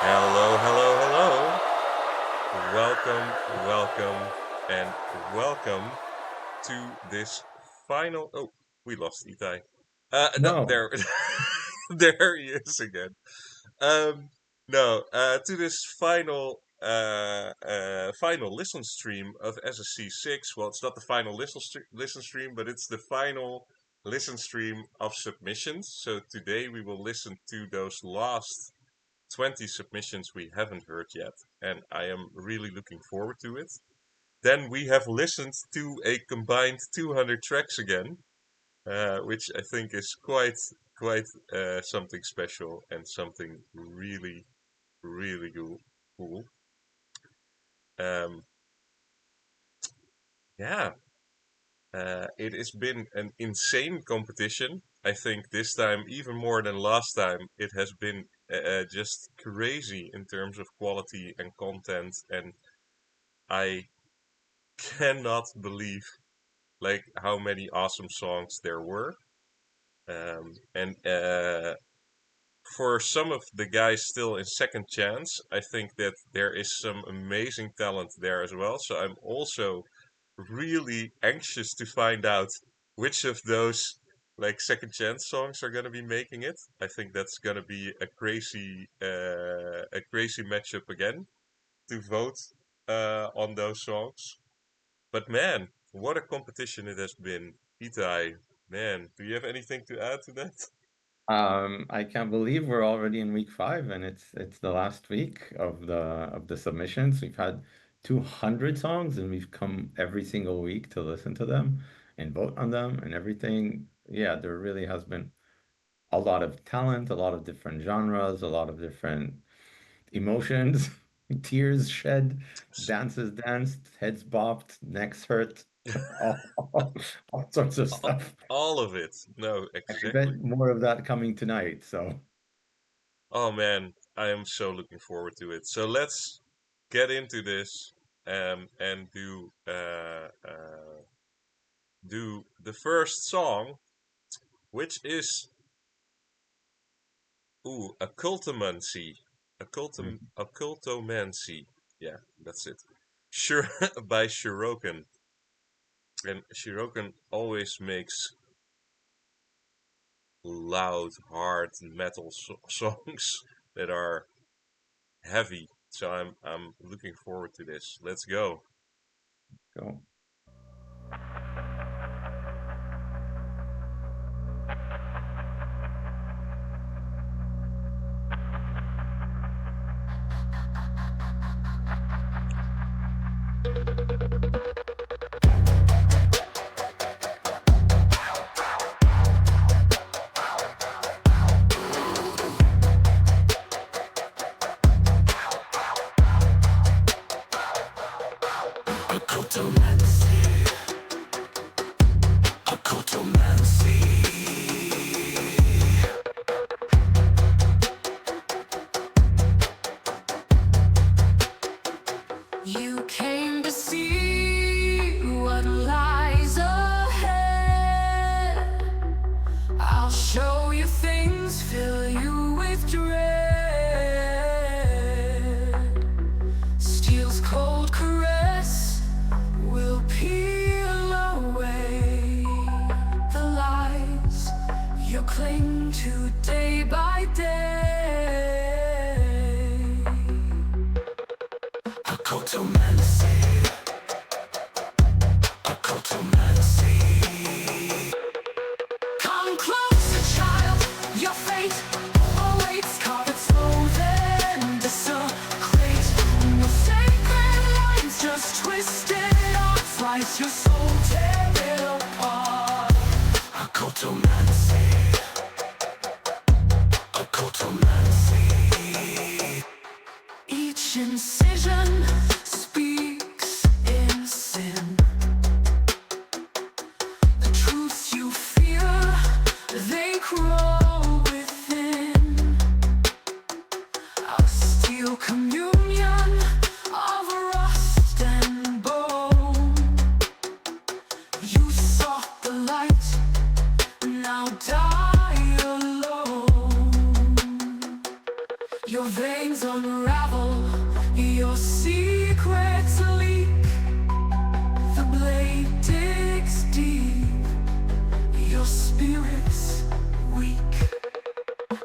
Hello, hello, hello. Welcome, and welcome to this final. Oh, we lost Itai. No, No. there, there he is again. Um, no, to this final listen stream of SSC6. Well, it's not the final listen stream, but it's the final listen stream of submissions. So today we will listen to those last 20 submissions we haven't heard yet, and I am really looking forward to it. Then we have listened to a combined 200 tracks again, which I think is quite something special and something really cool. Um, yeah, it has been an insane competition. I think this time, even more than last time, it has been just crazy in terms of quality and content, and I cannot believe like how many awesome songs there were. And for some of the guys still in second chance, I think that there is some amazing talent there as well. So I'm also really anxious to find out which of those like second chance songs are gonna be making it. I think that's gonna be a crazy matchup again to vote on those songs. But man, what a competition it has been. Itai, man, do you have anything to add to that? I can't believe we're already in week 5 and it's the last week of the submissions. We've had 200 songs and we've come every single week to listen to them and vote on them and everything. Yeah, there really has been a lot of talent, a lot of different genres, a lot of different emotions, tears shed, dances danced, heads bopped, necks hurt, all sorts of stuff. All of it. No, And I bet exactly. more of that coming tonight. So, Oh man, I am so looking forward to it. So let's get into this and do the first song, which is occultomancy. mhm. Occultomancy. Yeah, that's it. Sure, by Shiroken. And Shiroken always makes loud, hard metal songs that are heavy. So I'm looking forward to this. Let's go. Go. You came to see what lies ahead. I'll show you things, fill you with dread. Steel's cold caress will peel away the lies you cling to day by day. Occultomancy. Occultomancy. Come closer, child. Your fate awaits. Carve its oath and desecrate. No sacred lines, just twisted on. Slice your soul, tear it apart. Occultomancy. Occultomancy. Each incision speaks in sin. The truths you fear, they crawl within. A steel communion of rust and bone. You sought the light, now die alone. Your veins unravel, your secrets leak. The blade digs deep, your spirit's weak.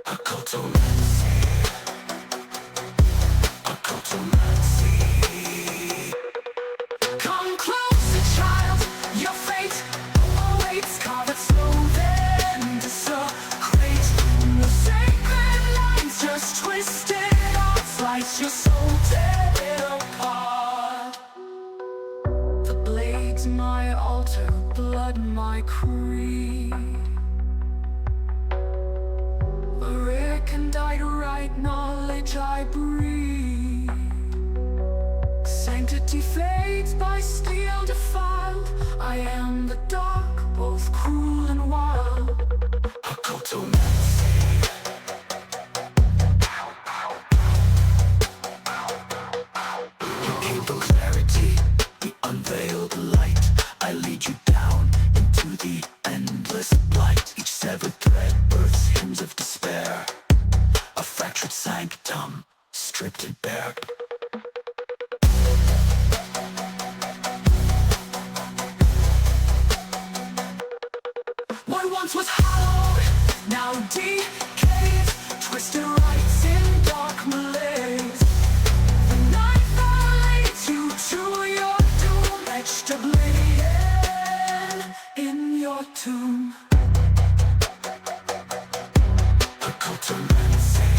Occultomancy, occultomancy. Come closer, child, your fate awaits. Carve it slow, then desecrate. The sacred lines just twisted off, slice your soul, tear it apart. The blade's my altar, blood my creed. A recondite right knowledge I breathe. Sanctity fades by steel defiled. I am the dark, both cruel and wild. Occultomancy. You gave the clarity, the unveiled light. I lead you down into the endless blight. Each severed thread births hymns of despair. A fractured sanctum, stripped and bare. What once was hallowed, now decays. Twisted rights in dark malaise. The night that leads you to your doom, etched oblivion in your tomb. Occultomancy,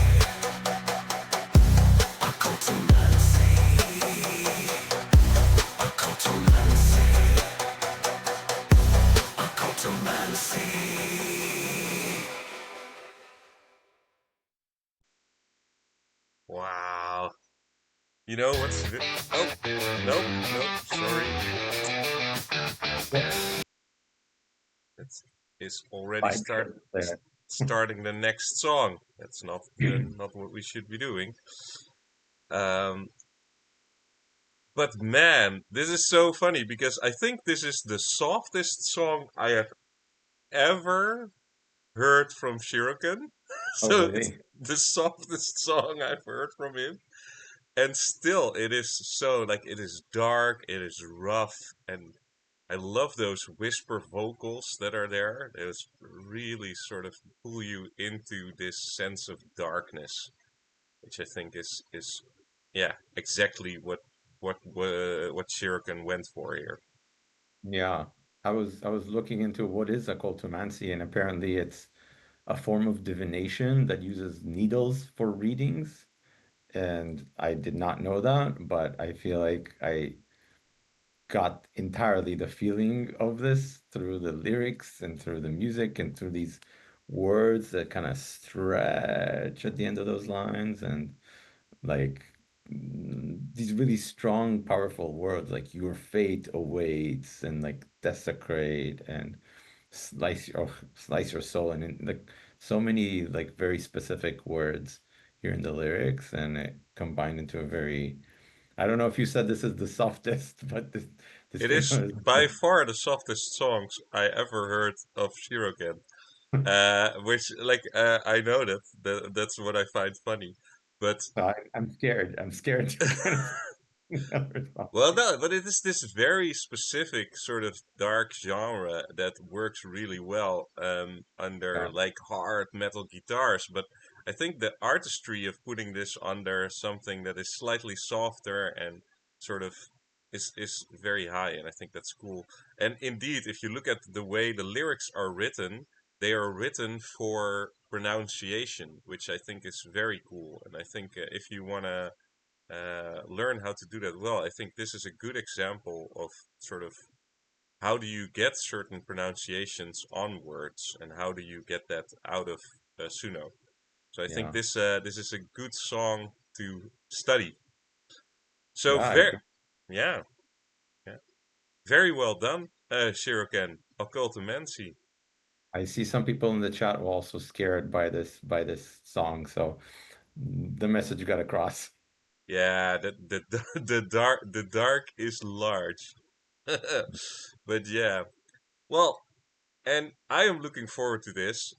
occultomancy, occultomancy, occultomancy. Wow. You know what's the... Oh, nope, sorry. It's already starting the next song. That's not not what we should be doing. But man, this is so funny because I think this is the softest song I have ever heard from Shirokan. So it's really? the softest song I've heard from him. And still, it is so, like, it is dark, it is rough, and I love those whisper vocals that are there. Those really sort of pull you into this sense of darkness, which I think is yeah, exactly what Shuriken went for here. Yeah. I was looking into what is occultomancy, and apparently it's a form of divination that uses needles for readings. And I did not know that, but I feel like I got entirely the feeling of this through the lyrics and through the music and through these words that kind of stretch at the end of those lines, and like these really strong, powerful words like your fate awaits and like desecrate and slice your soul, and like so many like very specific words here in the lyrics, and it combined into a very, I don't know if you said this is the softest, but this It thing is was by far the softest songs I ever heard of Shiroken. Which like I know that's what I find funny, but I'm scared. I'm scared you're gonna well, no, but it is this very specific sort of dark genre that works really well under Yeah, like hard metal guitars. But I think the artistry of putting this under something that is slightly softer and sort of is very high, and I think that's cool. And indeed, if you look at the way the lyrics are written, they are written for pronunciation, which I think is very cool. And I think if you wanna learn how to do that well. I think this is a good example of sort of how do you get certain pronunciations on words and how do you get that out of Suno. So I think yeah, this is a good song to study. So yeah. I agree. yeah, yeah, very well done, Shiroken Occultomancy. I see some people in the chat were also scared by this song, so the message got across. Yeah, the dark is large, but yeah. Well, And I am looking forward to this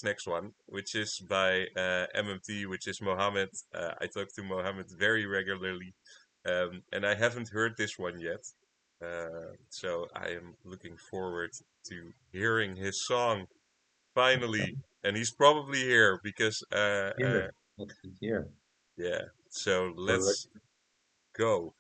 next one, which is by MMT, which is Mohammed. I talk to Mohammed very regularly, and I haven't heard this one yet. So I am looking forward to hearing his song finally. And he's probably here because, Here. Let's see here. yeah. So We're ready. let's go.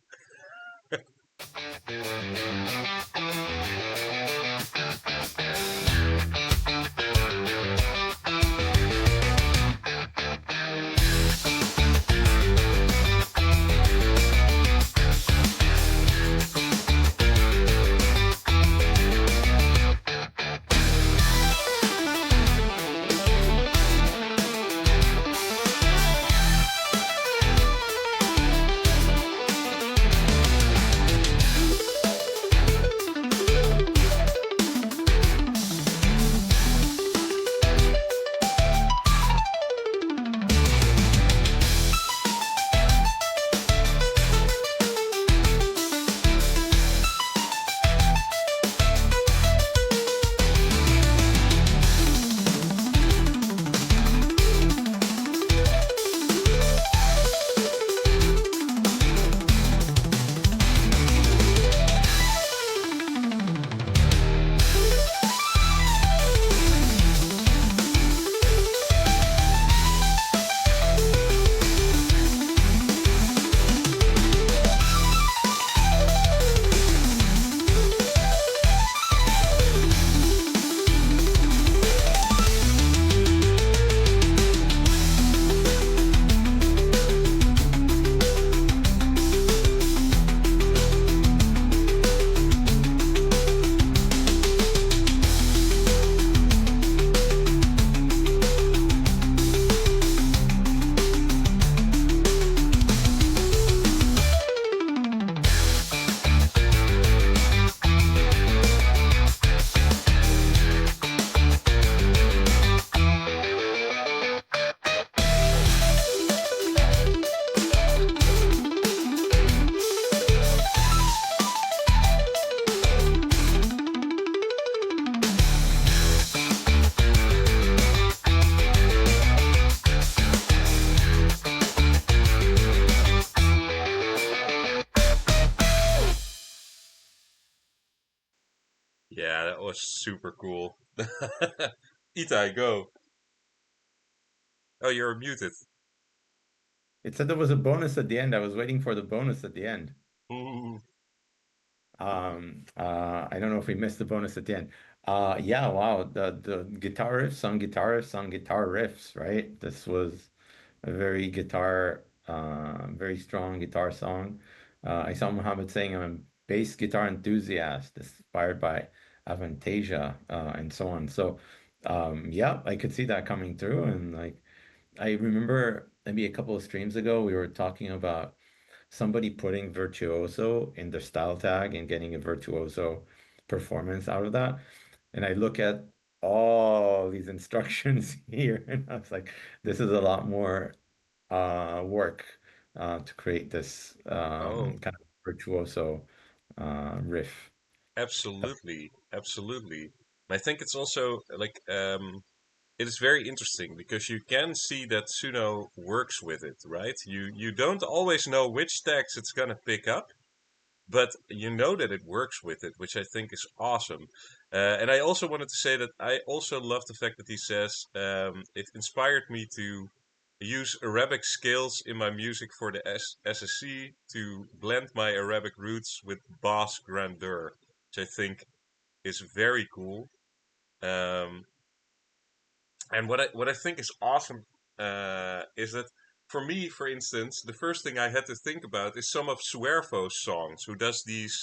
Yeah, that was super cool. Itai, go. Oh, you're muted. It said there was a bonus at the end. I was waiting for the bonus at the end. Ooh. I don't know if we missed the bonus at the end. Yeah, wow. The guitar riffs on guitar riffs, right? This was a very very strong guitar song. I saw Muhammad saying I'm a bass guitar enthusiast, inspired by Avantasia, and so on. So, yeah, I could see that coming through. And like, I remember maybe a couple of streams ago, we were talking about somebody putting virtuoso in their style tag and getting a virtuoso performance out of that. And I look at all these instructions here, and I was like, this is a lot more work to create this Oh, kind of virtuoso riff. absolutely, absolutely. I think it's also like it is very interesting because you can see that Suno works with it, right? You don't always know which tags it's gonna pick up, but you know that it works with it, which I think is awesome. And I also wanted to say that I also love the fact that he says it inspired me to use Arabic scales in my music for the SSC to blend my Arabic roots with bass grandeur, which I think is very cool. Um, and what I think is awesome is that for me, for instance, the first thing I had to think about is some of Suerfo's songs, who does these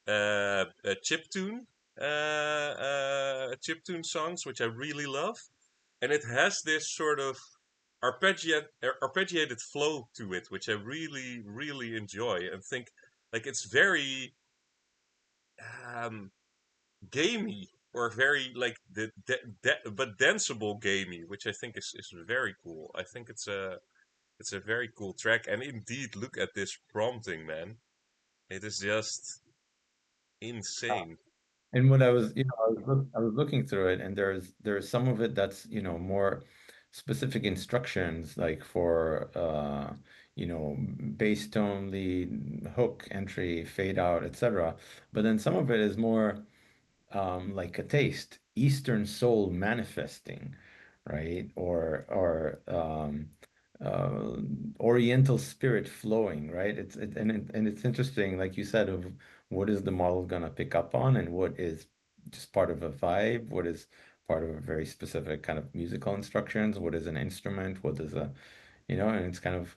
chiptune chiptune songs, which I really love, and it has this sort of arpeggiated flow to it, which I really really enjoy and think like it's very um, gamey or very like but danceable gamey, which I think is very cool. I think it's a very cool track, and indeed, look at this prompting, man. It is just insane. And what I was, I was looking through it, and there's some of it that's, more specific instructions, like for bass tone, lead, hook, entry, fade out, etc. But then some of it is more like a taste, Eastern soul manifesting, right? Or uh, Oriental spirit flowing, right? And it's interesting, like you said, of what is the model gonna pick up on, and what is just part of a vibe, what is part of a very specific kind of musical instructions, what is an instrument, what is and it's kind of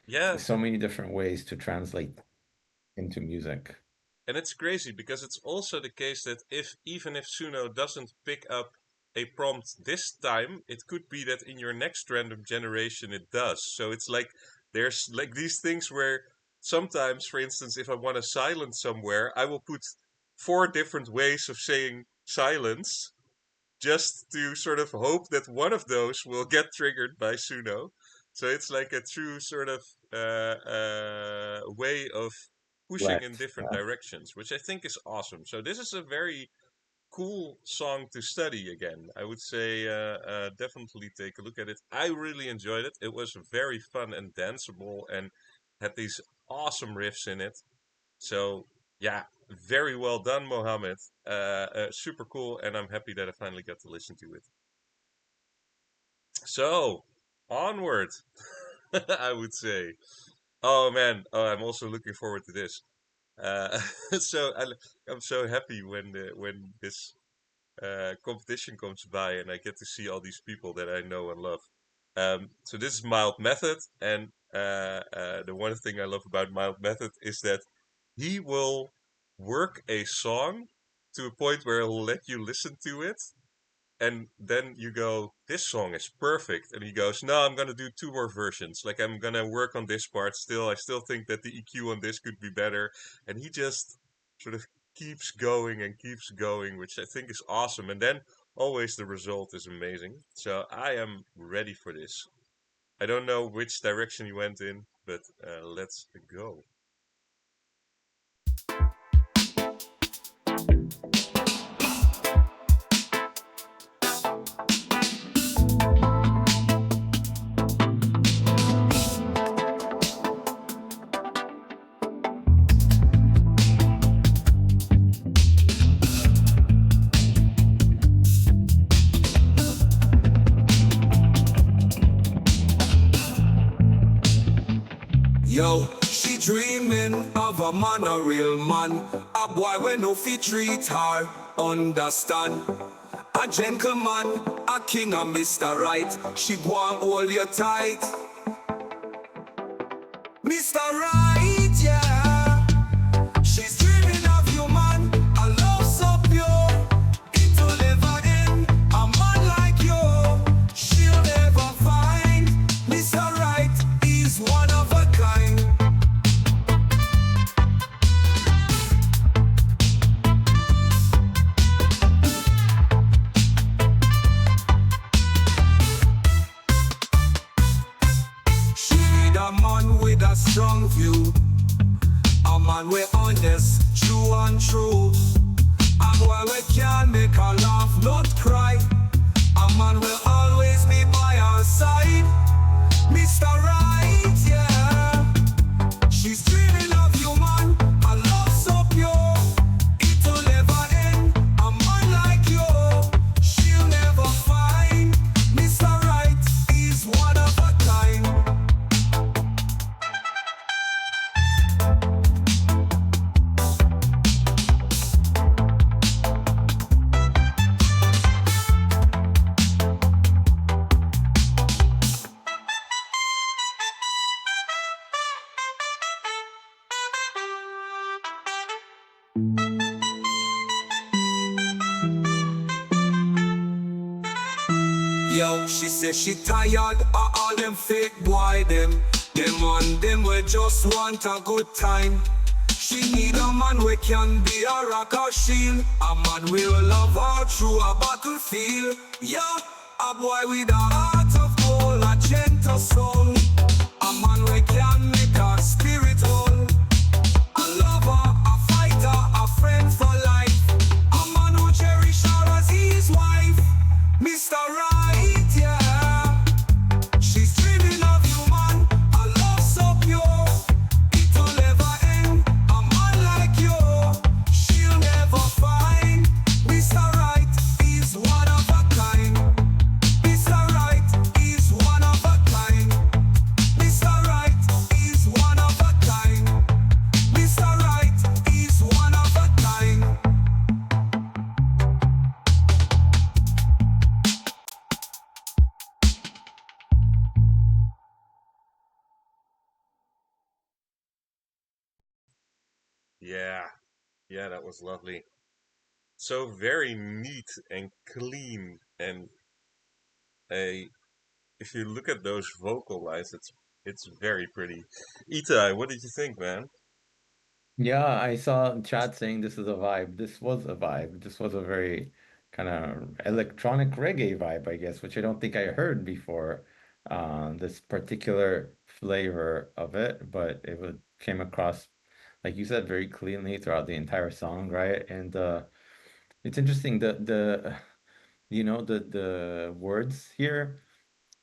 Yeah, so many different ways to translate into music. and it's crazy because it's also the case that even if Suno doesn't pick up a prompt this time, it could be that in your next random generation it does. So it's like there's like these things where sometimes, for instance, if I want to silence somewhere, I will put four different ways of saying silence just to sort of hope that one of those will get triggered by Suno. So it's like a true sort of way of pushing in Select, different yeah. directions, which I think is awesome. So this is a very cool song to study again. I would say definitely take a look at it. I really enjoyed it. It was very fun and danceable and had these awesome riffs in it. So yeah, very well done, Mohammed. Super cool, and I'm happy that I finally got to listen to it. So onward, I would say. Oh man, I'm also looking forward to this. Uh, I'm so happy when this competition comes by and I get to see all these people that I know and love. So this is Mild Method, and the one thing I love about Mild Method is that he will work a song to a point where he'll let you listen to it, and then you go, "This song is perfect," and he goes, "No, I'm gonna do two more versions. Like I'm gonna work on this part still. I still think that the EQ on this could be better," and he just sort of keeps going, which I think is awesome. And then always the result is amazing. So I am ready for this. I don't know which direction you went in, but let's go. Yo, she dreaming of a man, a real man. A boy when no fit treat her, understand. A gentleman, a king, a Mr. Right. She go and hold you tight. Mr. Right, yeah. She's dreaming of you, man. A love so pure, it'll never end. A man like you, she'll never find. Mr. Right is one of a kind. She need a man with a strong view. A man we honest, true and true. A boy we can make her laugh, not cry. A man will always be by our side. Mr. Right, yeah. She's dreaming of you, man. A love so pure, it'll never end. A man like you, she'll never find. Mr. Right is one of a kind. Yo, she says she tired of all them fake boy them. Them on them we just want a good time. She need a man we can be a rock or shield. A man will love her through a battlefield. Yeah, a boy with a heart of gold, a gentle soul. A man we can make her spirit whole. A lover, a fighter, a friend for life. A Yeah, yeah, that was lovely. So very neat and clean, and a if you look at those vocal lines, it's very pretty. Itai, what did you think, man? Yeah, I saw Chad saying this is a vibe. This was a vibe. This was a very kind of electronic reggae vibe, I guess, which I don't think I heard before. This particular flavor of it, but came across, like you said, very cleanly throughout the entire song, right? And it's interesting the the words here.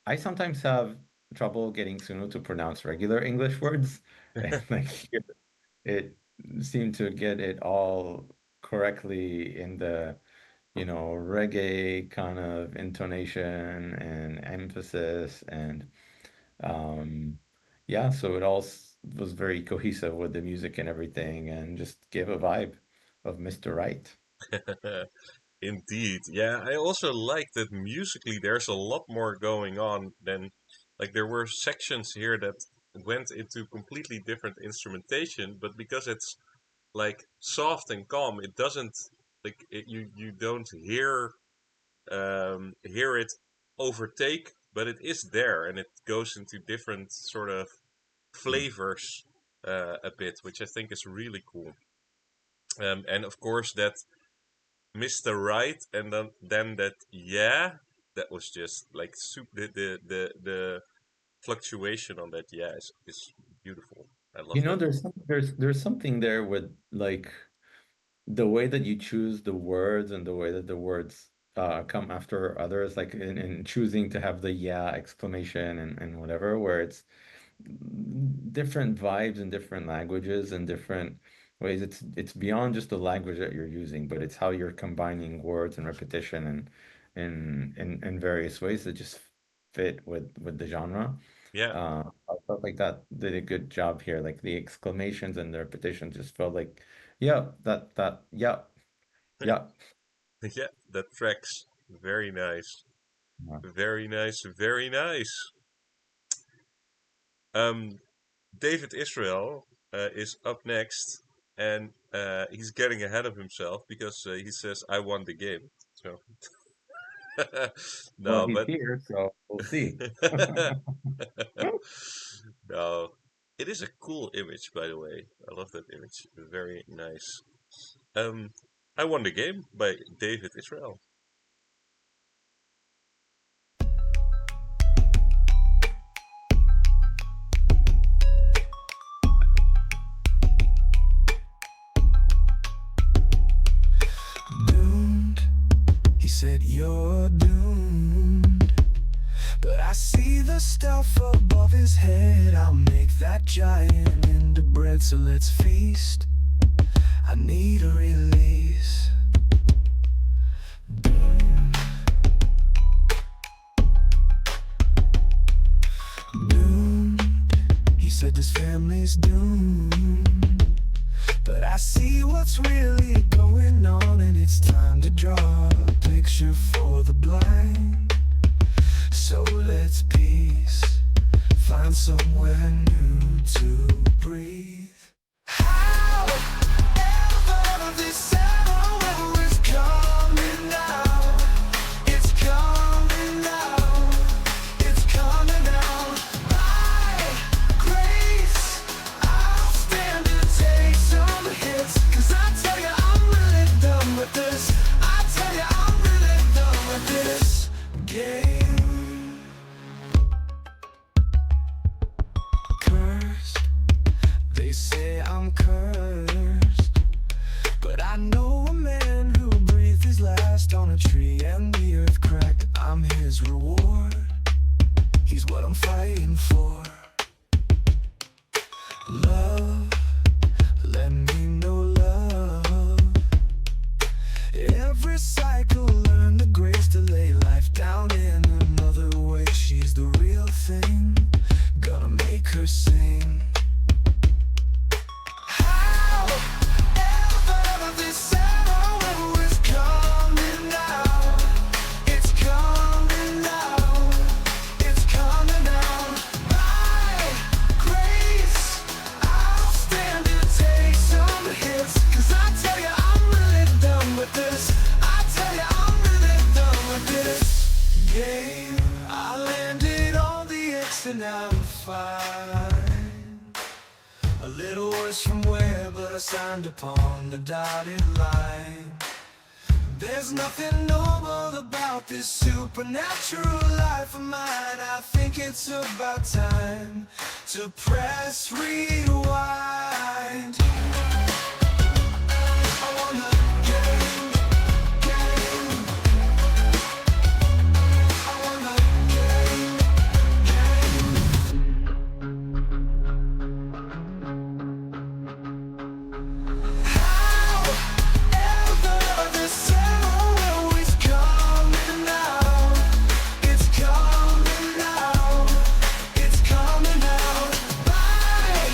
I sometimes have trouble getting Suno to pronounce regular English words, and like it seemed to get it all correctly in the, reggae kind of intonation and emphasis and um yeah, so it all was very cohesive with the music and everything and just gave a vibe of Mr. Right. Indeed. Yeah, I also like that musically there's a lot more going on than like there were sections here that went into completely different instrumentation, but because it's like soft and calm, it doesn't you don't hear it overtake, but it is there and it goes into different sort of Mm. flavors a bit, which I think is really cool. And of course that Mr. Right, and then that yeah, that was just like the fluctuation on that yeah is beautiful. I love that. There's something there with like the way that you choose the words and the way that the words come after others, like in choosing to have the yeah exclamation and whatever, where it's different vibes in different languages and different ways. It's beyond just the language that you're using, but it's how you're combining words and repetition and in various ways that just fit with the genre. Yeah, I felt like that did a good job here. Like the exclamations and the repetition just felt like, yeah, yeah, yeah. yeah, that tracks. Very nice, Yeah. very nice, very nice. Um, David Israel is up next, and he's getting ahead of himself because he says, "I won the game." So Well, no, he's but here, so we'll see. no, it is a cool image, by the way. I love that image. Very nice. Um, I won the game by David Israel. Doomed, he said you're doomed. But I see the stuff above his head. I'll make that giant into bread, so let's feast. I need a release. Doomed, he said this family's doomed. But I see what's really going on, and it's time to draw a picture for the blind. So let's peace, find somewhere new to breathe. However, this arrow is coming now. It's coming now. It's coming now. By grace, I'll stand and take some hits. 'Cause I tell you, I'm really done with this. I tell you, I'm really done with this game. Cursed, they say I'm cursed. But I know a man who breathed his last on a tree and the earth cracked. I'm his reward. He's what I'm fighting for. Love, let me know love. Every cycle learn the grace to lay life down in another way. She's the real thing, gonna make her sing. However, this arrow is coming now. It's coming now. It's coming now. By missing out on fine. A little worse from where, but I signed upon the dotted line. There's nothing normal about this supernatural life of mine. I think it's about time to press rewind. I wanna game, game. I wanna game, however, this arrow is coming now. It's coming now. It's coming out by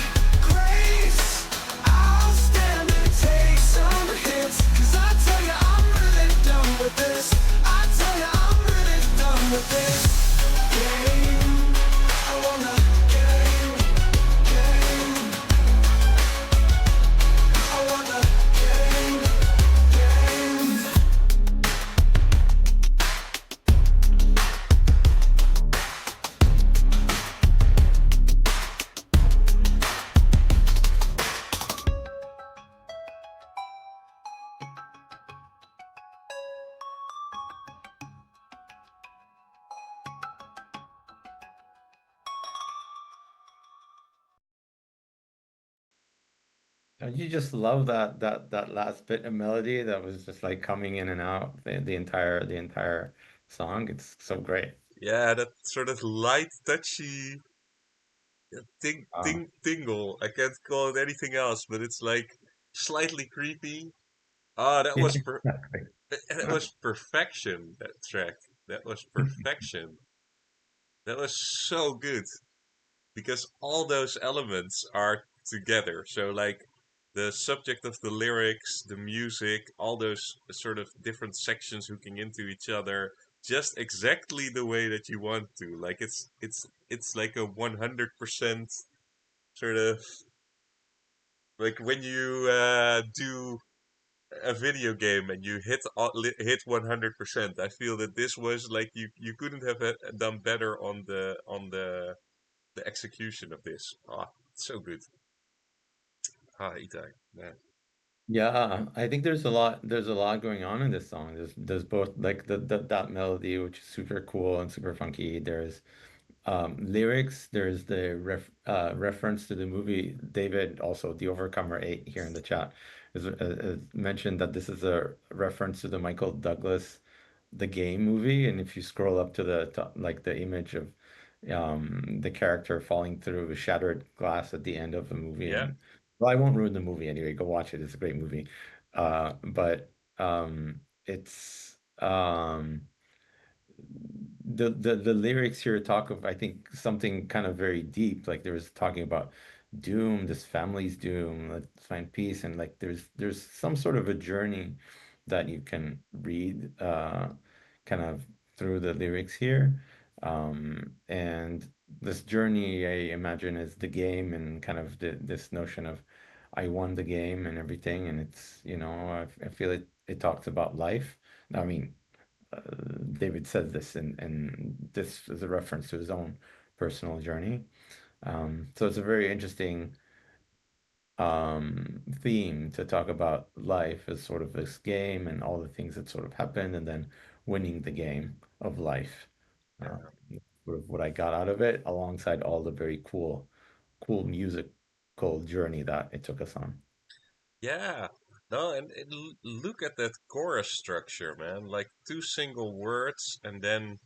grace. I'll stand and take some hits. 'Cause I tell you I'm really done with this. I tell you I'm really done with this game. I wanna game, game. I wanna game, game. Don't you just love that last bit of melody that was just like coming in and out the entire song? It's so great. Yeah, that sort of light, touchy Uh, tingle. I can't call it anything else, but it's like slightly creepy. Ah, that was perfection. That track. That was perfection. That was so good because all those elements are together. So like the subject of the lyrics, the music, all those sort of different sections hooking into each other, just exactly the way that you want to. Like it's like a 100% sort of like when you do a video game and you hit 100%. I feel that this was like you couldn't have done better on the execution of this. Ah, so good. Ah, Itai, man. yeah, I think there's a lot going on in this song. There's both like that melody, which is super cool and super funky. There's lyrics. There's the reference to the movie. David, also the Overcomer 8 here in the chat, has mentioned that this is a reference to the Michael Douglas The Game movie. And if you scroll up to the top, like the image of the character falling through shattered glass at the end of the movie, Yeah, and well, I won't ruin the movie anyway. Go watch it. It's a great movie. But it's the lyrics here talk of, I think, something kind of very deep. Like there was talking about doom, this family's doom, let's find peace, and like there's some sort of a journey that you can read kind of through the lyrics here. And this journey, I imagine, is the game and kind of this notion of I won the game and everything. And it's, I feel it talks about life. I mean, David says this, and this is a reference to his own personal journey. So it's a very interesting theme to talk about life as sort of this game and all the things that sort of happened, and then winning the game of life. Uh, yeah, Sort of what I got out of it, alongside all the very cool musical journey that it took us on. yeah. No, and look at that chorus structure, man. Like two single words and then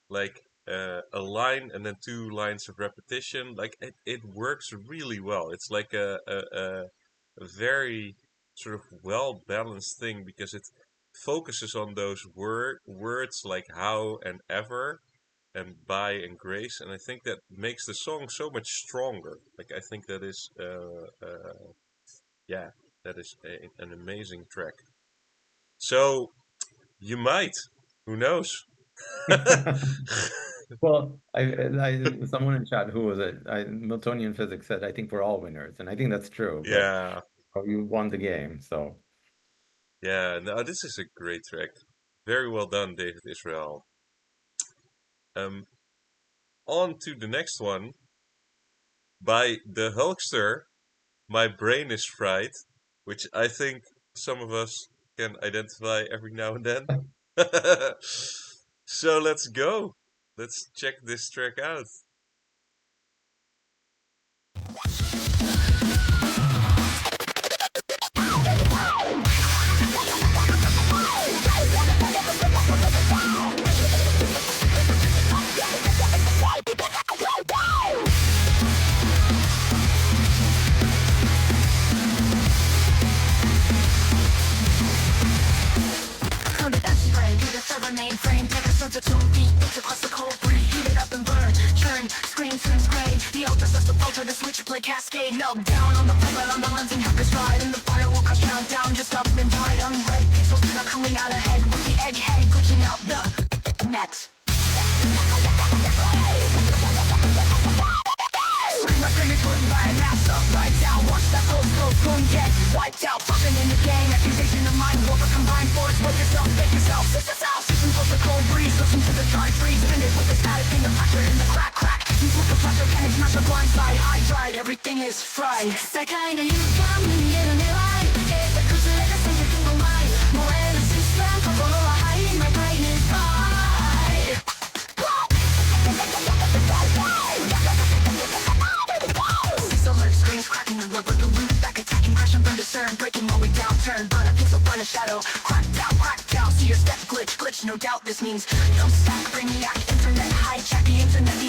like a line and then two lines of repetition. Like it works really well. It's like a very sort of well balanced thing because it focuses on those words like how and ever and by and grace, and I think that makes the song so much stronger. Like I think that is yeah, that is an amazing track. So you might, who knows? Well, someone in chat, who was it? Miltonian physics said, I think we're all winners, and I think that's true. But Yeah, you won the game, so yeah. No, this is a great track. Very well done, David Israel. Um, on to the next one by the Hulkster. My brain is fried, which I think some of us can identify every now and then. So let's go. Let's check this track out. From the best spray to the server mainframe, take a sensor to beat, it's across the cold breed, heat it up and burn, churn, screen turns gray, the ultra starts to filter, the switch play cascade, melt down on the plate, on the lens and hackers ride, and the firewall cuts down, just up and tight, unread, pixels are coming out ahead, with the edge head glitching out the net. My brain is written by a mass upside down. Watch that whole scope boom get wiped out. Fucking in the game, accusation of mind warp, a combined force. Work yourself, make yourself, fix yourself. System close the cold breeze, listen to the dry freeze. Spin it with the static in the pressure in the crack crack. You flip the pressure, panic, smash the blind side. High dried, everything is fried. 世界の勇敢に見える未来。崩れた戦略の前。燃えるシステム、心はハイ。My brain is fried. Alert screens cracking the rubber, the loop back attacking, crash and burn discern, breaking while we downturn, burn a pixel, burn a shadow, crack down, see your step glitch, no doubt this means no stack, brainiac, internet, hijack the internet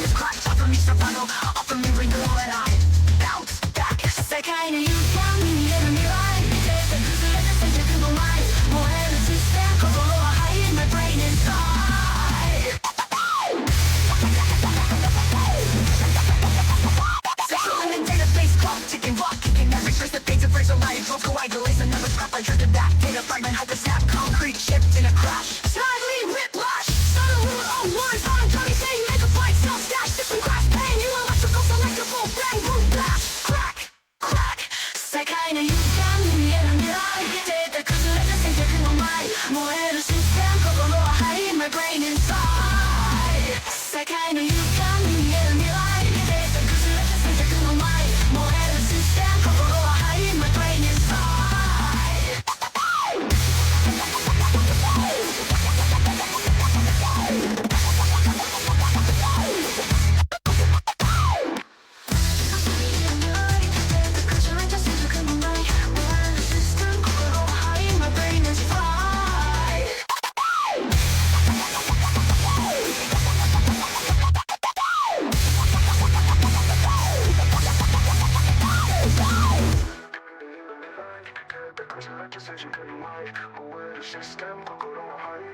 is cracked, offer me survival, offer me renewal, and I bounce back. 世界の勇敢に見える未来、崩れた戦略の前、燃えるシステム、心はハイ、my brain is high. In the database, clock ticking, rock kicking, every trace that fades, erase a line, drops collide, delays, another scrap, I drifted back, data fragment, hyper snap, concrete chipped in a crash. Slightly whiplash, subtle rule of words, on a Johnny saying, make a flight, self-stash, different crash, pain, you electrical, selectable, bang, boom, blast, crack, crack. 世界の勇敢に見える未来、データ崩れた戦略の前、燃えるシステム、心はハイ、my brain inside. 世界の勇敢に見える未来、データ崩れた戦略の前、燃えるシステム、心はハイ、my brain inside.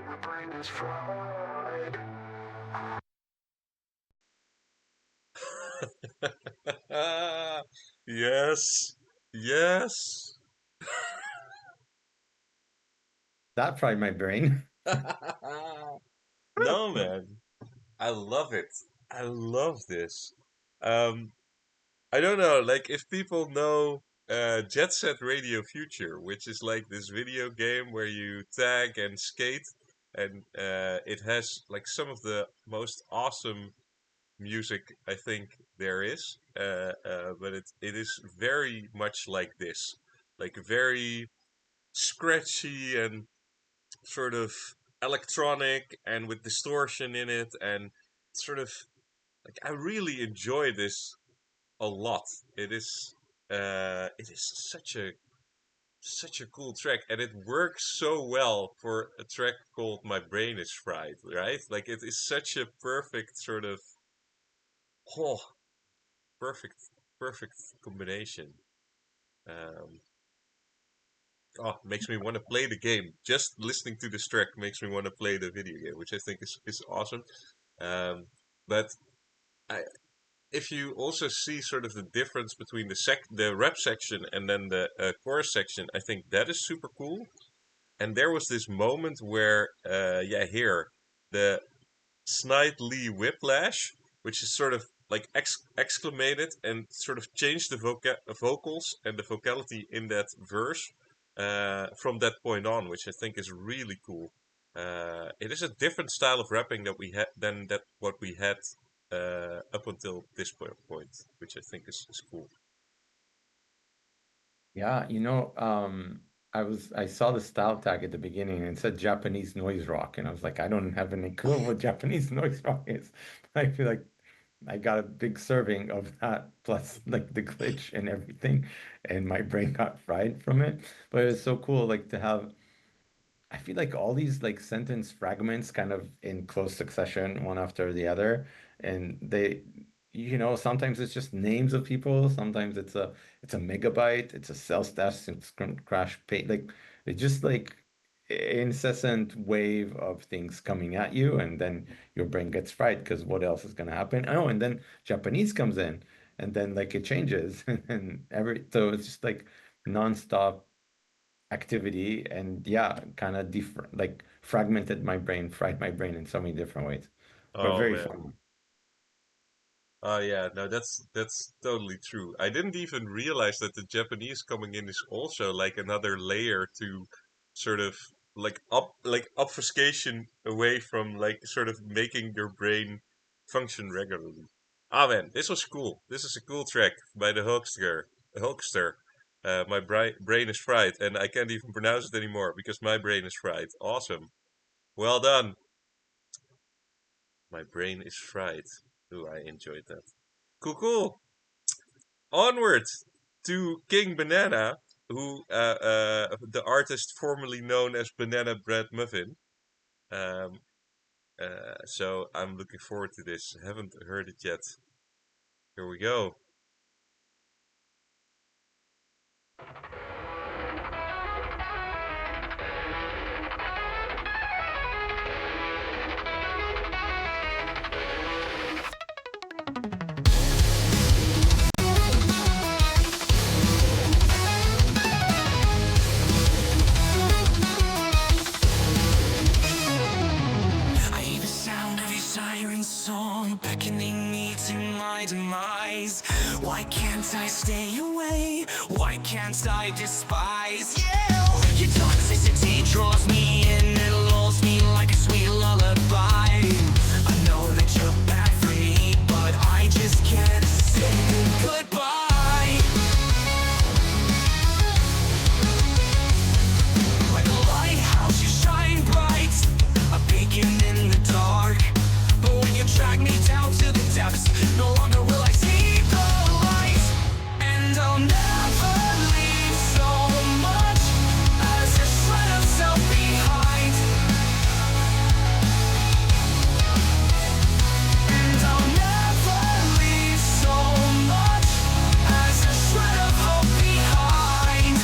My brain is fried. Yes. Yes. That fried my brain. No, man. I love it. I love this. Um, I don't know, like if people know Jet Set Radio Future, which is like this video game where you tag and skate, and it has like some of the most awesome music I think there is. But it is very much like this, like very scratchy and sort of electronic and with distortion in it, and sort of like I really enjoy this a lot. It is such a cool track, and it works so well for a track called "My Brain Is Fried," right? Like it is such a perfect sort of oh, perfect perfect combination. Um, makes me want to play the game. Just listening to this track makes me want to play the video game, which I think is awesome. But I, if you also see sort of the difference between the rap section and then the chorus section, I think that is super cool. And there was this moment where, here the snidely whiplash, which is sort of like exclamated and sort of changed the vocals and the vocality in that verse from that point on, which I think is really cool. It is a different style of rapping that we had than what we had up until this point, which I think is cool. Yeah, I saw the style tag at the beginning and it said Japanese noise rock, and I was like, I don't have any clue what Japanese noise rock is. I feel like I got a big serving of that, plus like the glitch and everything, and my brain got fried from it. But it's so cool, like to have. I feel like all these like sentence fragments kind of in close succession, one after the other, and sometimes it's just names of people, sometimes it's a megabyte, it's a sales dash, it's crash pay, like it's just like incessant wave of things coming at you, and then your brain gets fried because what else is gonna happen? Oh, and then Japanese comes in, and then like it changes, and so it's just like nonstop activity, and yeah, kind of different, like fragmented my brain, fried my brain in so many different ways, but Oh very man. fun. Oh yeah, no, that's totally true. I didn't even realize that the Japanese coming in is also like another layer to sort of like obfuscation away from like sort of making your brain function regularly. Ah man, this was cool. This is a cool track by the Hulkster. My brain is fried, and I can't even pronounce it anymore because my brain is fried. Awesome. Well done. My brain is fried. Ooh, I enjoyed that. Cool, cool. Onward to King Banana, who the artist formerly known as Banana Bread Muffin. Um, so I'm looking forward to this. Haven't heard it yet. Here we go. I hear the sound of your siren song beckoning me to my demise. Why can't I stay away? Why can't I despise you? Your toxicity draws me in, it lulls me like a sweet lullaby. I know that you're bad for me, but I just can't say goodbye. Like a lighthouse, you shine bright, a beacon in the dark. But when you drag me down to the depths, no longer will I see the light. And I'll never leave so much as a shred of self behind. And I'll never leave so much as a shred of hope behind.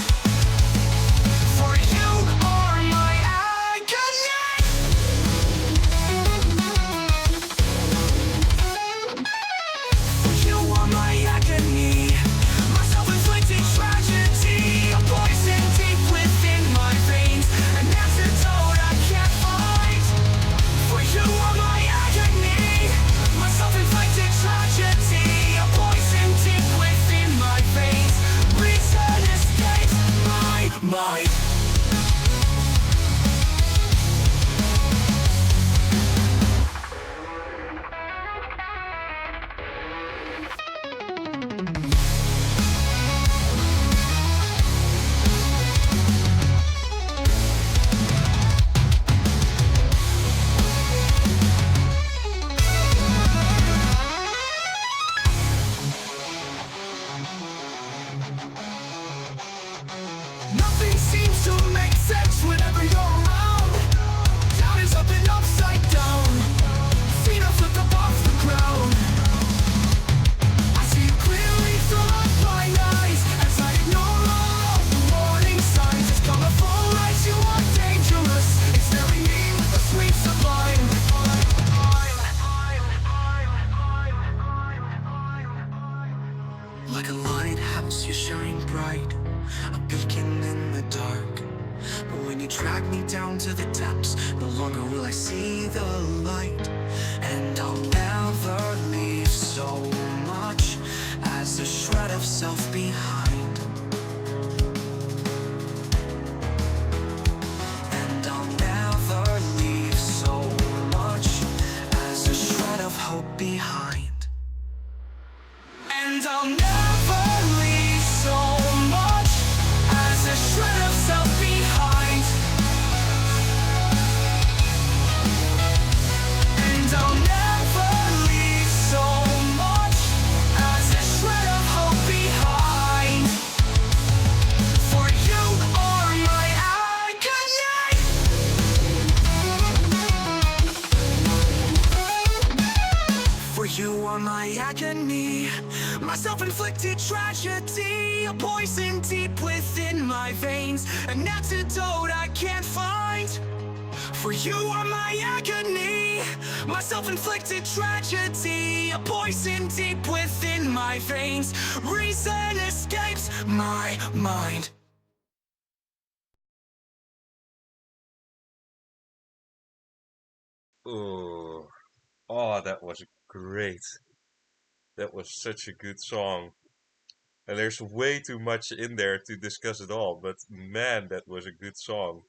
For you are my agony. For you are my agony. My self-inflicted tragedy. A poison deep within my veins. An antidote I can't find. For you are my agony. My self-inflicted tragedy. A poison deep within my veins. Reason escapes my mind. Nothing seems to make sense whenever you're around. Down is up and upside down. Feet are flipped up off the ground. I see you clearly through my blind eyes as I ignore all the warning signs. It's colorful lights, you are dangerous. It's staring me with a sweet sublime. Like a lighthouse, you shine bright, a beacon in the dark. But when you drag me down to the depths, no longer will I see the light. And I'll never leave so much as a shred of self behind. And I'll never leave And I'll never leave so much as a shred of self behind. And I'll never leave so much as a shred of hope behind. For you are my agony. For you are my agony, my self-inflicted tragedy, a poison deep within my veins, an antidote I can't find. For you are my agony, my self-inflicted tragedy, a poison deep within my veins, reason escapes my mind. Oh, oh, that was great. That was such a good song. And there's way too much in there to discuss it all, but man, that was a good song.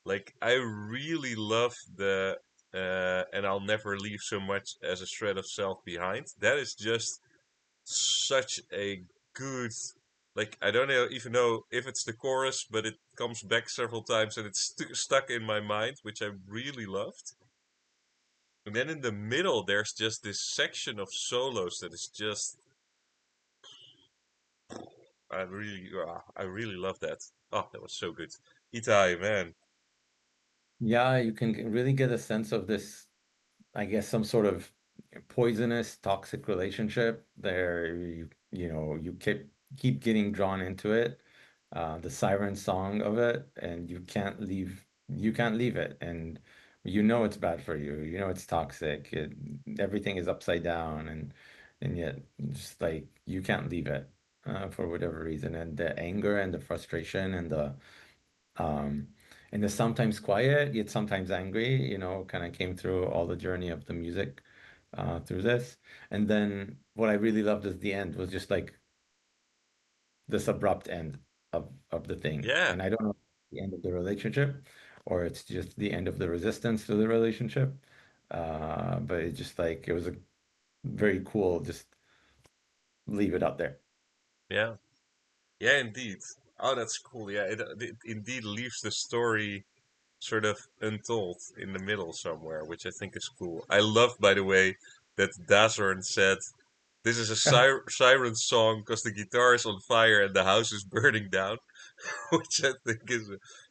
Like, I really love the and I'll never leave so much as a shred of self behind. That is just such a good, like, I don't know even know if it's the chorus, but it comes back several times and it's stuck in my mind, which I really loved. And then in the middle, there's just this section of solos that is just, I really love that. Oh, that was so good. Itai, man. Yeah, you can really get a sense of this, I guess, some sort of poisonous, toxic relationship there. You keep getting drawn into it, the siren song of it, and you can't leave it. And you know it's bad for you. You know it's toxic. Everything is upside down, and yet just like you can't leave it for whatever reason. And the anger and the frustration um, and the sometimes quiet, yet sometimes angry, kind of came through all the journey of the music through this. And then what I really loved is the end was just like this abrupt end of the thing. Yeah, And I don't know if it's the end of the relationship or it's just the end of the resistance to the relationship. But it just like it was a very cool, just leave it out there. yeah, yeah, indeed. Oh, that's cool. Yeah, it indeed leaves the story sort of untold in the middle somewhere, which I think is cool. I love, by the way, that Dazorn said, "This is a siren song because the guitar is on fire and the house is burning down," which I think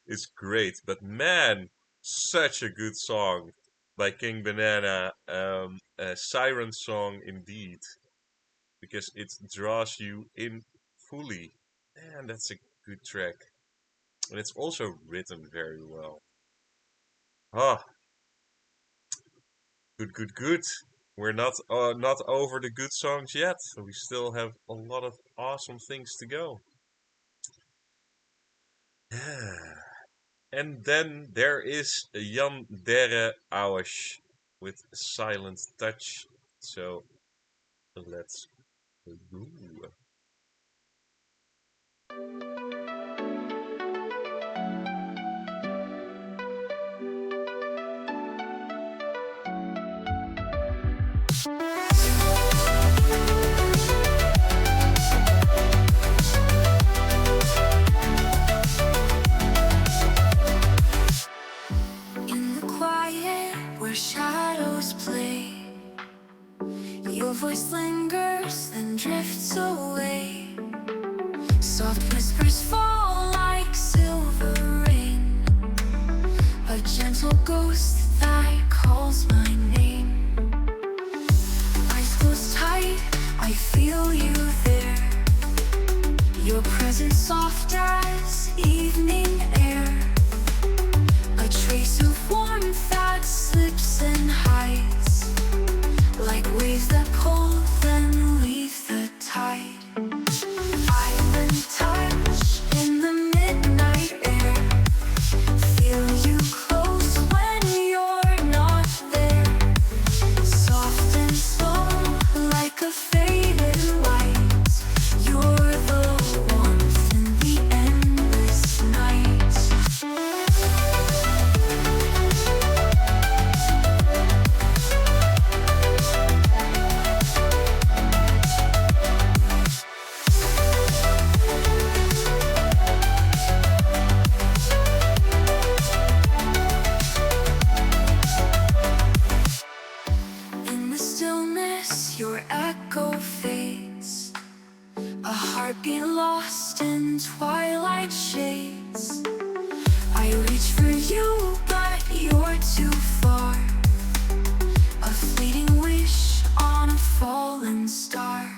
is great. But man, such a good song by King Banana. A siren song indeed, because it draws you in fully. Man, that's a good track, and it's also written very well. Ah, good, good, good. We're not over the good songs yet. We still have a lot of awesome things to go. And then there is Jan Dere Ausch with Silent Touch. So let's go. In the quiet where shadows play, your voice lingers and drifts away. Soft whispers fall like silver rain, a gentle ghost that calls my name. Eyes closed tight, I feel you there. Your presence soft as evening air, a trace of warmth that slips and hides, like waves that pull then leave the tide. Island touch in the midnight air, feel you close when you're not there. Soft and slow like a faded light, you're the warmth in the endless night. echo fades, a heartbeat lost in twilight shades. I reach for you, but you're too far. A fleeting wish on a fallen star.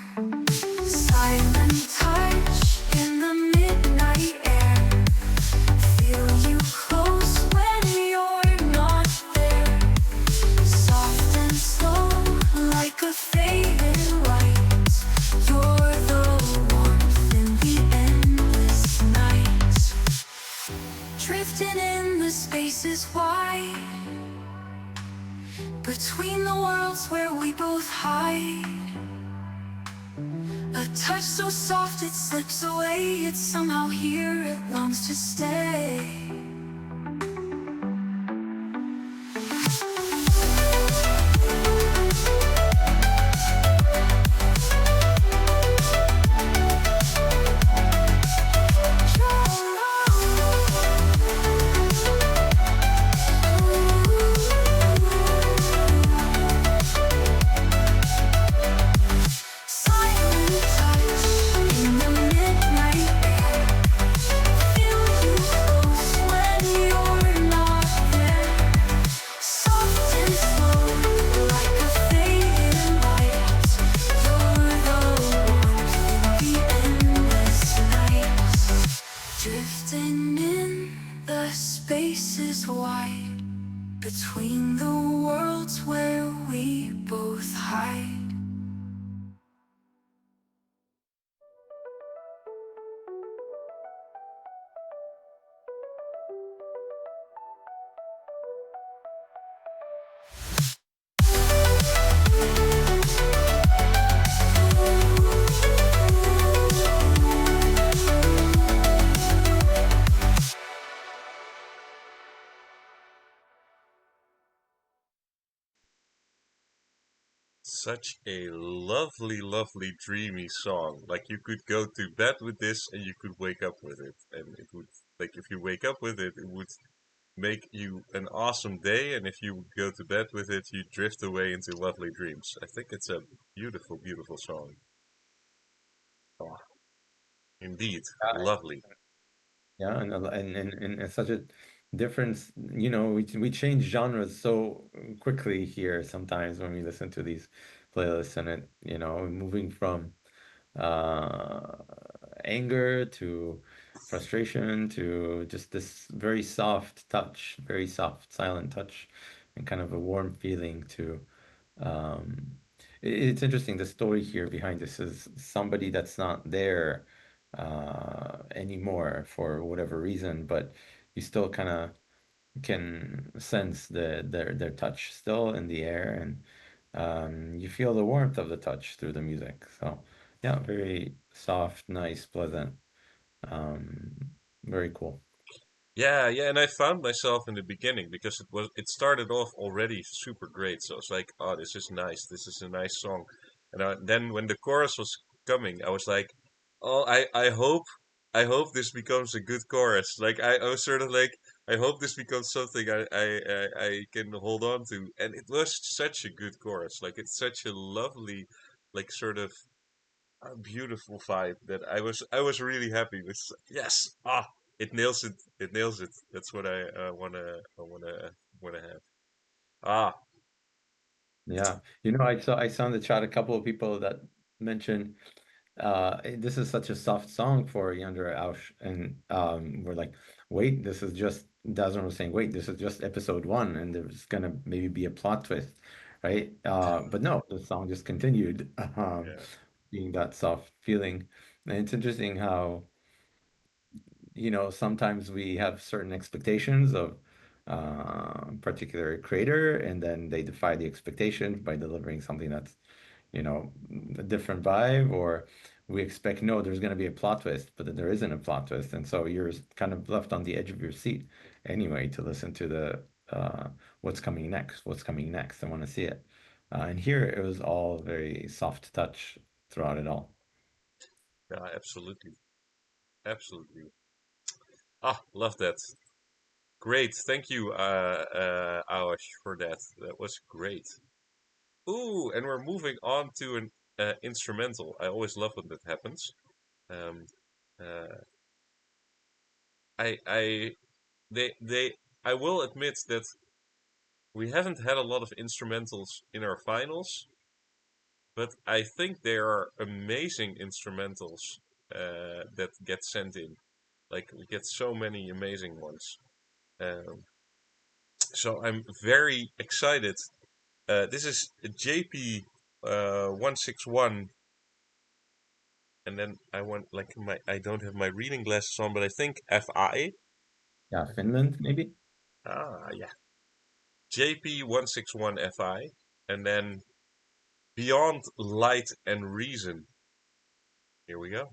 Silent touch in the midnight air. Feel you close when you're not there. Soft and slow, like a faded light. You're the warmth in the endless night. Drifting in the spaces wide, between the worlds where we both hide. A touch so soft it slips away. It's somehow here, it longs to stay. Silent touch in the midnight air. Feel you close when you're not there. Soft and slow, like a fading light. You're the warmth in the endless night. Drifting in the spaces wide, between the worlds where we both hide. Such a lovely, lovely, dreamy song. Like you could go to bed with this and you could wake up with it. And it would, like, if you wake up with it, it would make you an awesome day. And if you go to bed with it, you drift away into lovely dreams. I think it's a beautiful, beautiful song. Oh, indeed, lovely. Yeah, and it's such a difference. We change genres so quickly here sometimes when we listen to these playlists, and moving from uh, anger to frustration to just this very soft touch, very soft, silent touch, and kind of a warm feeling to. Um, it's interesting. The story here behind this is somebody that's not there anymore for whatever reason, but you still kind of can sense their touch still in the air, and you feel the warmth of the touch through the music. So yeah, very soft, nice, pleasant, um, very cool. Yeah, yeah, and I found myself in the beginning because it started off already super great. So I was like, oh, this is nice. This is a nice song. And then when the chorus was coming, I was like, oh, I hope this becomes a good chorus. Like I was sort of like, I hope this becomes something I can hold on to. And it was such a good chorus. Like it's such a lovely, like sort of a beautiful vibe that I was really happy with. Yes, it nails it. It nails it. That's what I wanna have. Ah, Yeah, I saw in the chat a couple of people that mentioned this is such a soft song for Yandere Ausch, and we're like, wait, this is just Dazran was saying, wait, this is just episode one, and there's gonna maybe be a plot twist, right? But no, the song just continued, yeah, being that soft feeling, and it's interesting how sometimes we have certain expectations of particular creator, and then they defy the expectation by delivering something that's, a different vibe, or we expect, no, there's going to be a plot twist, but then there isn't a plot twist. And so you're kind of left on the edge of your seat anyway to listen to the what's coming next, what's coming next. I want to see it. And here it was all very soft touch throughout it all. yeah, absolutely, absolutely. Ah, love that. Great, thank you, Awash, for that. That was great. Ooh, and we're moving on to an instrumental. I always love when that happens. Um, uh, I they I will admit that we haven't had a lot of instrumentals in our finals, but I think there are amazing instrumentals that get sent in. Like we get so many amazing ones. Um, so I'm very excited. This is JP 161, and then I want like I don't have my reading glasses on, but I think FI. Yeah, Finland, maybe? Yeah. JP 161 FI, and then Beyond Light and Reason. Here we go.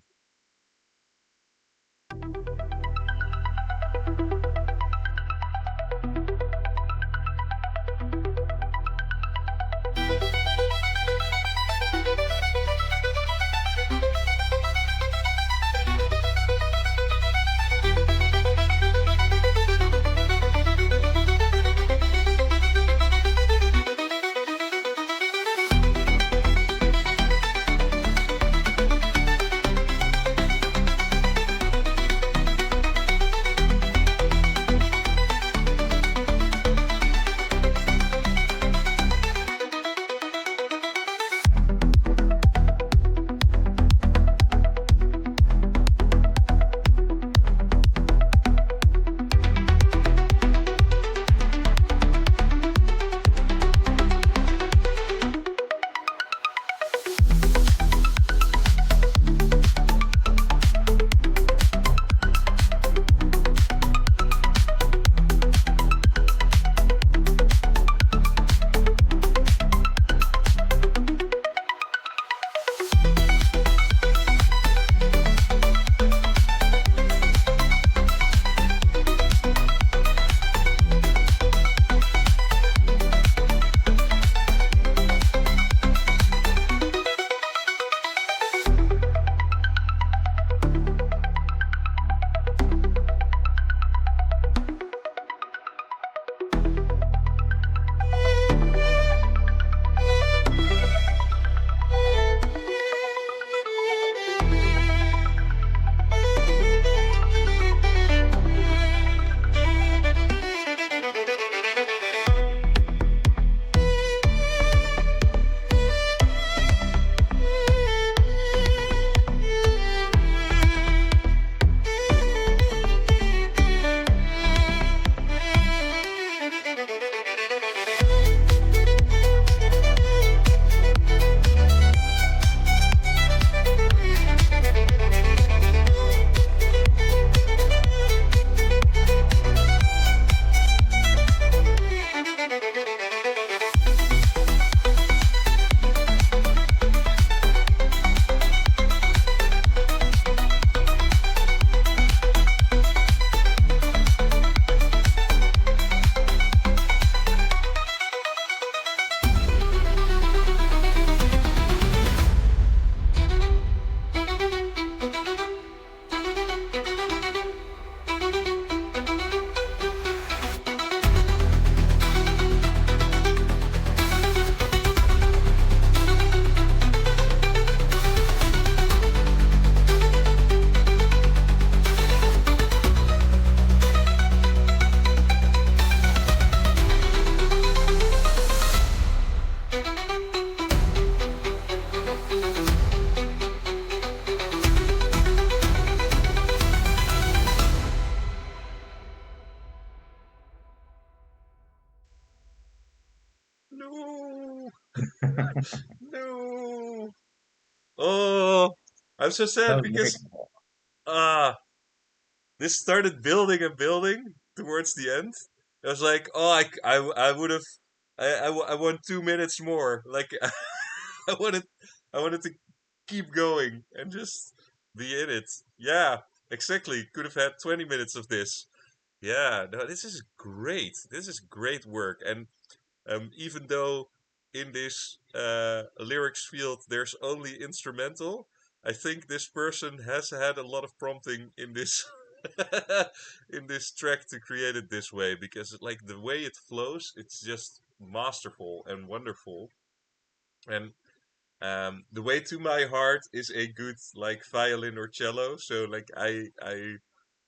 No, no. Oh, I'm so That sad was very because cool. ah, this started building and building towards the end. I was like, oh, I would have, I want 2 minutes more. Like I wanted, I wanted to keep going and just be in it. Yeah, exactly. Could have had 20 minutes of this. Yeah, no, this is great. This is great work. And even though in this lyrics field there's only instrumental, I think this person has had a lot of prompting in this in this track to create it this way because like the way it flows, it's just masterful and wonderful. And The Way to My Heart is a good like violin or cello, so like I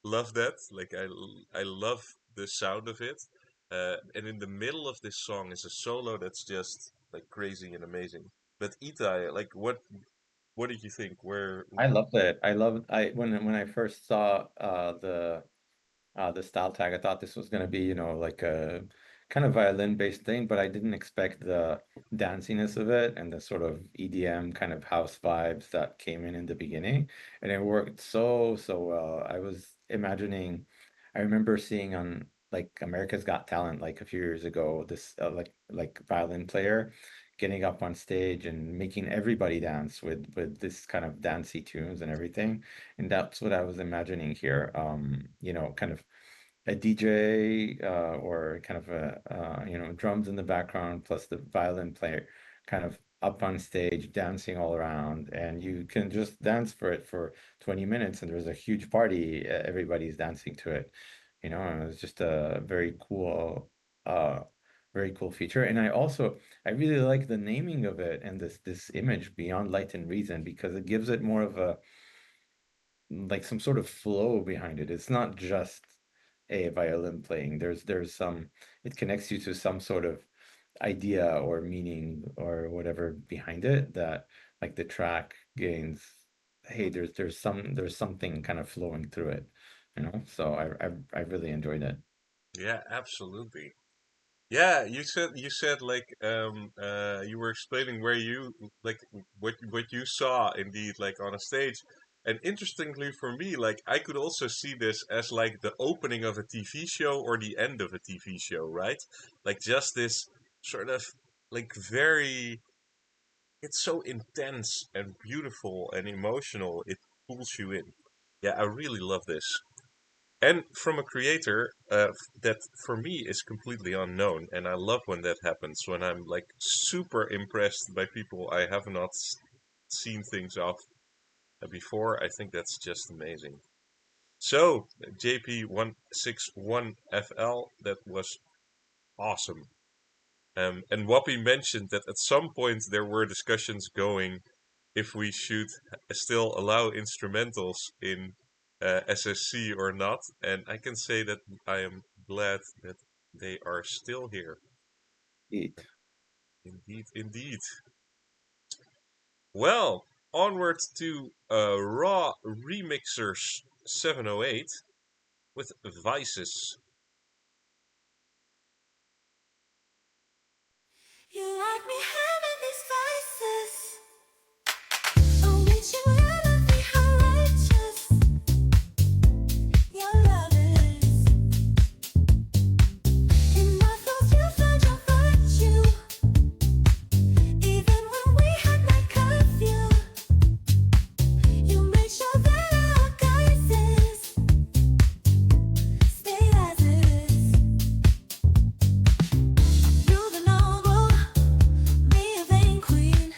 love that. Like I love the sound of it. And in the middle of this song is a solo that's just like crazy and amazing. But Itai, like what did you think? Where I loved it. I loved I when I first saw the style tag. I thought this was going to be, like a kind of violin-based thing, but I didn't expect the danciness of it and the sort of EDM kind of house vibes that came in the beginning. And it worked so well. I was imagining, I remember seeing on like America's Got Talent like a few years ago, this like violin player getting up on stage and making everybody dance with this kind of dancey tunes and everything. And that's what I was imagining here. Kind of a DJ or kind of drums in the background plus the violin player kind of up on stage dancing all around, and you can just dance for it for 20 minutes and there's a huge party. Everybody's dancing to it, and it's just a uh very cool feature. And I really like the naming of it and this image Beyond Light and Reason, because it gives it more of a like some sort of flow behind it. It's not just a violin playing. There's some, it connects you to some sort of idea or meaning or whatever behind it, that like the track gains, hey, there's something kind of flowing through it, So I really enjoyed it. yeah, absolutely. Yeah, you said like you were explaining where you like what you saw indeed like on a stage. And interestingly for me, like I could also see this as like the opening of a TV show or the end of a TV show, right? Like just this sort of like very, it's so intense and beautiful and emotional. It pulls you in. Yeah, I really love this. And from a creator that for me is completely unknown, and I love when that happens, when I'm like super impressed by people I have not seen things of before. I think that's just amazing. So JP161FL, that was awesome. And Whoopi mentioned that at some point there were discussions going if we should still allow instrumentals in SSC or not. And I can say that I am glad that they are still here. Eat. Indeed, indeed. Well, onward to Raw Remixers 708 with Vices. You like me having these vices. Oh, reaching out of the righteous. Your love is. In my thoughts, you found your virtue. Even when we had night curfew, you made sure that our guises stayed as is. You the noble, me a vain queen.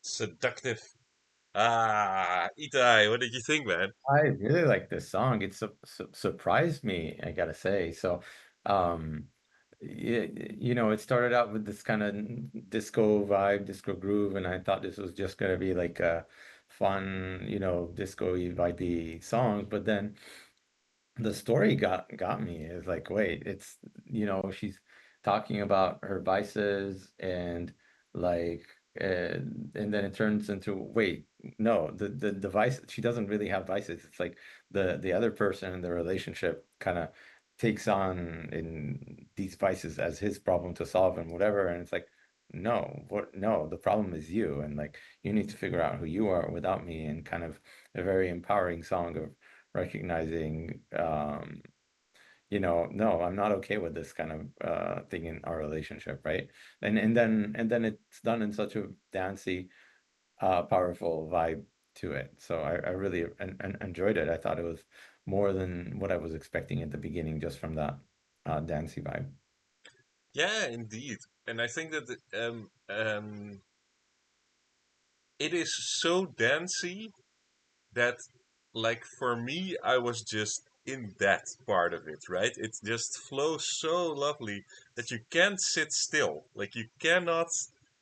Seductive. Ah, Itai, what did you think, man? I really like this song. It surprised me, I gotta say. So, um, it started out with this kind of disco vibe, disco groove, and I thought this was just gonna be like a fun, disco-y, vibey song. But then the story got me. It's like, wait, she's talking about her vices and like and then it turns into, wait, no, the vice, she doesn't really have vices. It's like the other person in the relationship kind of takes on in these vices as his problem to solve and whatever. And it's like, no, the problem is you, and like you need to figure out who you are without me, and kind of a very empowering song of recognizing, no, I'm not okay with this kind of thing in our relationship, right? And then it's done in such a dancey, powerful vibe to it. So I really enjoyed it. I thought it was more than what I was expecting at the beginning, just from that dancey vibe. Yeah, indeed. And I think that it is so dancey that, like, for me, I was just in that part of it, right? It just flows so lovely that you can't sit still. Like, you cannot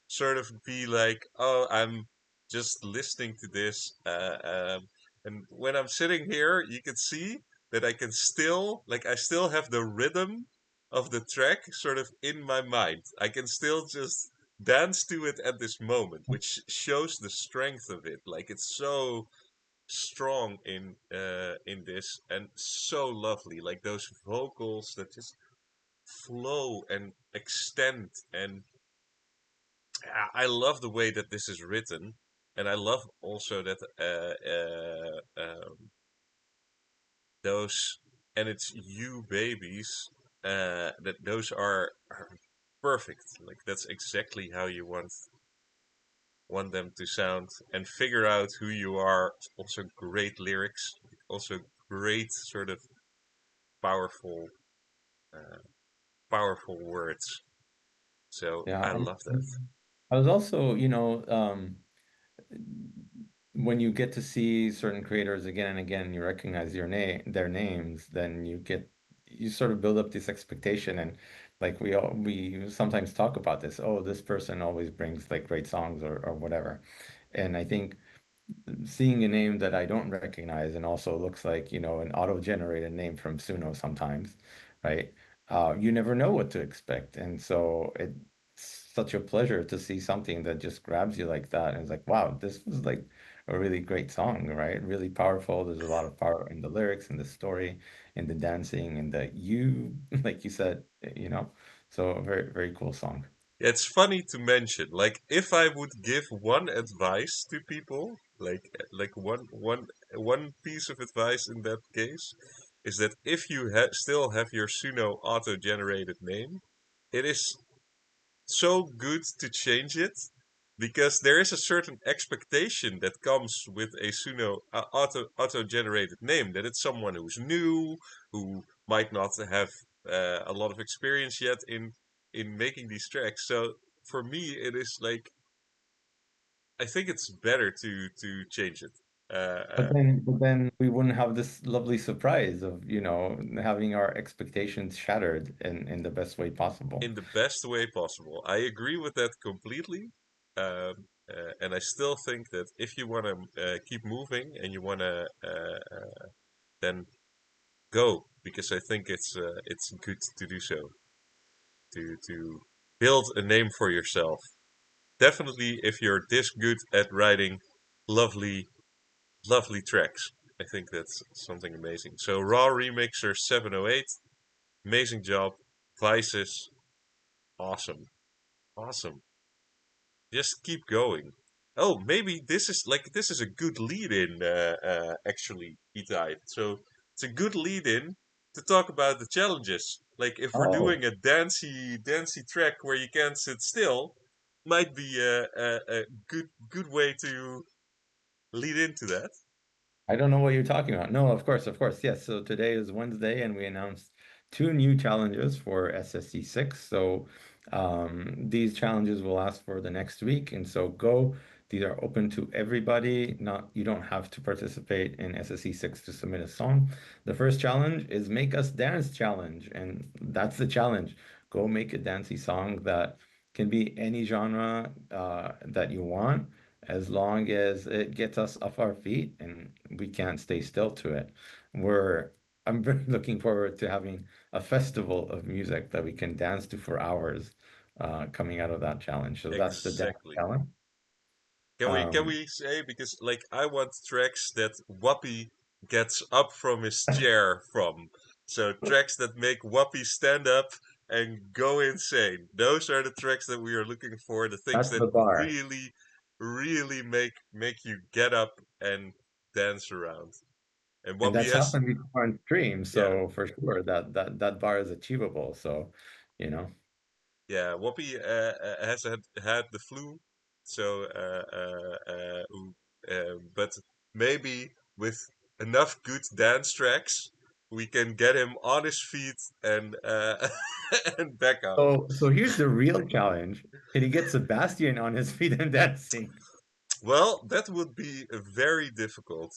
sort of be like, oh, I'm just listening to this. And when I'm sitting here, you can see that I can still, like, I still have the rhythm of the track sort of in my mind. I can still just dance to it at this moment, which shows the strength of it. Like, it's so strong in this, and so lovely, like those vocals that just flow and extend. And I love the way that this is written, and I love also that those, and it's you babies, that those are perfect. Like, that's exactly how you want them to sound. And figure out who you are. Also great lyrics, also great sort of powerful, uh, powerful words. So Yeah, I love that. I was also, when you get to see certain creators again and again, you recognize their names, then you sort of build up this expectation. And like we sometimes talk about this, oh, this person always brings like great songs, or whatever. And I think seeing a name that I don't recognize and also looks like, an auto-generated name from Suno sometimes, right? You never know what to expect. And so it's such a pleasure to see something that just grabs you like that. And it's like, wow, this was like a really great song, right? Really powerful. There's a lot of power in the lyrics, in the story, in the dancing, and like you said, so a very, very cool song. It's funny to mention, like, if I would give one advice to people, like one piece of advice in that case, is that if you still have your Suno auto-generated name, it is so good to change it, because there is a certain expectation that comes with a Suno auto generated name, that it's someone who's new, who might not have a lot of experience yet in making these tracks. So for me, it is like, I think it's better to change it. But then we wouldn't have this lovely surprise of, having our expectations shattered in the best way possible. In the best way possible. I agree with that completely. And I still think that if you want to keep moving and you want to then go, because I think it's good to do so, to build a name for yourself. Definitely, if you're this good at writing lovely, lovely tracks, I think that's something amazing. So Raw Remixer 708, amazing job. Vices, awesome, awesome. Just keep going. Oh, maybe this is a good lead in, actually, Itai. So it's a good lead in to talk about the challenges. Like, if we're Oh, doing a dancey track where you can't sit still, might be a good way to lead into that. I don't know what you're talking about. No, of course, of course. Yes. So today is Wednesday, and we announced two new challenges for SSC6. So these challenges will last for the next week. And so go These are open to everybody. Not You don't have to participate in SSC6 to submit a song. The first challenge is make us dance challenge, and that's the challenge. Go make a dancey song that can be any genre that you want, as long as it gets us off our feet and we can't stay still to it. We're I'm very looking forward to having a festival of music that we can dance to for hours coming out of that challenge. So that's the dance Exactly. challenge. Can Um, we say, because like I want tracks that Whoopi gets up from his chair from. So tracks that make Whoopi stand up and go insane. Those are the tracks that we are looking for, the things that's that the bar. really really make you get up and dance around. And And Whoopi that's has, happened before on stream, yeah, so for sure that bar is achievable. So, you know. yeah, Whoopi has had the flu, so but maybe with enough good dance tracks, we can get him on his feet and and back up. So here's the real challenge. Can he get Sebastian on his feet and dancing? Well, that would be very difficult,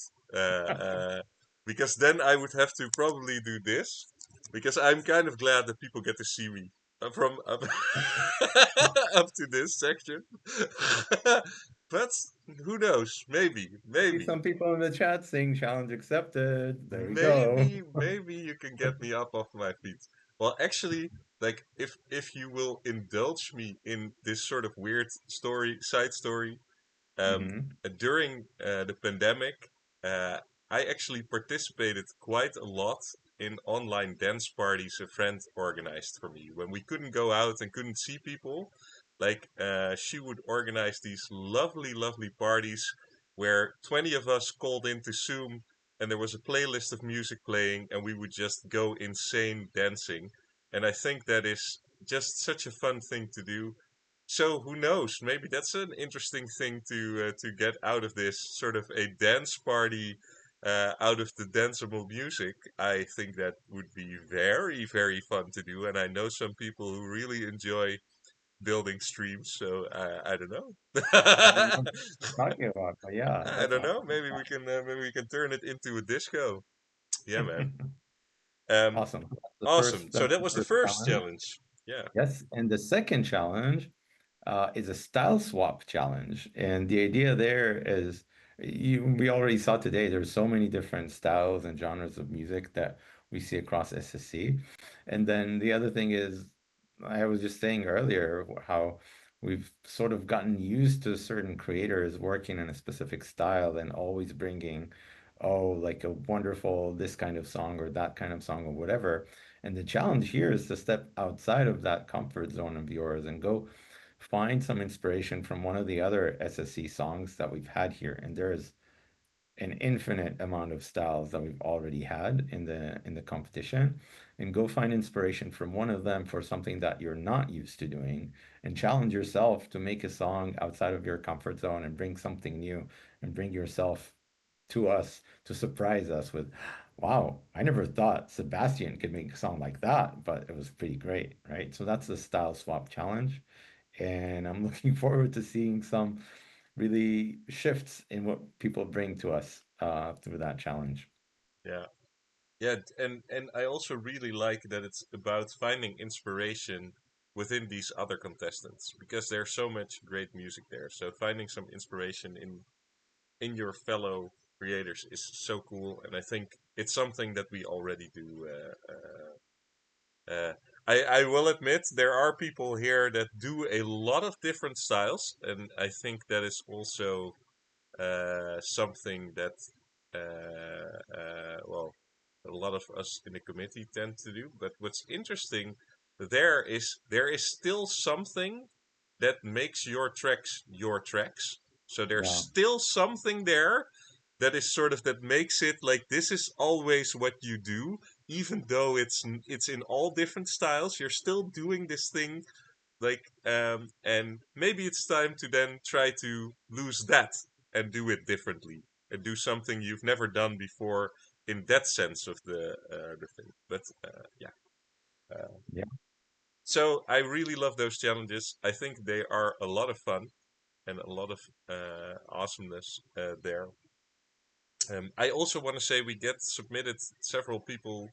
because then I would have to probably do this, because I'm kind of glad that people get to see me from up, up to this section. But who knows? See some people in the chat saying challenge accepted. There we go. maybe you can get me up off my feet. Well, actually, like if you will indulge me in this sort of weird side story, um, Hmm. during the pandemic, uh, I actually participated quite a lot in online dance parties a friend organized for me. When we couldn't go out and couldn't see people, like she would organize these lovely parties where 20 of us called into Zoom and there was a playlist of music playing and we would just go insane dancing. And I think that is just such a fun thing to do. So who knows? Maybe that's an interesting thing to get out of this sort of a dance party out of the danceable music. I think that would be very fun to do, and I know some people who really enjoy building streams. So I don't know. I don't know what you're talking about, but yeah, I that's don't know. awesome. Maybe we can turn it into a disco. Yeah, man. Um, Awesome. awesome. So That's that the was the first first challenge. challenge. Yeah. Yes, and the second challenge is a style swap challenge. And the idea there is we already saw today there's so many different styles and genres of music that we see across SSC. And then the other thing is, I was just saying earlier how we've sort of gotten used to certain creators working in a specific style and always bringing, oh, like a wonderful this kind of song or that kind of song or whatever. And the challenge here is to step outside of that comfort zone of yours and go find some inspiration from one of the other SSC songs that we've had here. And there's an infinite amount of styles that we've already had in the competition, and go find inspiration from one of them for something that you're not used to doing, and challenge yourself to make a song outside of your comfort zone and bring something new and bring yourself to us to surprise us with, wow, I never thought Sebastian could make a song like that, but it was pretty great, right? So that's the style swap challenge. And I'm looking forward to seeing some really shifts in what people bring to us through that challenge. Yeah. Yeah, and I also really like that it's about finding inspiration within these other contestants, because there's so much great music there. So finding some inspiration in your fellow creators is so cool, and I think it's something that we already do. I will admit there are people here that do a lot of different styles, and I think that is also something that well, a lot of us in the committee tend to do. But what's interesting there is still something that makes your tracks your tracks. So there's Yeah, still something there that is sort of that makes it like this is always what you do, even though it's in all different styles. You're still doing this thing, like and maybe it's time to then try to lose that and do it differently and do something you've never done before in that sense of the thing. But yeah, yeah, so I really love those challenges. I think they are a lot of fun. and a lot of awesomeness there. I also want to say we get submitted several people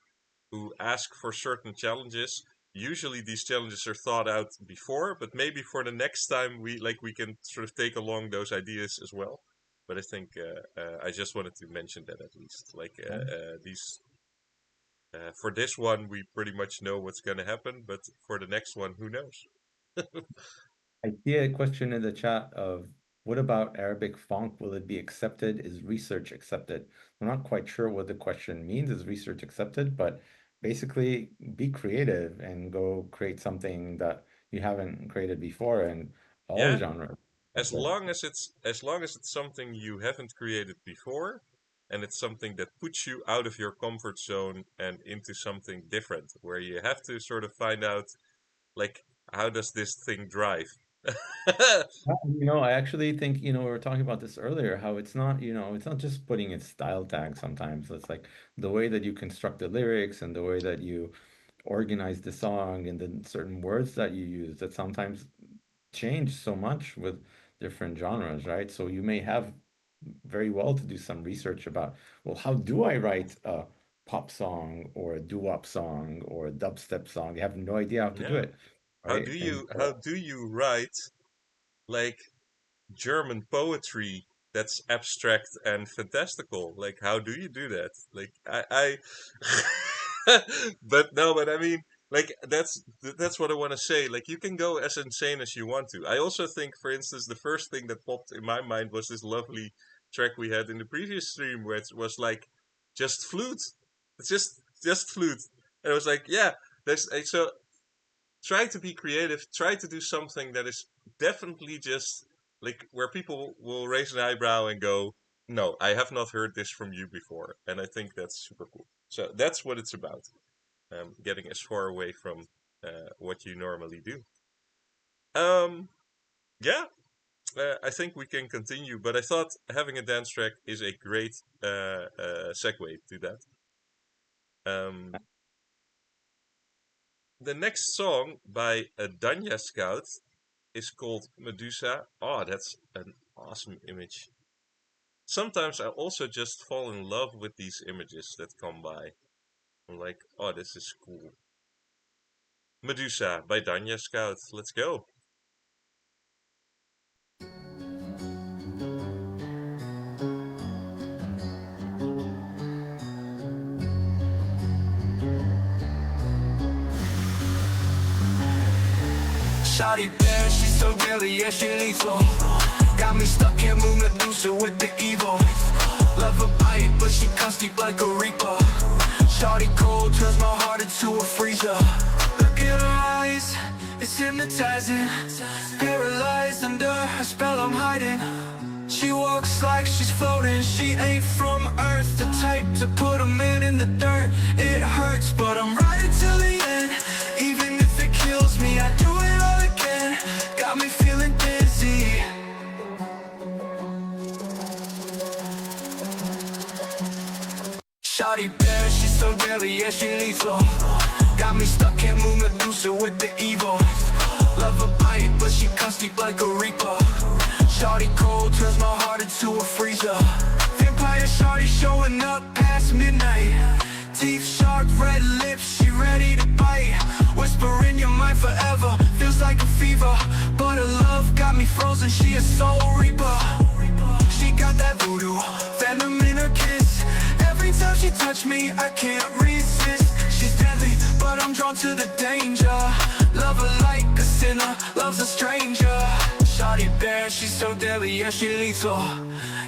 who ask for certain challenges. Usually these challenges are thought out before, but maybe for the next time we can sort of take along those ideas as well. But I think I just wanted to mention that at least. These for this one we pretty much know what's going to happen, but for the next one, who knows? I see a question in the chat of what about Arabic funk? Will it be accepted? Is research accepted? I'm not quite sure what the question means. Is research accepted? But basically, be creative and go create something that you haven't created before, and all Yeah, genres as accepted. long as it's something you haven't created before, and it's something that puts you out of your comfort zone and into something different, where you have to sort of find out, like, how does this thing drive? I actually think, we were talking about this earlier, how it's not, it's not just putting in style tags sometimes. It's like the way that you construct the lyrics and the way that you organize the song and the certain words that you use that sometimes change so much with different genres, right? So you may have very well to do some research about, well, how do I write a pop song or a doo-wop song or a dubstep song? You have no idea how to do Yeah. it, right? And How do you write like German poetry that's abstract and fantastical? Like, how do you do that? Like, but no, but I mean, like, that's what I want to say. Like, you can go as insane as you want to. I also think, for instance, the first thing that popped in my mind was this lovely track we had in the previous stream, where it was like just flute. It's just flute, and I was like, yeah, so try to be creative. Try to do something that is definitely just like where people will raise an eyebrow and go, "No, I have not heard this from you before," and I think that's super cool. So that's what it's about. Getting as far away from what you normally do. Um, yeah, I think we can continue, but I thought having a dance track is a great segue to that. Um, the next song by Danya Scout is called Medusa. Oh, that's an awesome image. Sometimes I also just fall in love with these images that come by. I'm like, oh, this is cool. Medusa by Danya Scout. Let's go. Shawty bad, she's so deadly, yeah, she lethal. Got me stuck, can't move Medusa with the evil. Love a bite, but she cuts deep like a reaper. Shawty cold, turns my heart into a freezer. Look at her eyes, it's hypnotizing. Paralyzed under her spell, I'm hiding. She walks like she's floating, she ain't from Earth. The type to put a man in the dirt. It hurts, but I'm riding till the end. Even if it kills me, I do it all again. Got me feeling dizzy. Shawty bad, she's so deadly, yeah, she lethal. Got me stuck, can't move Medusa with the evil. Love a bite, but she cuts deep like a reaper. Shawty cold, turns my heart into a freezer. Vampire shawty showing up past midnight. Teeth sharp, red lips, she ready to bite. Whisper in your mind forever, feels like a fever. But her love got me frozen, she a soul reaper. She got that voodoo, venom in her kiss. Every time she touch me, I can't resist. She's deadly, but I'm drawn to the danger. Love her like a sinner, loves a stranger. Shawty bad, she's so deadly, yeah, she lethal.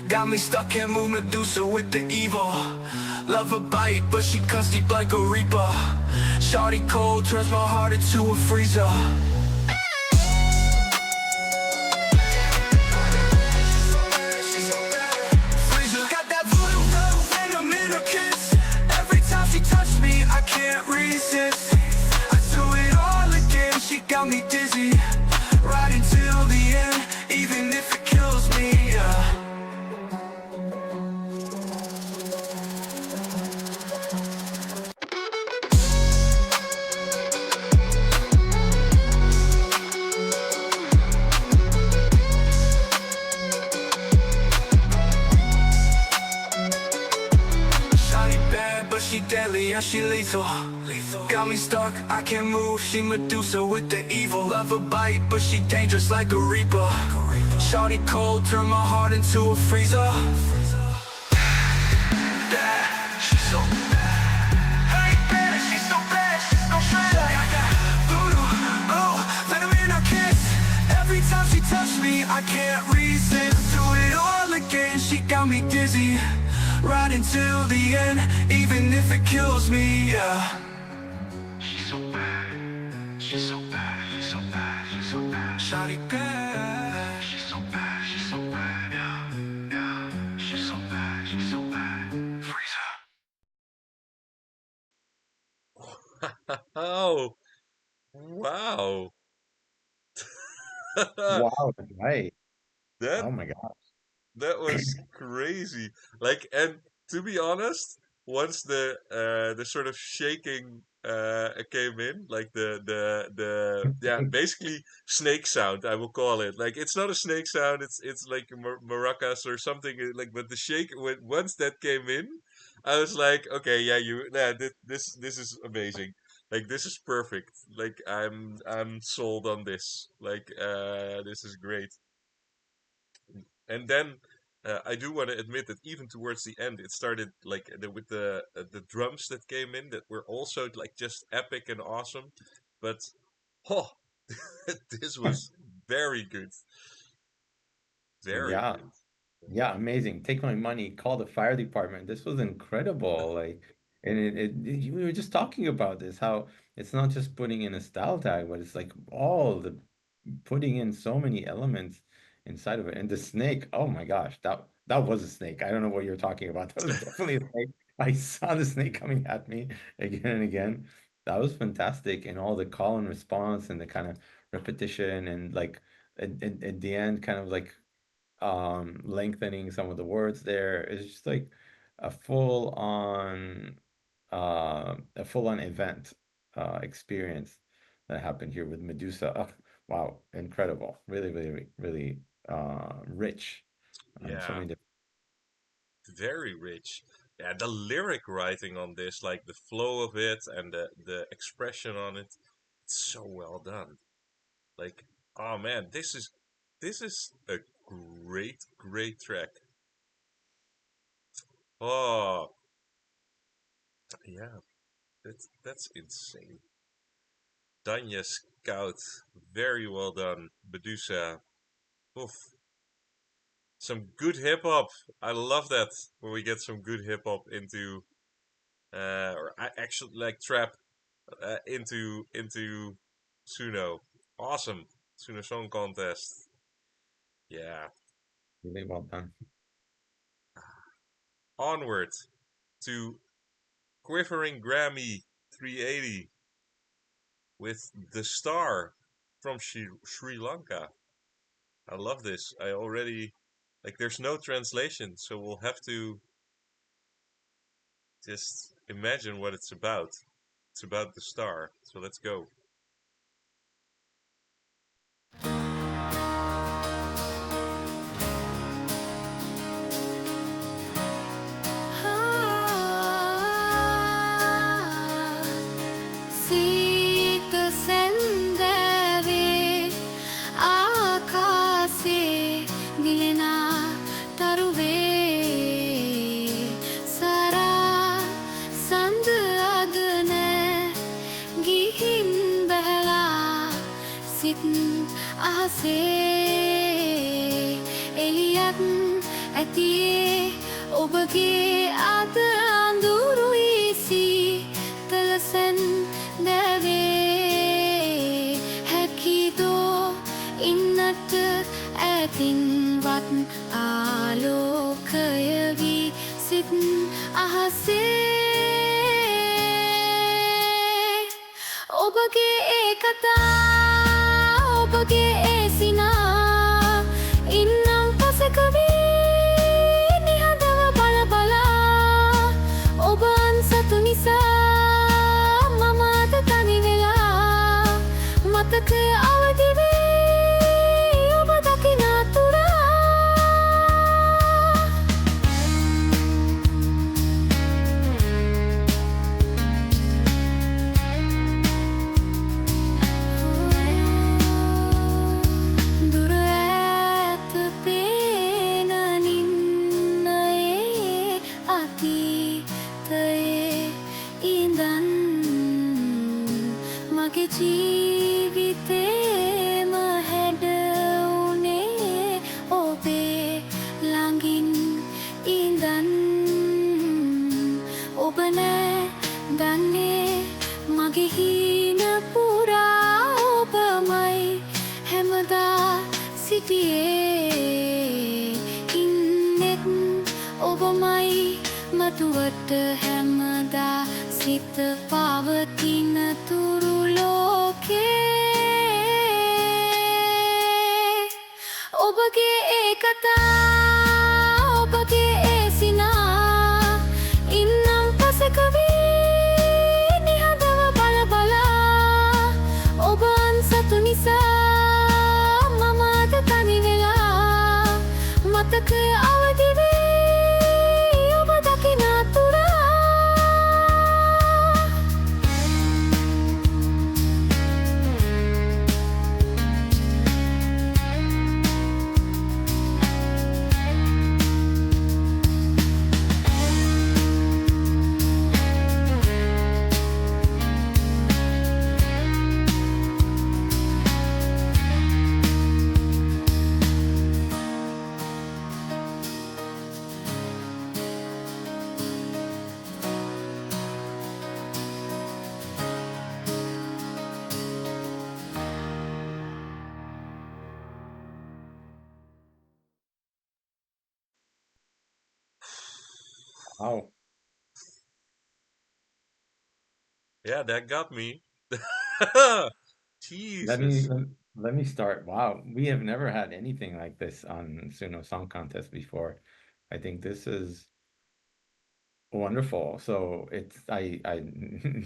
Got me stuck, can't move Medusa with the evil. Love a bite, but she cuts deep like a reaper. Shawty cold, turns my heart into a freezer. Got that voodoo, venom in her kiss. Every time she touch me, I can't resist. I do it all again, she got me dizzy. Riding till the end, even if it kills me, yeah. deadly and she lethal. Got me stuck, I can't move. She Medusa with the evil. Love a bite, but she dangerous like a reaper. Shawty cold, turn my heart into a freezer. She's so bad. Hey, baby, she's so bad. She's no shredder. Voodoo, oh, let her in, I kiss. Every time she touch me, I can't resist. Do it all again, she got me dizzy. Right until the end, even if it kills me, yeah. She's so bad. She's so bad. She's so bad. She's so bad. Shawty bad. She's so bad. She's so bad. Yeah, yeah. She's so bad. She's so bad. Freezer. Oh, wow. Wow, right. That Oh my gosh. that was crazy. Like, and to be honest, once the sort of shaking came in, like the yeah, basically snake sound, I will call it. Like, it's not a snake sound, it's like maracas or something, like, but the shake, once that came in, I was like, okay, yeah, this is amazing. Like, this is perfect. Like, I'm sold on this. Like, this is great. And then I do want to admit that even towards the end, it started like with the drums that came in that were also like just epic and awesome. But oh, this was very good, very Yeah. good. Yeah, amazing. Take my money, call the fire department. This was incredible. Like, and we were just talking about this, how it's not just putting in a style tag, but it's like all the putting in so many elements inside of it. And the snake, oh my gosh, that was a snake. I don't know what you're talking about. That was definitely a snake. I saw the snake coming at me again and again. That was fantastic. And all the call and response and the kind of repetition and like at the end, kind of like lengthening some of the words there. It's just like a full on a full on event experience that happened here with Medusa. Oh, wow, incredible. Really, really, really rich on so Yeah, many different. very rich. Yeah, the lyric writing on this, like the flow of it and the expression on it, it's so well done. Like, oh man, this is a great track. Oh, yeah, that's insane. Danya Scout, very well done. Medusa, oof, some good hip hop. I love that when we get some good hip hop into, or I actually like trap into Suno. Awesome, Suno Song Contest. Yeah, Really well done. onward to Quivering Grammy 380 with the star from Sri Lanka. I love this. I already like there's no translation, so we'll have to just imagine what it's about. It's about the star. So let's go. සීත සැන්දෑවේ ආකාසේ දිලෙනා තරුවේ සරා සඳ අගන ගිහින් බැහැලා සිත් අහසේ එලියක් ඇතියේ ඔබගේ අද අඳුරු easy තලසැන් දැවේ හැකිදෝ ඉන්නට ඇතින්වත් ආලෝකය වී සිත් අහසේ ඔබගේ ඒ කතා ඔබගේ ඒ සිනා ඉන්නම් පසක වී නිහඬව බල බලා ඔබ අන්සතු නිසා මම අද තනි වෙලා මතකය අවදි වී ඔබ දකින අතුරා ඔබට හැමදා සිත පවතින තුරු ලෝකේ ඔබගේ ඒකතා ඔබගේ ඒ සිනා ඉන්නම් පසෙක වී නිහඬව බල බලා ඔබ අන්සතු නිසා මම අද තනි වෙලා මතකය අවදි වී ඔබ දකින අතුරා Wow. Yeah, that got me. Let me Jesus. let, let me start. Wow, we have never had anything like this on Suno Song Contest before. I think this is wonderful. So it's I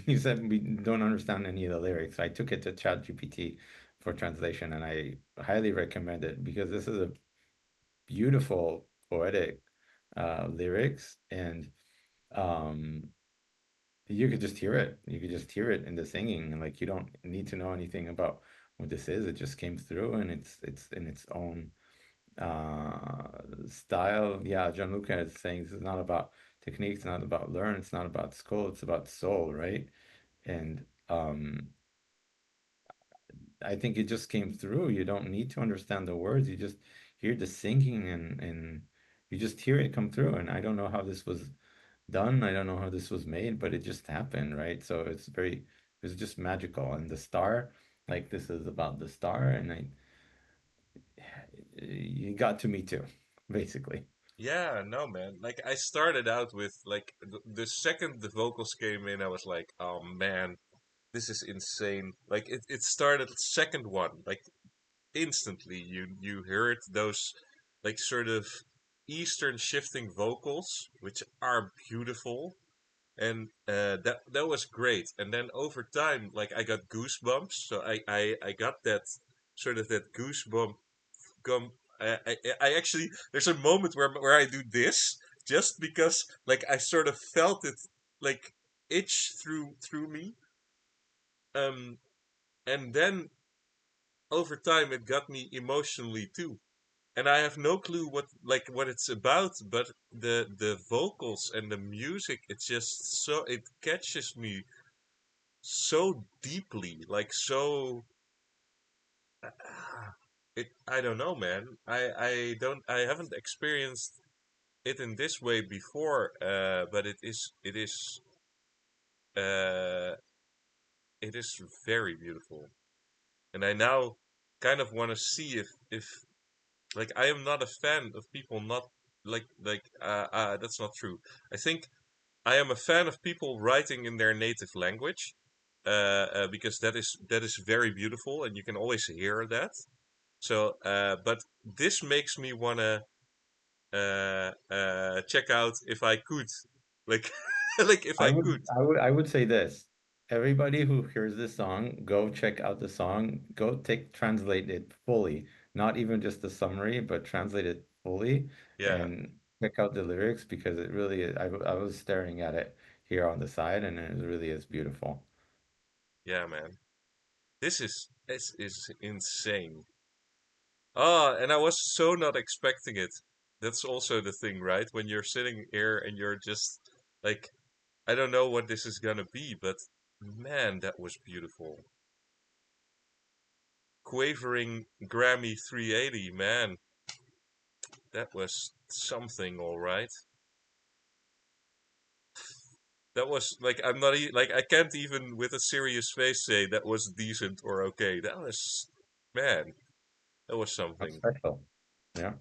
you said we don't understand any of the lyrics. I took it to ChatGPT for translation, and I highly recommend it because this is a beautiful poetic lyrics, and um you could just hear it. You could just hear it in the singing, and like you don't need to know anything about what this is. It just came through, and it's in its own style. Yeah, Gianluca is saying this is not about technique, it's not about learn, it's not about school, it's about soul, right? And I think it just came through. You don't need to understand the words. You just hear the singing, and you just hear it come through. And I don't know how this was done. I don't know how this was made, but it just happened, right? So it's just magical. And the star, like this is about the star, and you got to me too, basically. Yeah, no, man. Like I started out with like the second the vocals came in, I was like, oh man, this is insane. Like it started second one, like instantly you heard those like sort of Eastern shifting vocals, which are beautiful, and that was great. And then over time, like I got goosebumps, so I got that sort of that goosebump come. I actually there's a moment where I do this just because like I sort of felt it like itch through me. Um, and then over time it got me emotionally too. And I have no clue what it's about, but the vocals and the music, it's just so it catches me so deeply, like so. It I don't know, man. I haven't experienced it in this way before, but uh it is very beautiful, and I now kind of want to see if like I am not a fan of people not that's not true. I think I am a fan of people writing in their native language, because that is very beautiful, and you can always hear that. So, but this makes me wanna check out if I could, like, like if I could. I would say this. Everybody who hears this song, go check out the song. Go translate it fully, not even just the summary, but translate it fully Yeah, and check out the lyrics because it really is. I was staring at it here on the side, and it really is beautiful. yeah, man. This is insane. Ah, and I was so not expecting it. That's also the thing, right? When you're sitting here and you're just like, I don't know what this is gonna be, but man, that was beautiful. Quavering Grammy 380, man, that was something, all right. That was like I'm not like I can't even with a serious face say that was decent or okay. That was man, that was That's something. special. Yeah.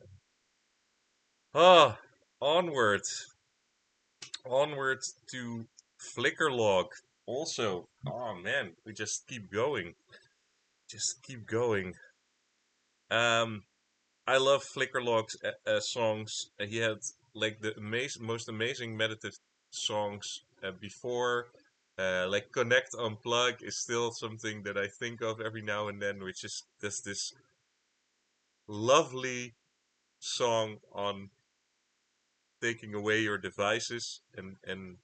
Ah, onward. Onward to Flickerlog. Also, oh man, we just keep going. Just keep going. Um, I love Flickerlog's songs. He had like the most amazing meditative songs before. Like Connect Unplug is still something that I think of every now and then, which is this lovely song on taking away your devices and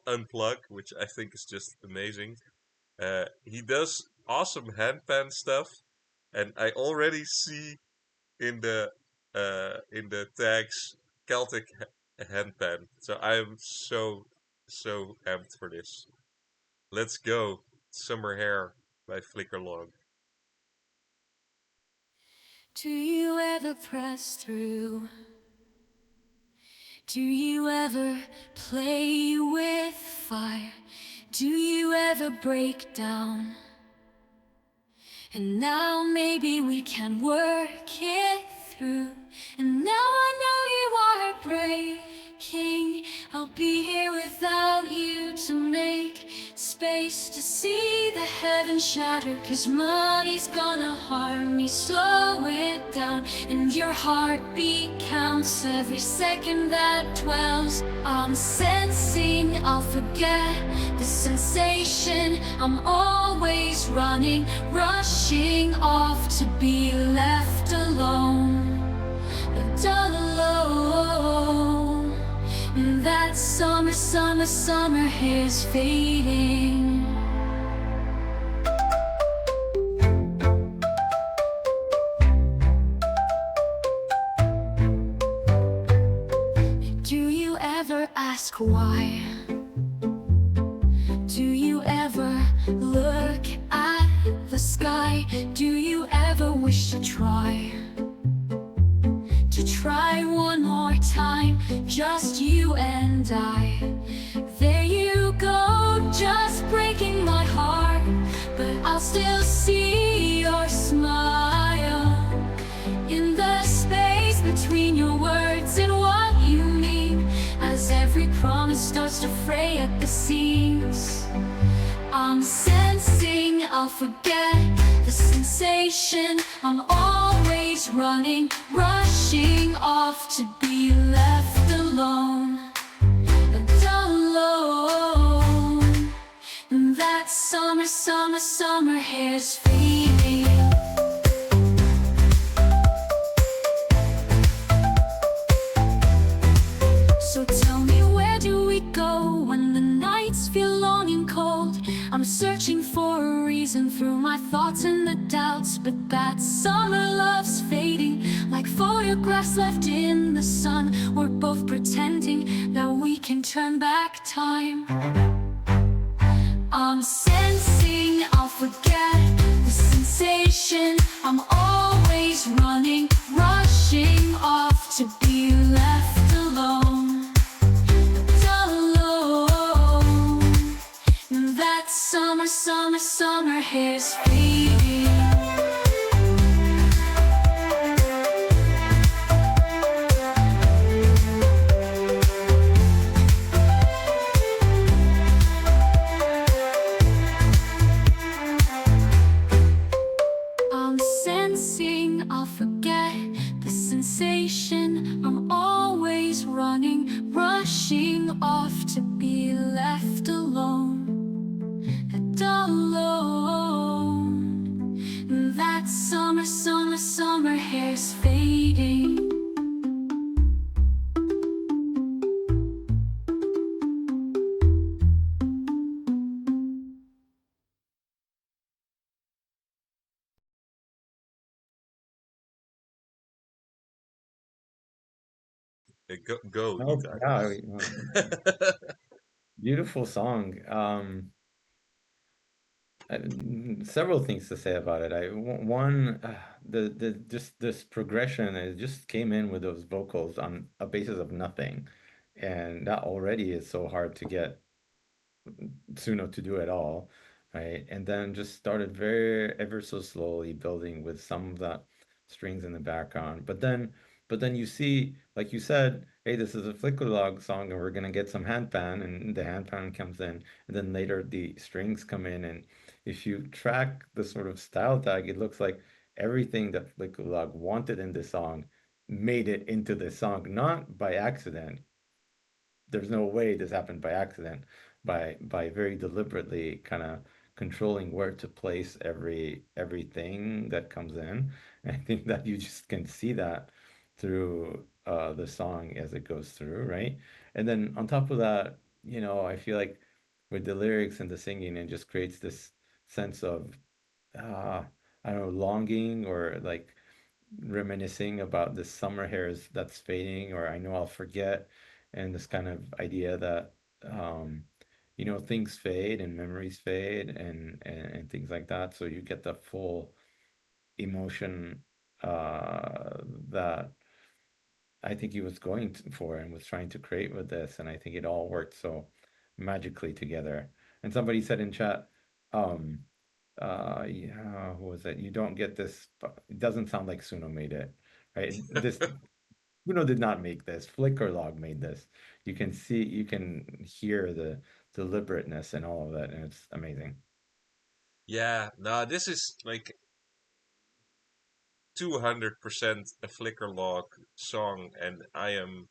unplug, which I think is just amazing. He does awesome handpan stuff, and I already see in the tags Celtic handpan. So I am so amped for this. Let's go. Summer Hair by Flickerlog. Do you ever press through? Do you ever play with fire? Do you ever break down? And now maybe we can work it through. And now I know you are breaking. I'll be here without you to make space to see the heaven shatter. 'Cause money's gonna harm me, slow it down. And your heartbeat counts every second that dwells. I'm sensing I'll forget the sensation. I'm always running, rushing off to be left alone. Left alone. That summer hair's fading. Do you ever ask why? Do you ever look at the sky? Do you ever wish to try? To try one more time, just you and I. There you go, just breaking my heart. But I'll still see your smile in the space between your words and what you mean. As every promise starts to fray at the seams, I'm sensing I'll forget the sensation. I'm always running, rushing off to be left alone. Left alone. That summer hair's fading. So tell me, where do we go when the nights feel long and cold? I'm searching for a reason through my thoughts and the doubts. But that summer love's fading, like photographs left in the sun. We're both pretending that we can turn back time. I'm sensing I'll forget the sensation. I'm always running, rushing off to be left alone. Left alone. That summer hair's fading. I'm sensing I'll forget the sensation. I'm always running, rushing off to be left alone. Left alone. That summer hair's fading. Go, Oh, Ita. yeah, beautiful song. Several things to say about it. One, the just this progression, it just came in with those vocals on a basis of nothing, and that already is so hard to get Suno to do at all, right? And then just started very ever so slowly building with some of that strings in the background. But then But then you see, like you said, hey, this is a flicker log song, and we're gonna get some handpan, and the handpan comes in, and then later the strings come in, and if you track the sort of style tag, it looks like everything that flicker log wanted in this song made it into this song, not by accident. There's no way this happened by accident, by very deliberately kind of controlling where to place everything that comes in. And I think that you just can see that through the song as it goes through, right? And then on top of that, I feel like with the lyrics and the singing, it just creates this sense of uh, I don't know, longing or like reminiscing about the summer hairs that's fading, or I know I'll forget, and this kind of idea that um, things fade and memories fade and things like that. So you get the full emotion that I think he was going for and was trying to create with this, and I think it all worked so magically together. And somebody said in chat, um, yeah, who was it? You don't get this. It doesn't sound like Suno made it, right? This Suno did not make this. Flickerlog made this. You can hear the deliberateness and all of that, and it's amazing. Yeah, no, this is like 200% a Flickr log song, and I am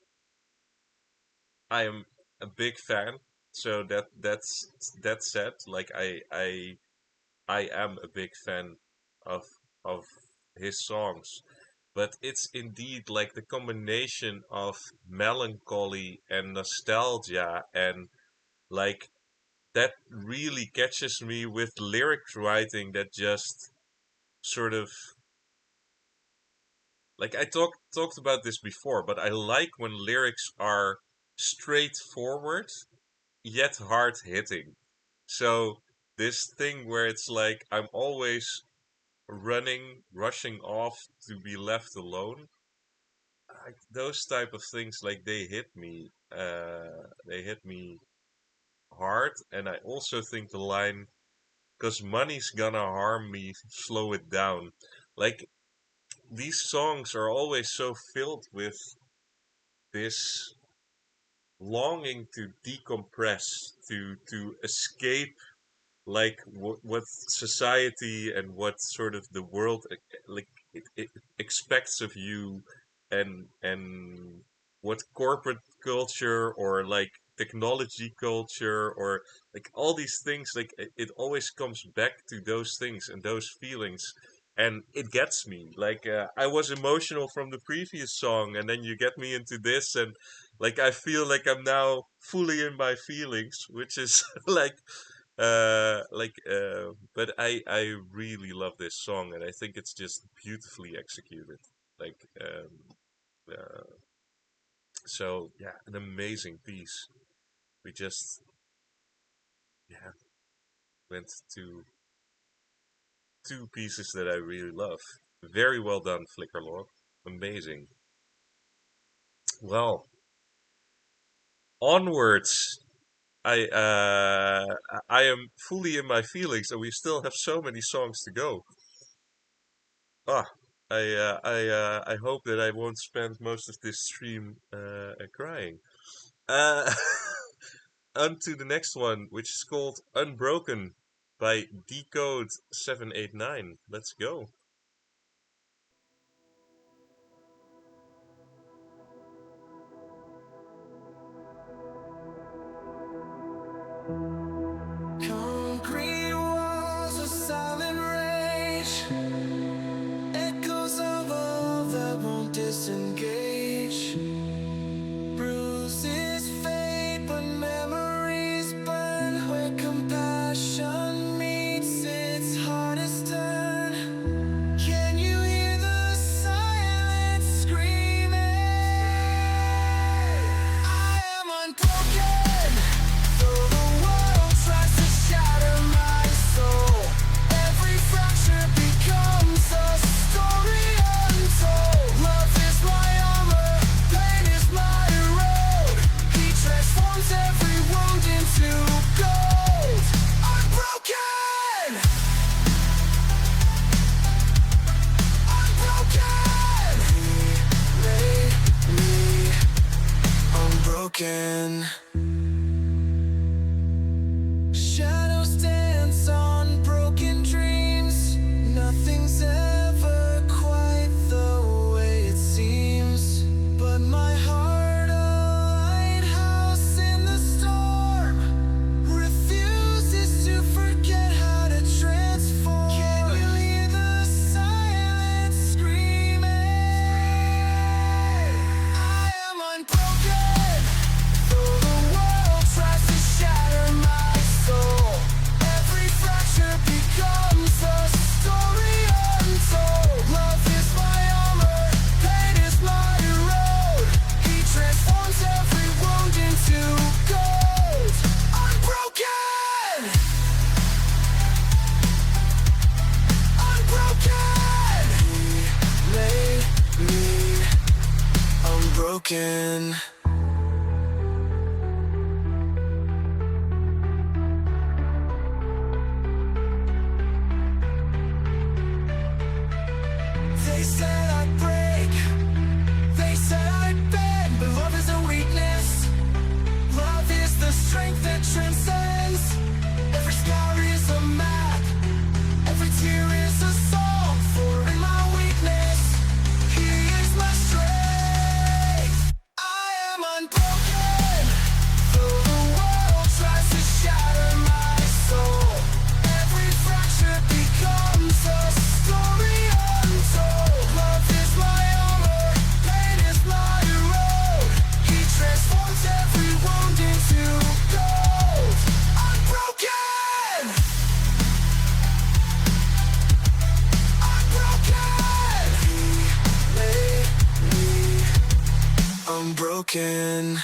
a big fan. So that said, like I am a big fan of of his songs, but it's indeed like the combination of melancholy and nostalgia, and like that really catches me with lyric writing that just sort of like I talked about this before, but I like when lyrics are straightforward yet hard hitting. So this thing where it's like I'm always rushing off to be left alone. Like those type of things, like they hit me. They hit me hard, and I also think the line, "Cause money's gonna harm me, slow it down." Like these songs are always so filled with this longing to decompress, to escape like what society and what sort of the world like it expects of you, and what corporate culture or like technology culture or like all these things, like it always comes back to those things and those feelings, and it gets me like I was emotional from the previous song, and then you get me into this, and like I feel like I'm now fully in my feelings, which is but I really love this song, and I think it's just beautifully executed. Like uh, so yeah, an amazing piece. We just yeah went to two pieces that I really love. Very well done, Flickerlord. Amazing. Well, onwards. I am fully in my feelings, and we still have so many songs to go. Ah, I hope that I won't spend most of this stream crying. Uh, on to the next one, which is called Unbroken by Decode 789. Let's go. Concrete walls of silent rage, echoes of love that won't disengage. Bruises fade, but memories burn. Where compassion meets its hardest turn. broken. They said I'd break, they said I'd bend, but love is a weakness. Love is the strength that transcends. Every scar is a map, every tear is a song. For in my weakness, He is my strength. I am unbroken, though the world tries to shatter my soul. Every fracture becomes a story untold. Love is my armor, pain is my road. He transforms every wound into gold. Unbroken, unbroken. He made me unbroken.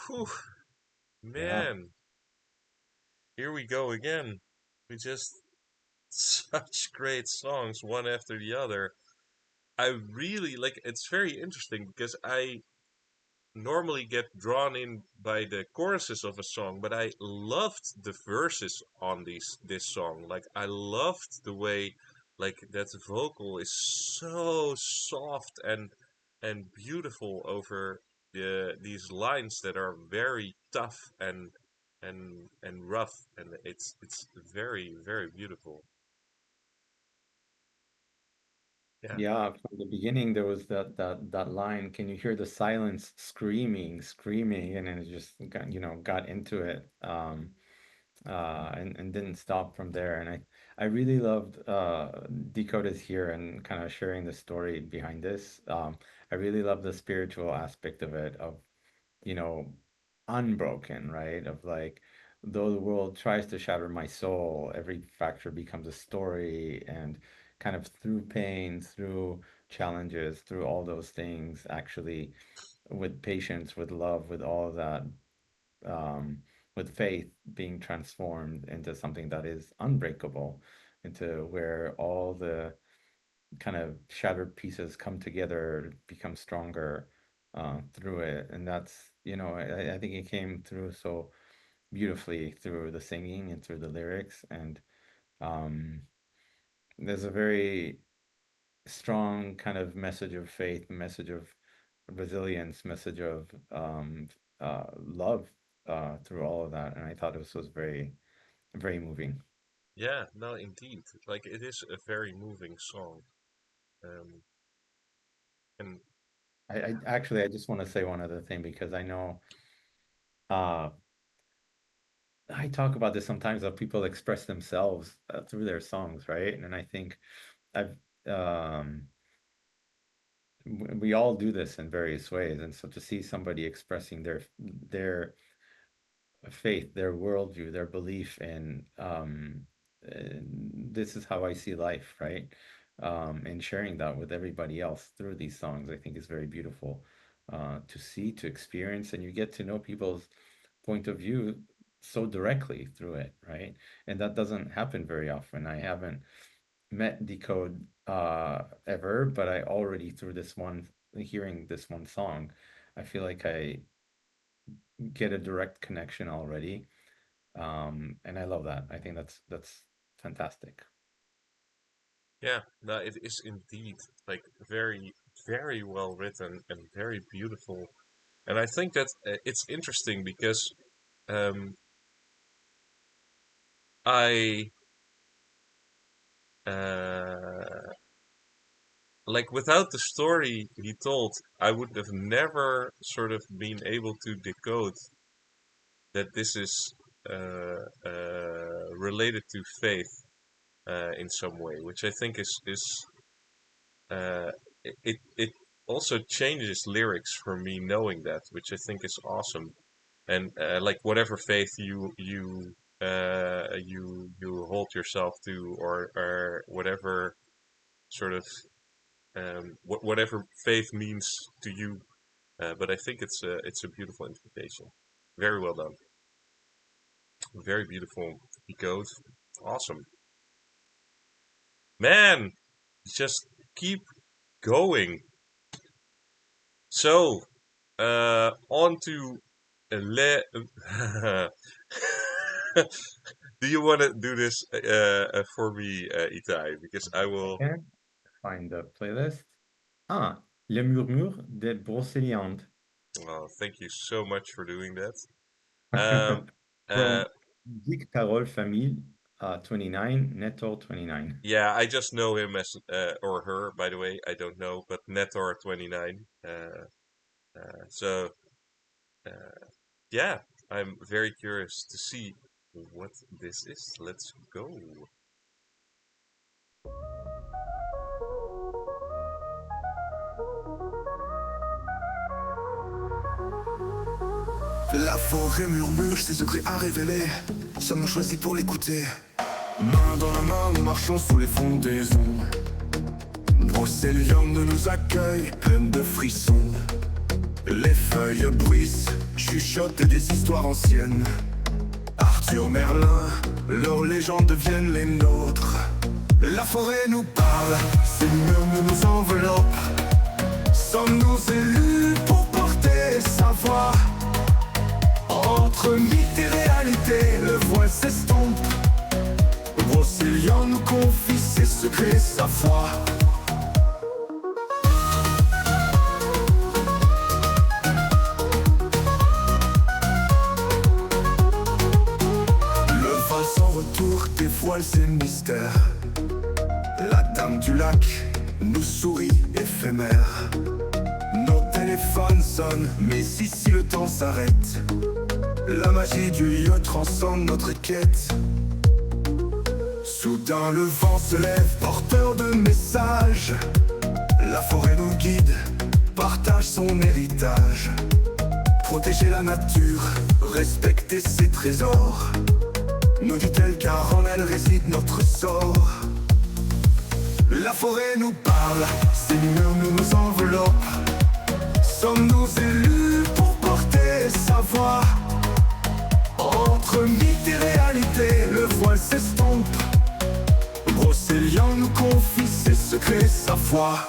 Whew, Yeah. man, here we go again. We just such great songs, one after the other. I really like. It's very interesting because I normally get drawn in by the choruses of a song, but I loved the verses on this song. Like I loved the way like that vocal is so soft and beautiful over these lines that are very tough and rough, and it's very very beautiful. Yeah. Yeah, from the beginning there was that line, can you hear the silence screaming, screaming, and then it just got, got into it. And didn't stop from there. And I really loved Dakota's here and kind of sharing the story behind this. I really love the spiritual aspect of it, of you know, unbroken, right? Of like, though the world tries to shatter my soul, every fracture becomes a story, and kind of through pain, through challenges, through all those things, actually, with patience, with love, with all of that, with faith being transformed into something that is unbreakable, into where all the kind of shattered pieces come together, become stronger through it. And that's, I think it came through so beautifully through the singing and through the lyrics. And um, there's a very strong kind of message of faith, message of resilience, message of love through all of that. And I thought this was very, very moving. Yeah, no, indeed. Like it is a very moving song. Um, and I actually, I just want to say one other thing because I know uh, I talk about this sometimes that people express themselves through their songs, right? And I think I've we all do this in various ways, and so to see somebody expressing their faith, their worldview, their belief in this is how I see life, right? And sharing that with everybody else through these songs, I think is very beautiful to see, to experience, and you get to know people's point of view so directly through it, right? And that doesn't happen very often. I haven't met Decode ever, but I already through this one, hearing this one song, I feel like I get a direct connection already. And I love that. I think that's fantastic. yeah, no, it is indeed like very, very well written and very beautiful. And I think that it's interesting because um, I uh, like without the story he told, I would have never sort of been able to decode that this is related to faith in some way, which I think is uh, it also changes lyrics for me knowing that, which I think is awesome. And like whatever faith you hold yourself to, or whatever sort of whatever faith means to you. But I think it's a beautiful interpretation. Very well done. Very beautiful decode. Awesome. Man, just keep going. So, on to le. Do you want to do this for me, Itai? Because I will. Okay, find the playlist. Ah, Le Murmure des Brocéliandes. Oh, thank you so much for doing that. Um, uh, From Musique Parole Famille 29, Netor 29. yeah, I just know him as or her, by the way. I don't know, but Netor29. So yeah, I'm very curious to see what this is. Let's go. La forêt murmure ses secrets à révéler. Sommes-nous choisis pour l'écouter? Main dans la main, nous marchons sous les fondaisons. Brocéliande nous accueille, pleine de frissons. Les feuilles bruissent, chuchotent des histoires anciennes. Arthur Merlin, leurs légendes deviennent les nôtres. La forêt nous parle, ses murmures nous enveloppent. Sommes-nous élus pour porter sa voix? Entre mythe et réalité, le voile s'estompe. Brocéliande nous confie ses secrets, sa foi. Le val sans retour dévoile ses mystères. La dame du lac nous sourit éphémère. Nos téléphones sonnent, mais ici le temps s'arrête. La magie du lieu transcende notre quête. Soudain le vent se lève, porteur de messages. La forêt nous guide, partage son héritage. Protéger la nature, respecter ses trésors, nous dit-elle car en elle réside notre sort. La forêt nous parle, ses murmures nous enveloppent. Sommes-nous élus pour porter sa voix? Entre mythe et réalité, le voile s'estompe. Brocéliande nous confie ses secrets, sa foi.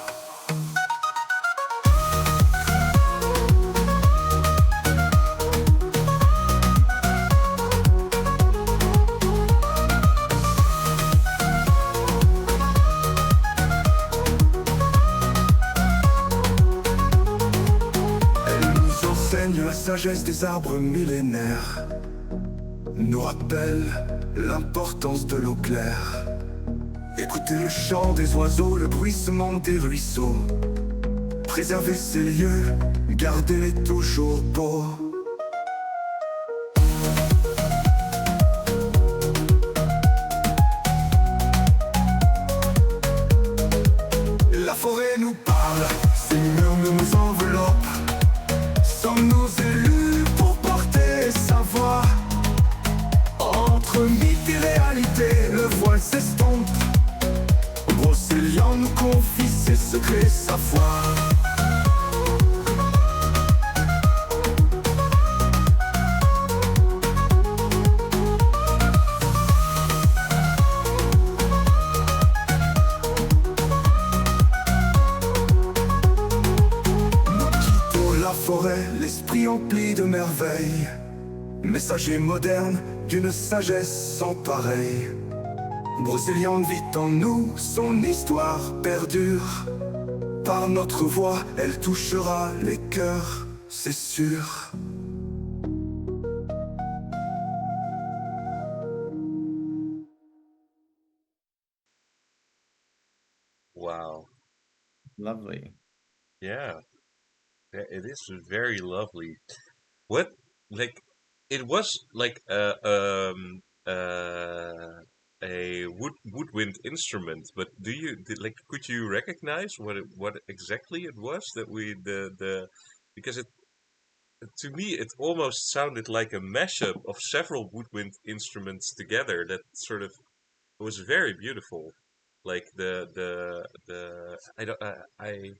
Elle nous enseigne la sagesse des arbres millénaires, nous rappelle l'importance de l'eau claire. Écoutez le chant des oiseaux, le bruissement des ruisseaux. Préservez ces lieux, gardez-les toujours beaux. La forêt nous parle, ses murmures nous enveloppent. Sommes-nous élus pour porter sa voix? Entre mythe et réalité, le voile s'estompe. Brocéliande nous confie ses secrets, sa foi. Nous quittons la forêt, l'esprit empli de merveilles. Messager moderne d'une sagesse sans pareille. Brocéliande vit en nous, son histoire perdure. Par notre voix, elle touchera les cœurs, c'est sûr. Wow. Lovely. Yeah. Yeah, it is very lovely. What like it was like a woodwind instrument, but like could you recognize what exactly it was that we the because it to me it almost sounded like a mashup of several woodwind instruments together that sort of was very beautiful. Like the I don't I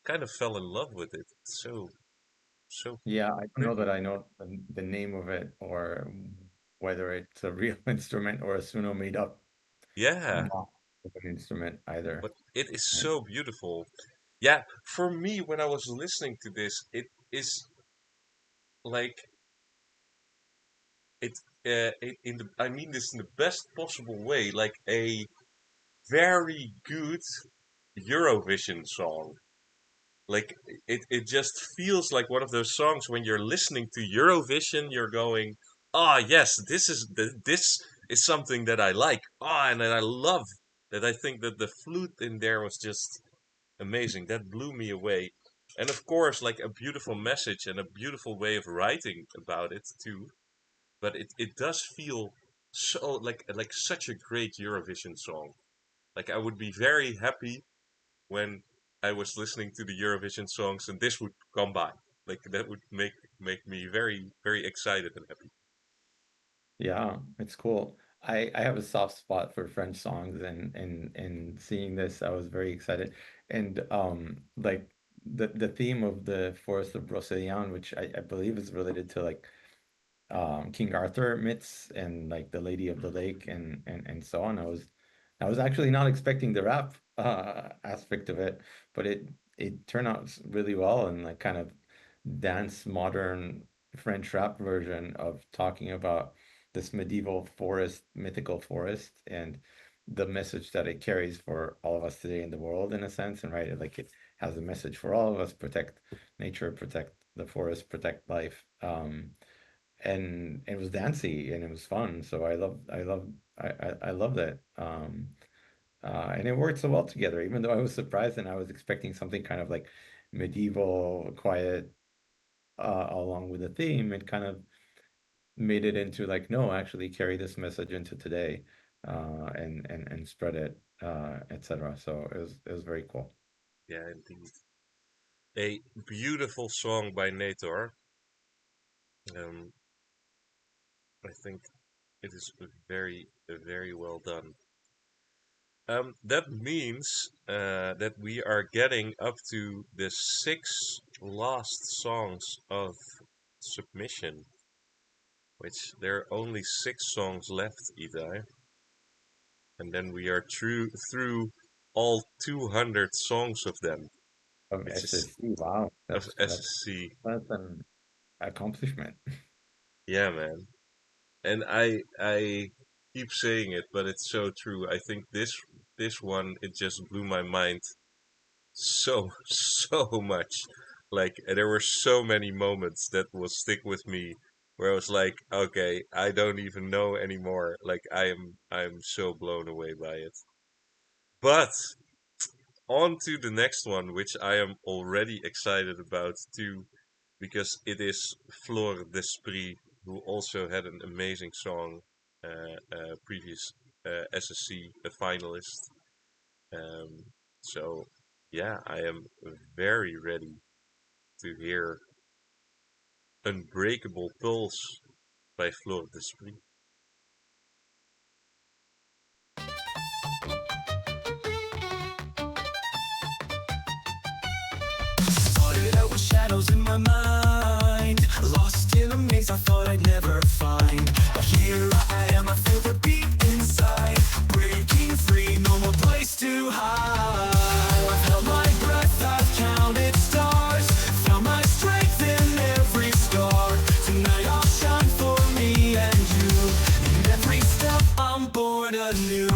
kind of fell in love with it. It's so Yeah, I don't know pretty. that I know the name of it or whether it's a real instrument or a Suno made up Yeah, mock of an instrument either. but it is Right? so beautiful. Yeah, for me when I was listening to this, it is like it in the I mean this in the best possible way, like a very good Eurovision song. Like it just feels like one of those songs when you're listening to Eurovision, you're going, ah, yes, this is something that I like. Ah, and that I love. That I think that the flute in there was just amazing. That blew me away. And of course, like a beautiful message and a beautiful way of writing about it too. But it does feel so like such a great Eurovision song. Like I would be very happy when I was listening to the Eurovision songs and this would come by. Like that would make me very excited and happy. Yeah, it's cool. I have a soft spot for French songs and seeing this I was very excited. And like the theme of the Forest of Brocéliande, which I believe is related to like King Arthur myths and like the Lady of the Lake and so on. I was actually not expecting the rap aspect of it, but it turned out really well and like kind of dance modern French rap version of talking about this medieval forest, mythical forest, and the message that it carries for all of us today in the world in a sense. And right, like it has a message for all of us: protect nature, protect the forest, protect life. And it was dancey and it was fun. So I loved it. And it worked so well together, even though I was surprised and I was expecting something kind of like medieval, quiet, along with the theme. It kind of made it into like, no, actually carry this message into today, and spread it, etc. So it was very cool. Yeah, indeed. A beautiful song by Nator. Um, I think it is very well done. That means that we are getting up to the six last songs of submission, which there are only six songs left, Idai, and then we are through all 200 songs of them, Of which is SSC, wow, of SSC. that's an accomplishment. Yeah, man. And I keep saying it, but it's so true. I think this one it just blew my mind so so much. Like there were so many moments that will stick with me where I was like, okay, I don't even know anymore. Like I'm so blown away by it. But on to the next one, which I am already excited about too, because it is Flore Desprit, who also had an amazing song, previous SSC, a finalist. Um, so, yeah, I am very ready to hear Unbreakable Pulse by Flore Desprit. Started out with shadows in my mind, lost in a maze I thought I'd never find. But here I am, I feel the beat inside, breaking free, no more place to hide. I've held my breath, I've counted stars, found my strength in every scar. Tonight I'll shine for me and you. In every step I'm born anew.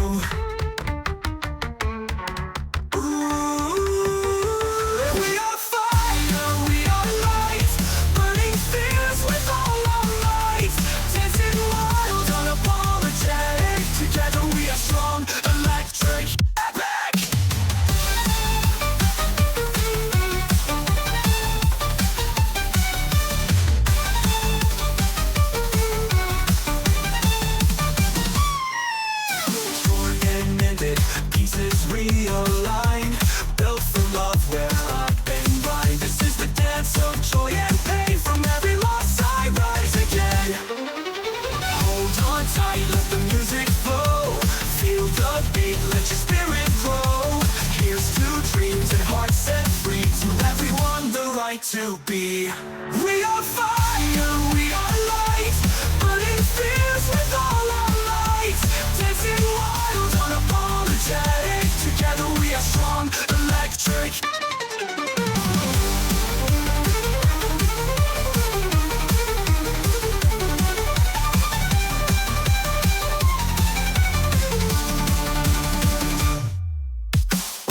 We are fire, we are light, burning fears with all our might. Dancing wild, unapologetic, together we are strong, electric, epic. Torn and mended, pieces realigned, built for love where I've been blind. This is the dance of joy and pain, from every loss I rise again. Hold on tight, let the music flow, feel the beat, let your spirit to be. We are fire, we are light, burning fears with all our might. Dancing wild, unapologetic, together we are strong, electric.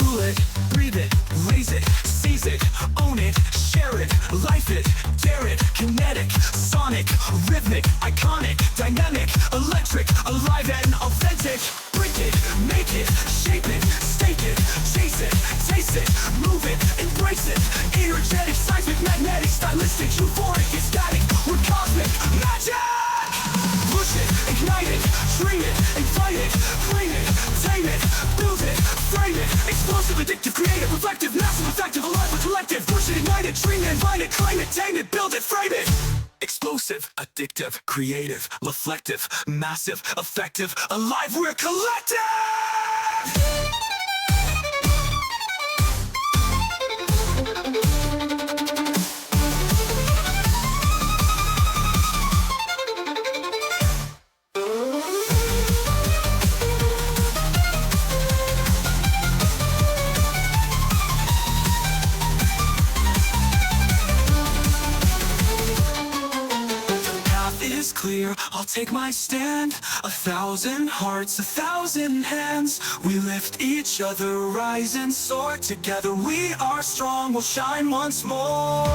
Rule it, breathe it, raise it, seize it, own it, share it, life it, dare it, kinetic, sonic, rhythmic, iconic, dynamic, electric, alive and authentic. Break it, make it, shape it, stake it, chase it, taste it, move it, embrace it. Energetic, seismic, magnetic, stylistic, euphoric, ecstatic, we're cosmic, magic! Push it, ignite it, dream it, invite it, claim it, tame it, build it, frame it. Explosive, addictive, creative, reflective, massive, effective, alive with collective. Push it, ignite it, dream it, invite it, claim it, tame it, build it, frame it. Explosive, addictive, creative, reflective, massive, effective, alive, we're collective! Path is clear, I'll take my stand. 1,000 hearts, 1,000 hands. We lift each other, rise and soar. Together we are strong, we'll shine once more.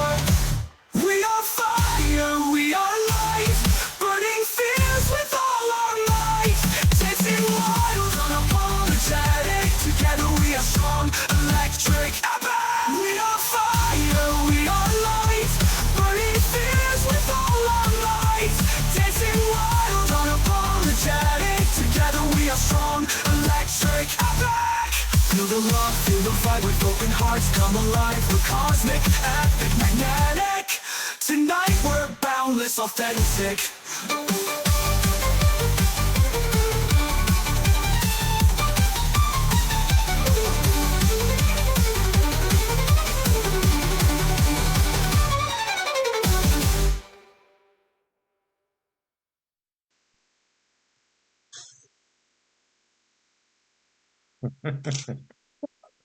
We are fire, we are light, burning fears with all our might. Dancing wild, unapologetic, together we are strong, electric, epic. We are fire, we are light, burning fears with all our might. Dancing wild, unapologetic, together we are strong, electric, epic. Feel the love, feel the vibe with open hearts, come alive, we're cosmic, epic, magnetic. Tonight we're boundless, authentic.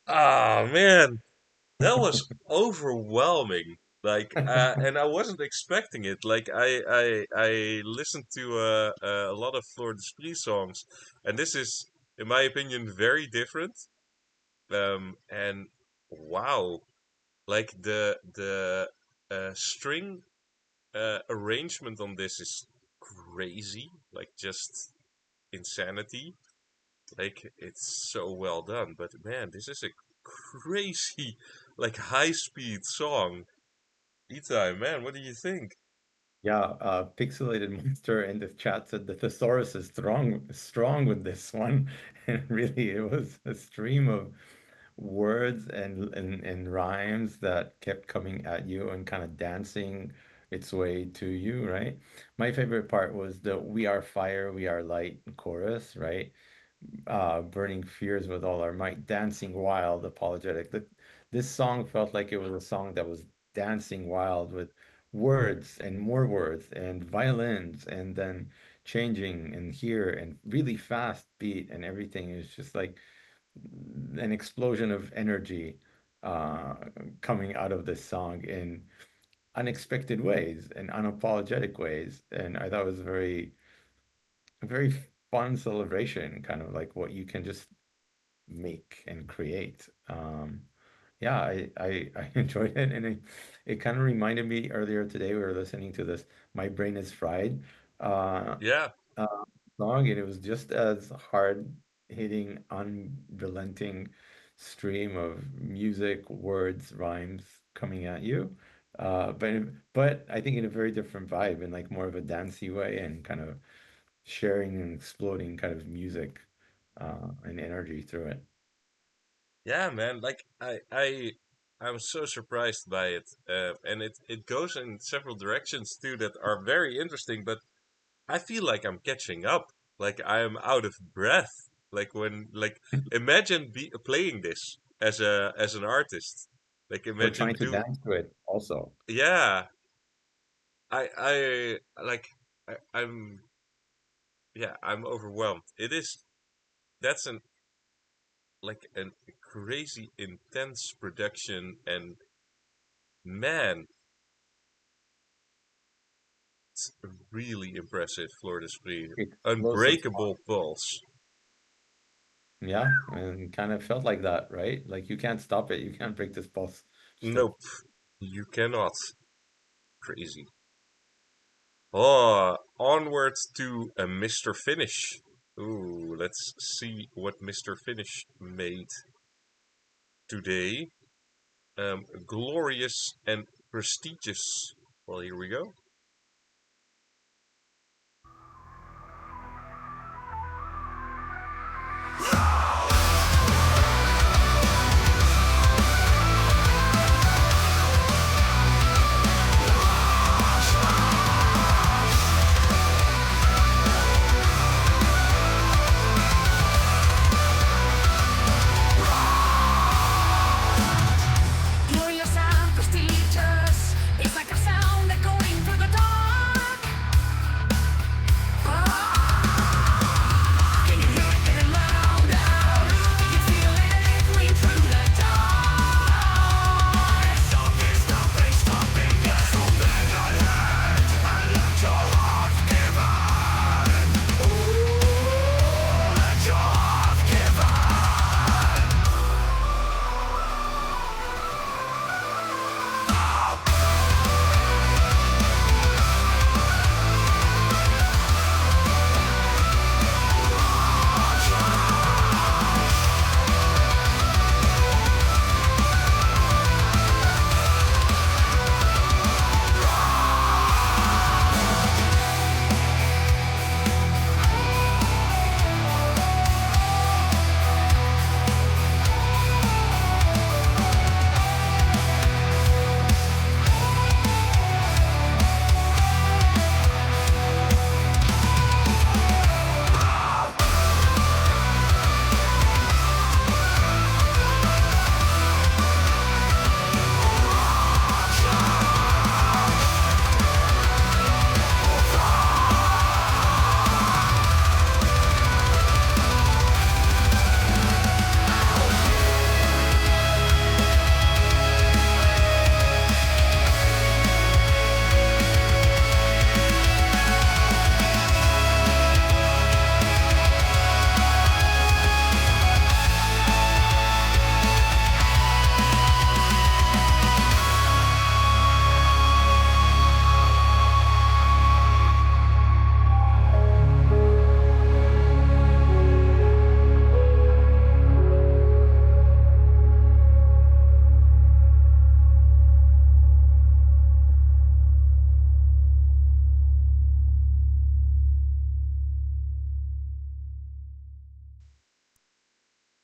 Ah, man, that was overwhelming. And I wasn't expecting it. I listened to a lot of Flor de Sprie songs, and this is, in my opinion, very different. And wow, like the string arrangement on this is crazy, like just insanity. Like it's so well done. But man, this is a crazy, like high speed song. Itai, man, what do you think? Yeah, Pixelated Monster in the chat said the thesaurus is strong with this one. And really, it was a stream of words and rhymes that kept coming at you and kind of dancing its way to you, right? My favorite part was the "We are fire, we are light" chorus, right? Burning fears with all our might, dancing wild, apologetic. This song felt like it was a song that was dancing wild with words and more words and violins and then changing and here and really fast beat and everything is just like an explosion of energy uh, coming out of this song in unexpected ways and unapologetic ways. And I thought it was a very fun celebration, kind of like what you can just make and create. Yeah, I enjoyed it, and it kind of reminded me earlier today we were listening to this "My Brain Is Fried" uh, Yeah, uh, song, and it was just as hard hitting, unrelenting stream of music, words, rhymes coming at you. But I think in a very different vibe, in like more of a dancey way, and kind of sharing and exploding kind of music and energy through it. yeah, man. I'm so surprised by it, and it goes in several directions too that are very interesting. But I feel like I'm catching up. Like I'm out of breath. Like imagine playing this as an artist. Like We're imagine trying to dance to it also. yeah, I like I'm yeah, I'm overwhelmed. It is that's an like a crazy intense production, and man, it's really impressive. Fleur de Spree, Explosive song. unbreakable pulse. Yeah, and kind of felt like that, right? Like you can't stop it. You can't break this pulse. Just Nope, you cannot. Crazy. Oh, onwards to a Mr. Finish. Ooh, let's see what Mr. Finish made today. Glorious and prestigious. Well, here we go. Glorious and prestigious. It's like a sound echoing through the dark. Can you hear it getting louder? You feel it echoing through the dark. It's stopping us from the ahead, and let your heart give in. Ooh, let your heart give in.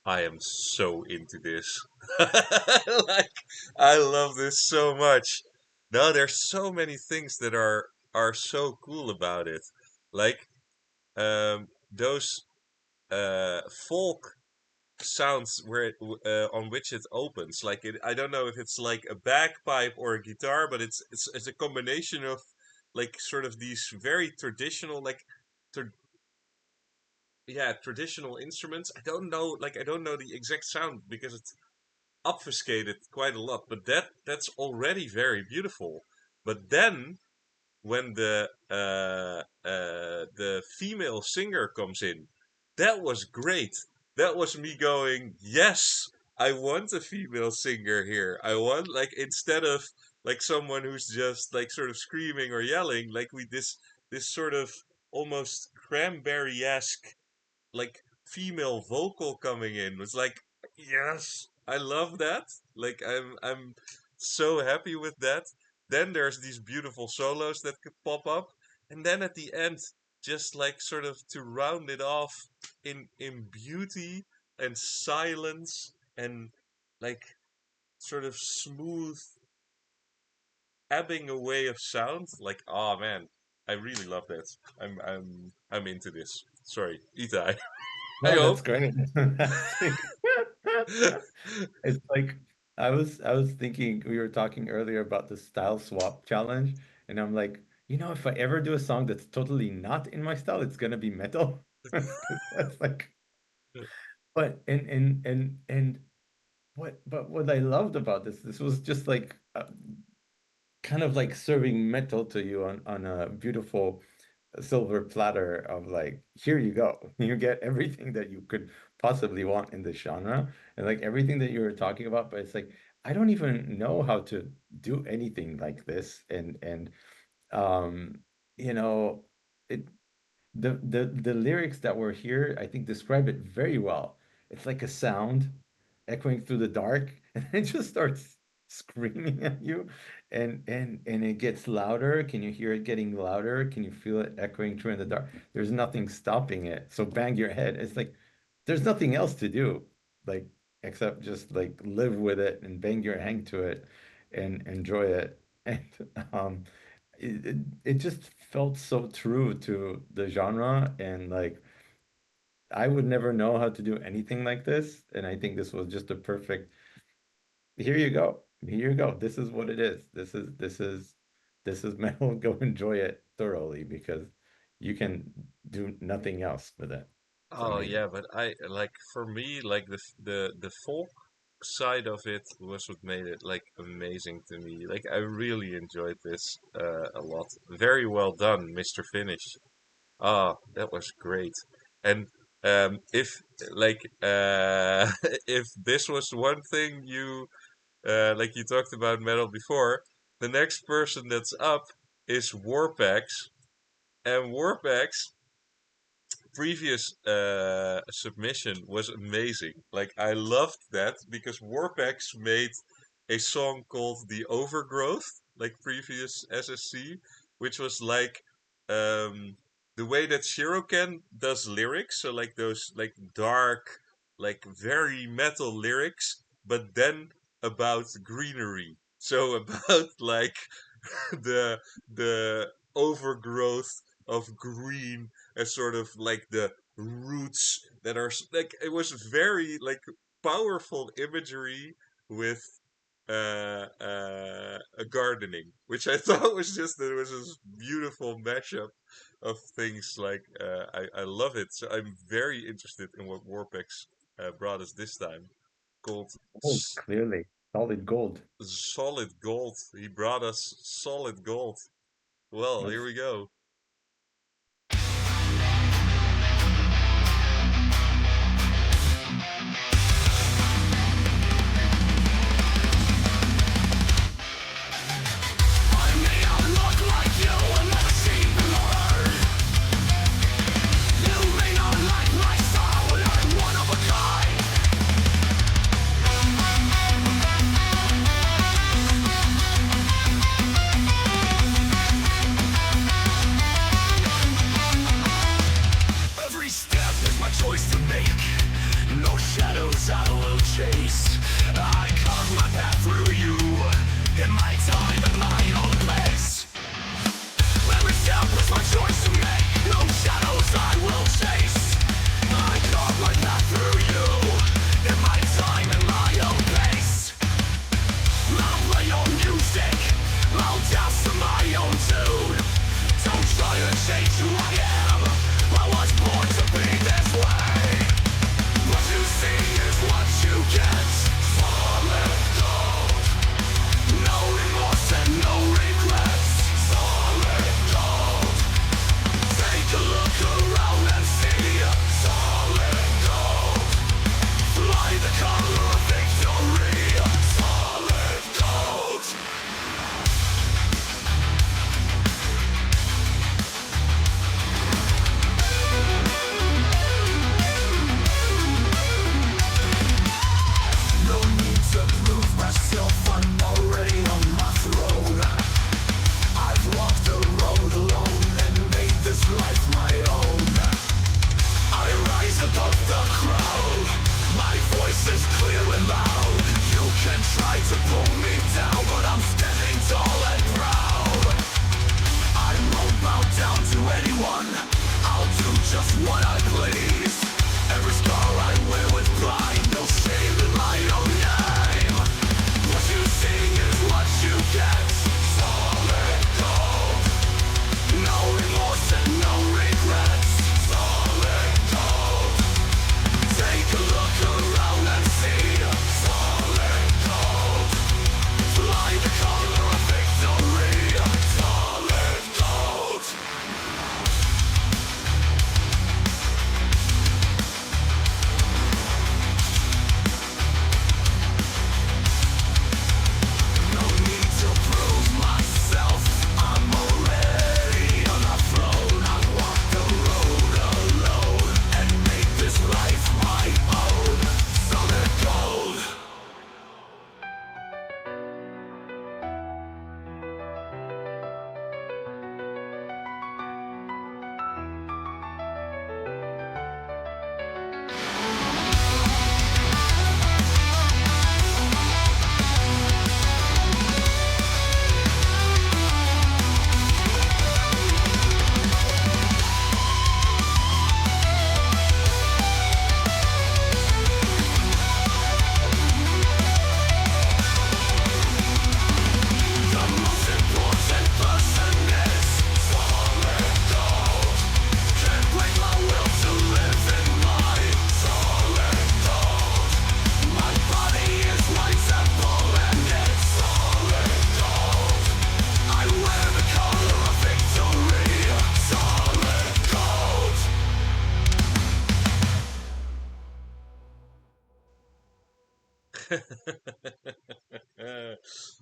I am so into this. Like, I love this so much. No, there's so many things that are so cool about it. Like, those folk sounds where on which it opens. Like, I don't know if it's like a bagpipe or a guitar, but it's a combination of like sort of these very traditional like yeah, traditional instruments. I don't know the exact sound because it's obfuscated quite a lot, but that's already very beautiful. But then when the female singer comes in, that was great. That was me going, yes, I want a female singer here. I want, like, instead of like someone who's just like sort of screaming or yelling, like we this sort of almost cranberry-esque like female vocal coming in was like, yes, I love that. Like I'm so happy with that. Then there's these beautiful solos that could pop up, and then at the end, just like sort of to round it off in beauty and silence and like sort of smooth ebbing away of sound. Like, oh man, I really love that. I'm into this. Sorry, Itai. I No, that's hope. great. It's like I was thinking we were talking earlier about the style swap challenge, and I'm like, if I ever do a song that's totally not in my style, it's gonna be metal. 'Cause that's like, but what I loved about this was just like kind of like serving metal to you on a beautiful silver platter of like, here you go. You get everything that you could possibly want in this genre and like everything that you were talking about, but it's like I don't even know how to do anything like this. And um, you know, it the lyrics that were here, I think, describe it very well. It's like a sound echoing through the dark, and it just starts screaming at you, and it gets louder. Can you hear it getting louder? Can you feel it echoing through in the dark? There's nothing stopping it. So bang your head. It's like there's nothing else to do, like except just like live with it and bang your hang to it and enjoy it. And um it just felt so true to the genre, and like I would never know how to do anything like this, and I think this was just a perfect, here you go, here you go, this is what it is, this is metal. Go enjoy it thoroughly because you can do nothing else with it. It's Oh amazing. yeah, but I like for me like the folk side of it was what made it like amazing to me. Like I really enjoyed this a lot. Very well done, Mr. Finish. Ah, that was great. And if like if this was one thing you like you talked about metal before, the next person that's up is Warpax, and Warpax previous submission was amazing. Like I loved that because Warpax made a song called "The Overgrowth," like previous SSC, which was like the way that Shiroken does lyrics, so like those like dark, like very metal lyrics, but then about greenery. So about like the overgrowth of green as sort of like the roots that are like it was very like powerful imagery with a gardening, which I thought was just it was this beautiful mashup of things. Like I love it. So I'm very interested in what Warpex brought us this time. Called Gold, clearly solid gold. Solid Gold. He brought us Solid Gold. Well, here That's we go. I may not look like you and never see below. You may not like my style, but I'm one of a kind.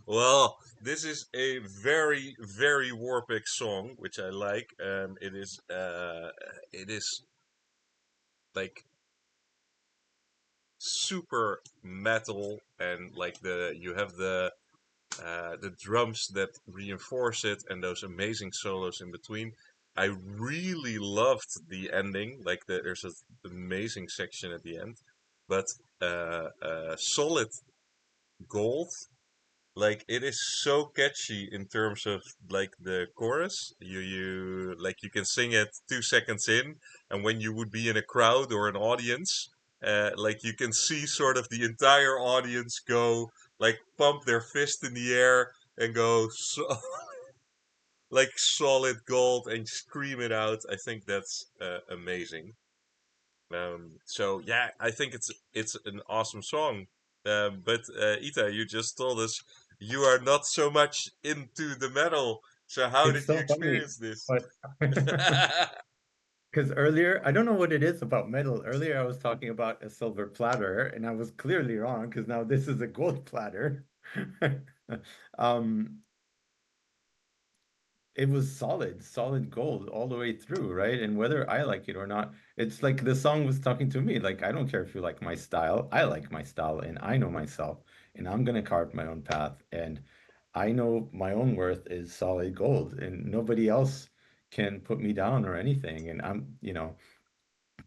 Well, this is a very, very Warpix song, which I like. It is like super metal, and like you have the drums that reinforce it, and those amazing solos in between. I really loved the ending. Like there's an amazing section at the end, but Solid Gold, like it is so catchy in terms of like the chorus. You like you can sing it 2 seconds in, and when you would be in a crowd or an audience, like you can see sort of the entire audience go like pump their fist in the air and go like solid gold and scream it out. I think that's amazing. So yeah, I think it's an awesome song. But Ita, you just told us you are not so much into the metal. So how It's did you so funny, experience this? but because earlier, I don't know what it is about metal. Earlier, I was talking about a silver platter, and I was clearly wrong because now this is a gold platter. Um, it was solid gold all the way through, right? And whether I like it or not, it's like the song was talking to me. Like, I don't care if you like my style. I like my style and I know myself and I'm gonna carve my own path. And I know my own worth is solid gold and nobody else can put me down or anything. And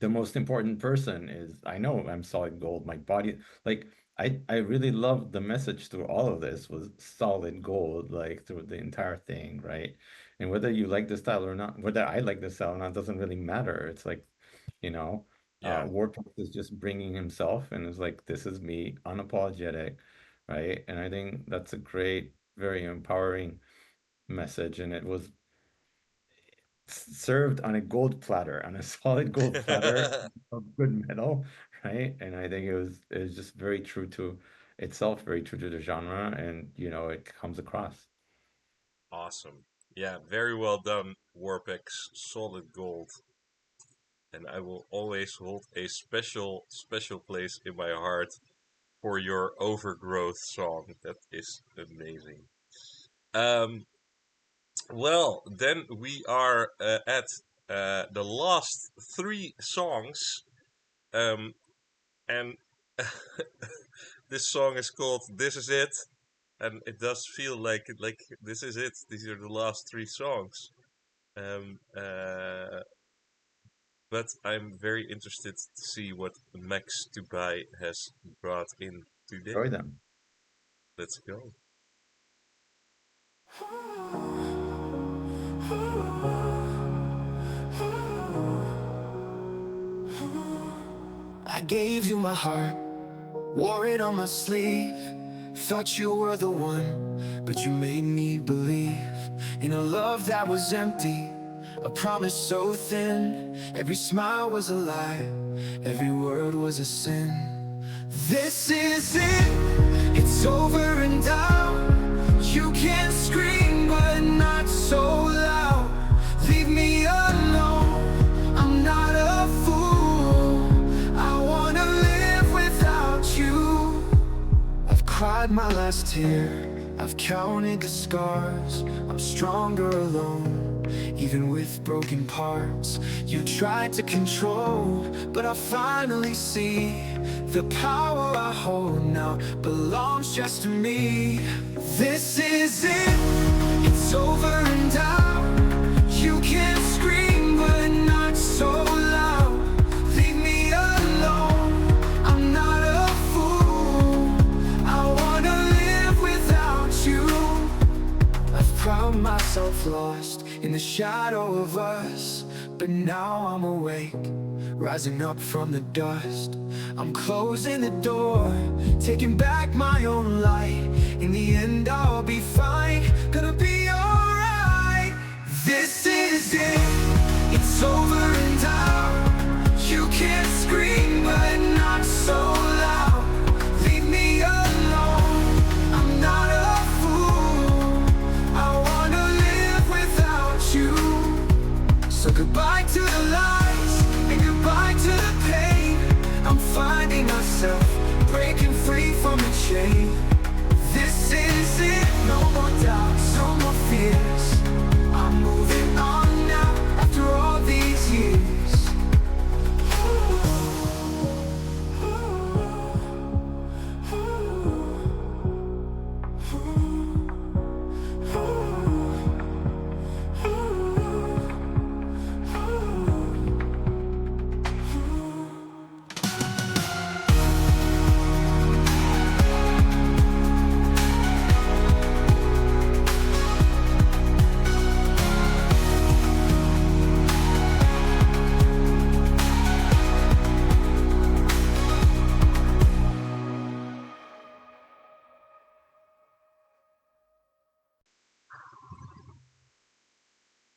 the most important person is I know I'm solid gold. My body, like I really love the message through all of this was solid gold, like through the entire thing, right? And whether you like the style or not, whether I like the style or not, doesn't really matter. It's like, you know, Yeah, Warpath is just bringing himself and it's like, this is me, unapologetic, right? And I think that's a great, very empowering message. And it was served on a gold platter, on a solid gold platter of good metal, right? And I think it was just very true to itself, very true to the genre, and it comes across. awesome. Yeah, very well done, Warpex. Solid gold. And I will always hold a special, special place in my heart for your Overgrowth song. That is amazing. Um, well, then we are at the last three songs, um, and this song is called "This Is It," and it does feel like this is it. These are the last three songs. Um, uh, but I'm very interested to see what Max Dubai has brought in Enjoy today. them. Let's go. I gave you my heart, wore it on my sleeve. Thought you were the one, but you made me believe in a love that was empty, a promise so thin. Every smile was a lie, every word was a sin. This is it, it's over and out. You can scream, but not so loud. Leave me alone, I'm not a fool. I wanna live without you. I've cried my last tear, I've counted the scars. I'm stronger alone, even with broken parts. You tried to control, but I finally see the power I hold now belongs just to me. This is it, it's over and out. You can scream, but not so loud. Leave me alone, I'm not a fool. I wanna live without you. I've found myself lost in the shadow of us, but now I'm awake, rising up from the dust. I'm closing the door, taking back my own light. In the end I'll be fine, gonna be alright. This is it, it's over and out. You can't scream, but not so loud. Leave me alone, I'm not a fool. I wanna live without you. So goodbye to the lies, and goodbye to the pain. I'm finding myself breaking free from the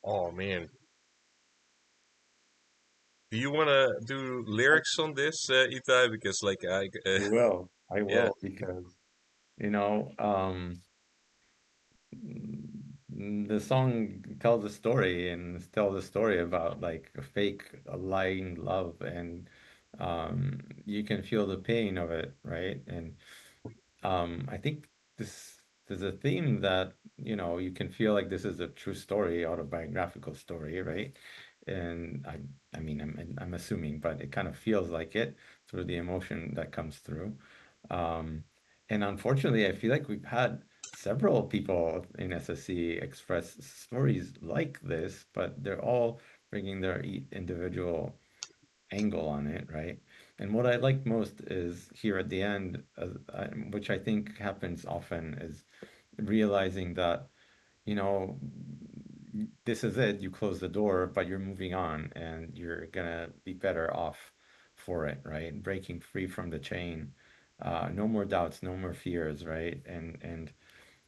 Oh man, do you want to do lyrics on this, Itai? Because I yeah, will, because you know, the song tells a story and tells a story about like a fake, a lying love, and you can feel the pain of it, right? And I think this there's a theme that, you can feel like this is a true story, autobiographical story, right? And I mean, I'm assuming, but it kind of feels like it through the emotion that comes through. Um, and unfortunately, I feel like we've had several people in SSC express stories like this, but they're all bringing their individual angle on it, right? And what I like most is here at the end, which I think happens often, is realizing that, you know, this is it. You close the door, but you're moving on and you're gonna be better off for it, right? Breaking free from the chain. No more doubts, no more fears, right? And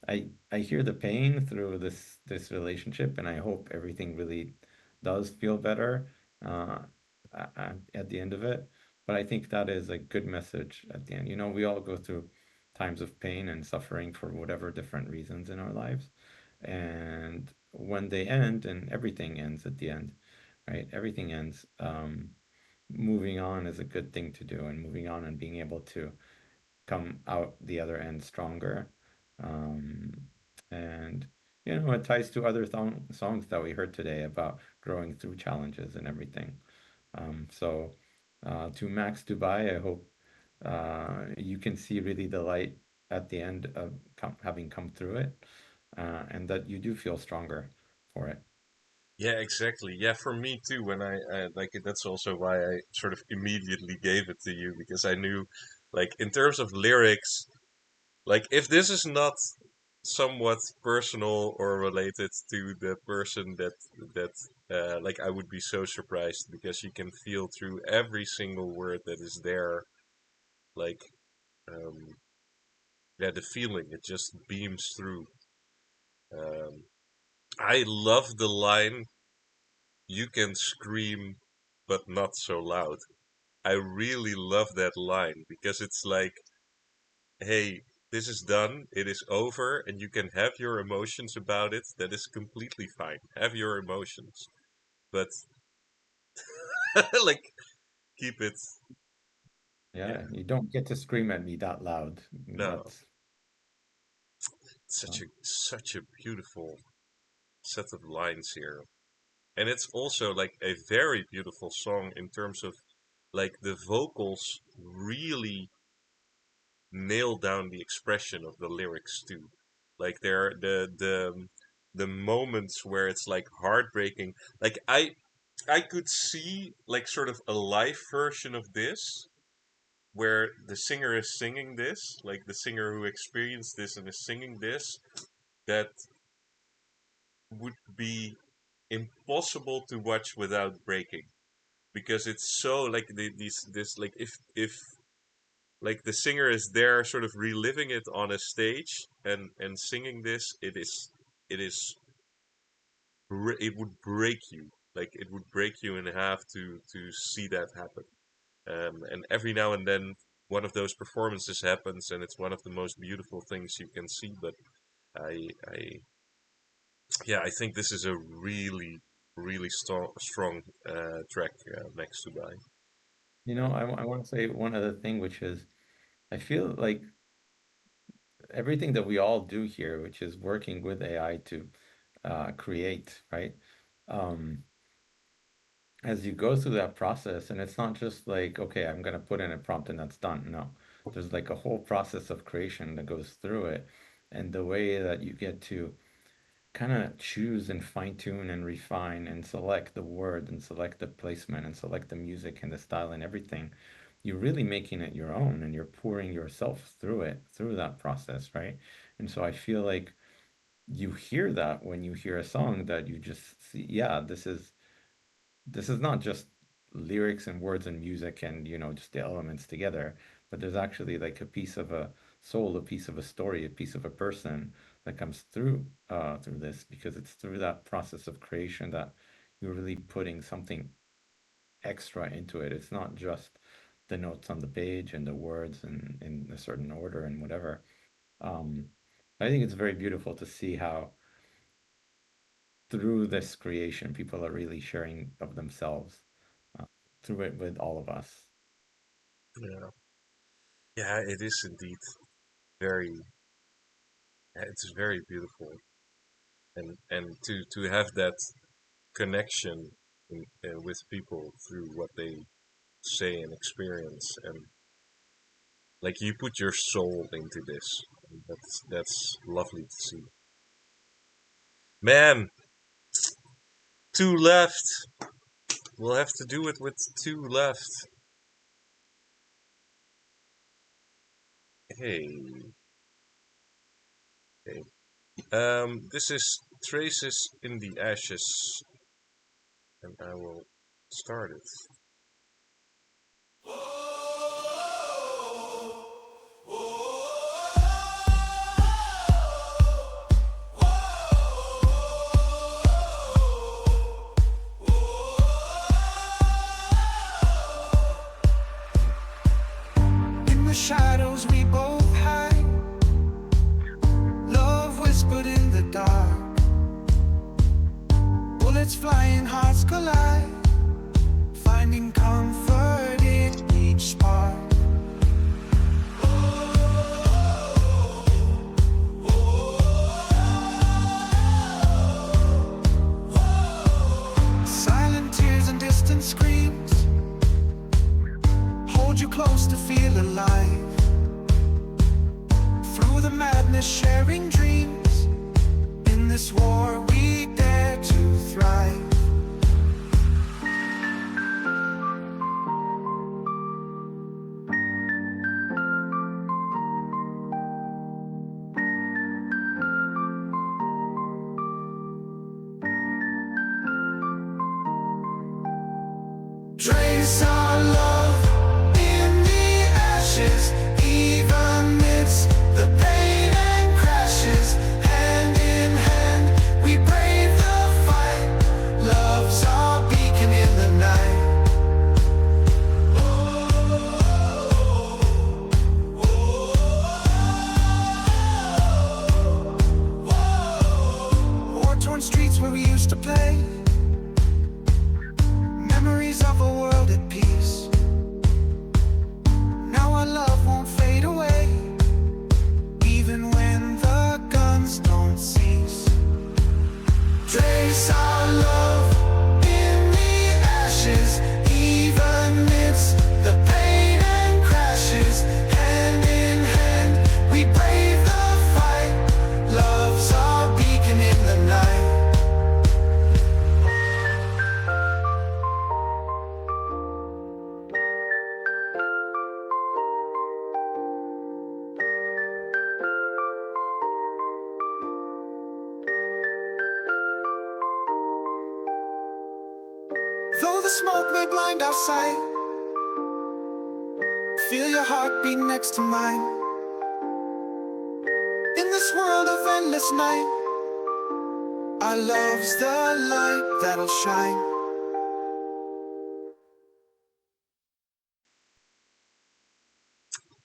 I hear the pain through this relationship, and I hope everything really does feel better uh, at the end of it. But I think that is a good message at the end. We all go through times of pain and suffering for whatever different reasons in our lives, and when they end, and everything ends at the end, right? Everything ends. Moving on is a good thing to do, and moving on and being able to come out the other end stronger. Um, and it ties to other songs that we heard today about growing through challenges and everything. So to Max Dubai, I hope you can see really the light at the end of having come through it, and that you do feel stronger for it. yeah, exactly. Yeah, for me too. When that's also why I sort of immediately gave it to you because I knew, like, in terms of lyrics, like, if this is not somewhat personal or related to the person that like, I would be so surprised because you can feel through every single word that is there, like, um, yeah, the feeling it just beams through. Um, I love the line, "You can scream, but not so loud." I really love that line because it's like, hey, this is done, it is over, and you can have your emotions about it. That is completely fine. Have your emotions, but like, keep it. Yeah, Yeah, you don't get to scream at me that loud. no, That's such a beautiful set of lines here, and it's also like a very beautiful song in terms of like the vocals really nail down the expression of the lyrics too. Like they're the moments where it's like heartbreaking. Like I could see like sort of a live version of this where the singer is singing this, like the singer who experienced this and is singing this, that would be impossible to watch without breaking because it's so like these this like if like the singer is there sort of reliving it on a stage and singing this, it is it would break you, like it would break you in half to see that happen. And every now and then one of those performances happens and it's one of the most beautiful things you can see. But I yeah, I think this is a really strong track, next to by. I want to say one other thing, which is I feel like everything that we all do here, which is working with AI to create, right? Um, as you go through that process, and it's not just like, okay, I'm going to put in a prompt and that's done. No, there's like a whole process of creation that goes through it. And the way that you get to kind of choose and fine tune and refine and select the word and select the placement and select the music and the style and everything, you're really making it your own and you're pouring yourself through it, through that process, right? And so I feel like you hear that when you hear a song that you just see, yeah, this is not just lyrics and words and music and just the elements together. but there's actually like a piece of a soul, a piece of a story, a piece of a person that comes through this, because it's through that process of creation that you're really putting something extra into it. It's not just the notes on the page and the words and in a certain order and whatever. Um, I think it's very beautiful to see how through this creation people are really sharing of themselves uh, through it with all of us. Yeah, yeah, it is indeed very. It's very beautiful, and to have that connection with people through what they say and experience, and like you put your soul into this. And that's lovely to see. Man, two left. We'll have to do it with two left. Hey, hey. This is Traces in the Ashes, and I will start it. In the shadows we both hide, love whispered in the dark. Bullets flying, hearts collide, finding comfort in each spark. Silent tears and distant screams hold you close to feel alive. Through the madness, sharing dreams. In this war, we dare to thrive. Trace our love in the ashes, even amidst the pain and crashes. Hand in hand, we brave the fight. Love's our beacon in the night. War-torn streets where we used to play, memories of a world at peace. Now our love won't fade away, even when the guns don't cease. Trace our love in the ashes, even amidst the pain and crashes. Hand in hand, we brave the fight. Love's our beacon in the night. Though the smoke may blind our sight, feel your heartbeat next to mine. In this world of endless night, our love's the light that'll shine.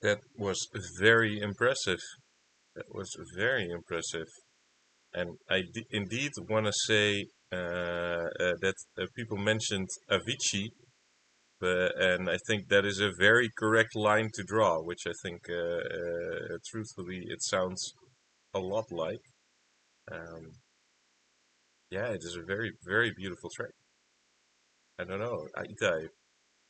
That was very impressive. That was very impressive. And indeed want to say that people mentioned Avicii, and I think that is a very correct line to draw, which I think, truthfully, it sounds a lot like. Um, yeah, it is a very, very beautiful track. I don't know, Itai,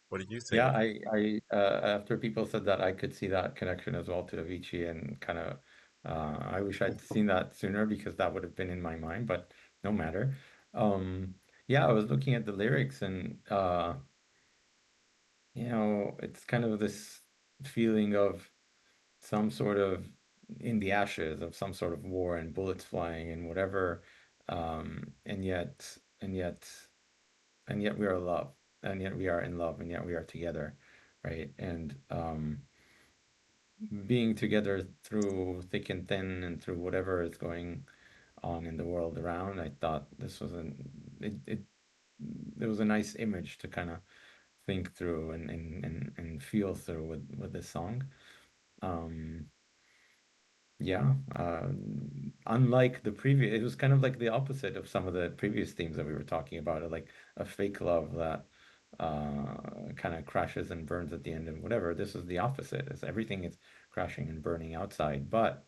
what do you Yeah, think? after people said that, I could see that connection as well to Avicii, and kind of, I wish I'd seen that sooner because that would have been in my mind, but no matter. Um, yeah, I was looking at the lyrics, and it's kind of this feeling of some sort of in the ashes of some sort of war and bullets flying and whatever, and yet we are love, and yet we are in love, and yet we are together, right? And being together through thick and thin and through whatever is going on in the world around, I thought this was it was a nice image to kind of think through and feel through with this song. Um, yeah, unlike the previous, it was kind of like the opposite of some of the previous themes that we were talking about, like a fake love that kind of crashes and burns at the end and whatever. This is the opposite. It's everything is crashing and burning outside, but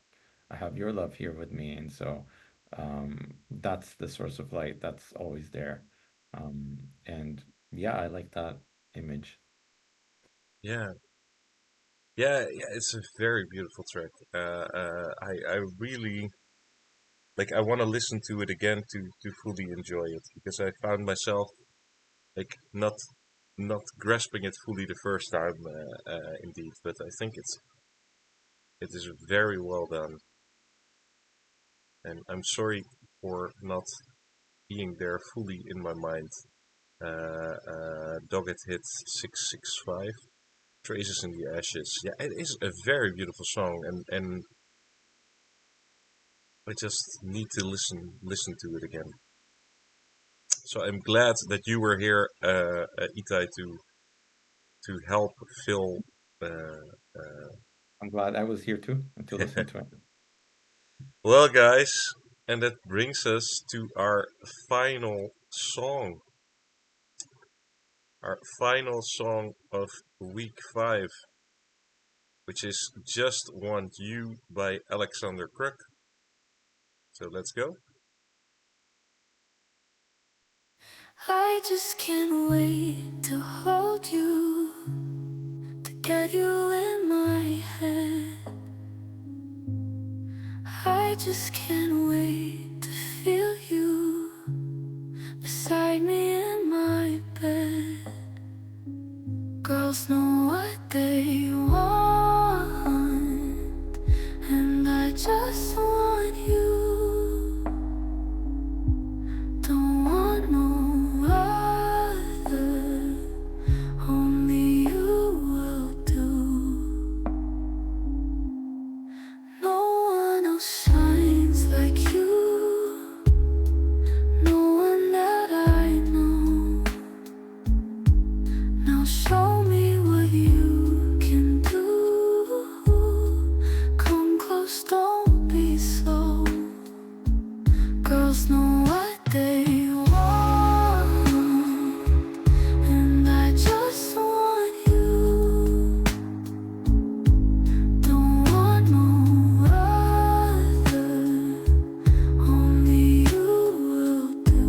I have your love here with me, and so that's the source of light that's always there. And yeah, I like that image. Yeah, yeah. It's a very beautiful track. I really like. I want to listen to it again to fully enjoy it because I found myself like not grasping it fully the first time, indeed. But I think it is very well done, and I'm sorry for not being there fully in my mind. Dogged hit 665. Traces in the Ashes. Yeah, it is a very beautiful song, and I just need to listen to it again. So I'm glad that you were here, Itai, to help fill. I'm glad I was here too and to listen to it. Well, guys, and that brings us to final song. Our final song of week 5, which is Just Want You by Alexander Crook. So let's go. I just can't wait to hold you, to get you in my head. I just can't wait to feel you beside me in my bed. Girls know what they want, and I just want you. Don't want no other, only you will do. No one else shines like you, no one that I know. Now show me what you can do. Come close, don't be slow. Girls know what they want, and I just want you. Don't want no other, only you will do.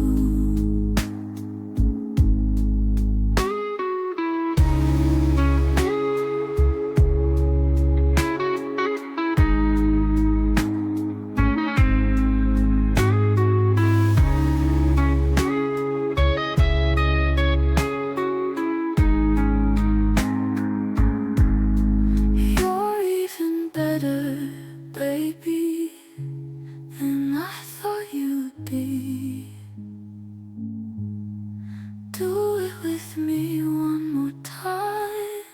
You're even better, baby, than I thought you'd be. Do it with me one more time.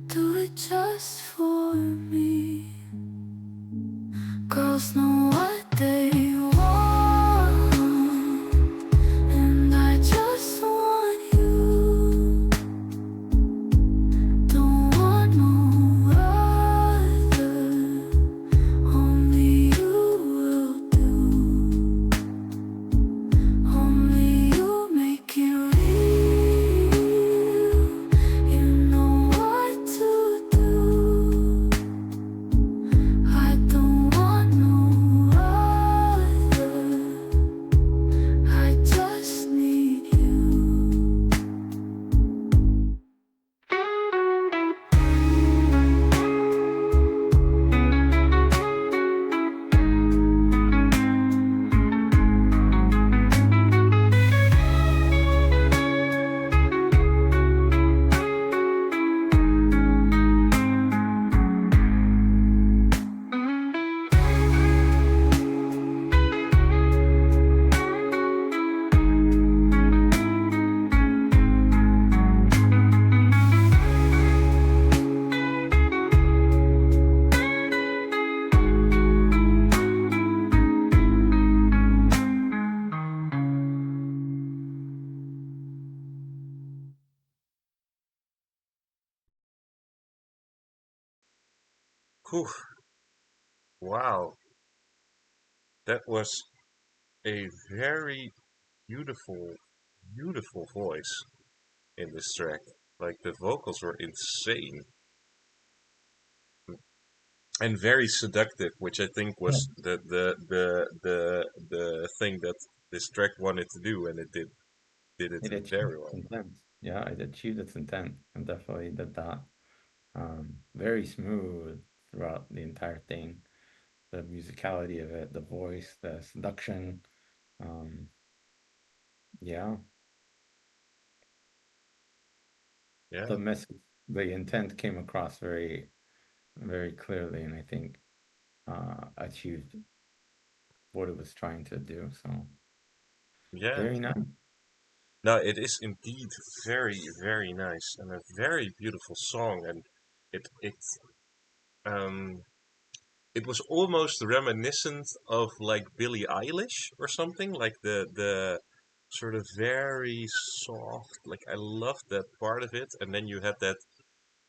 Do it just for me. Girls know what they want, and I just want you. Don't want no other, only you will do. Only you make it real. You know what to do. I don't want no Whew, wow, that was a very beautiful, beautiful voice in this track. Like the vocals were insane and very seductive, which I think Yeah. was the thing that this track wanted to do, and it did it It achieved very well. its intent. Yeah, it achieved its intent and definitely did that. Very smooth throughout the entire thing. The musicality of it, the voice, the seduction. Um, yeah, Yeah, the message, the intent came across very, very clearly, and I think achieved what it was trying to do. So yeah. very nice. No, it is indeed very, very nice and a very beautiful song, and it um it was almost reminiscent of like Billie Eilish or something, like the sort of very soft, like I loved that part of it, and then you had that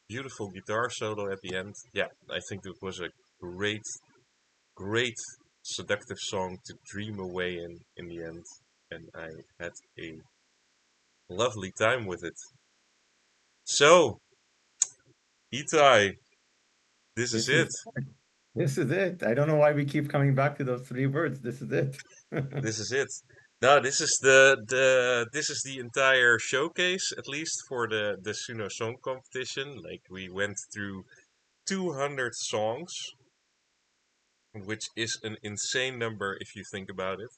beautiful guitar solo at the end. Yeah, I think it was a great, great seductive song to dream away in the end, and I had a lovely time with it. So, Itai, this is This it. is this is it. I don't know why we keep coming back to those three words. This is it. This is it. No, this is the entire showcase, at least for the Suno Song Competition. Like we went through 200 songs, which is an insane number if you think about it.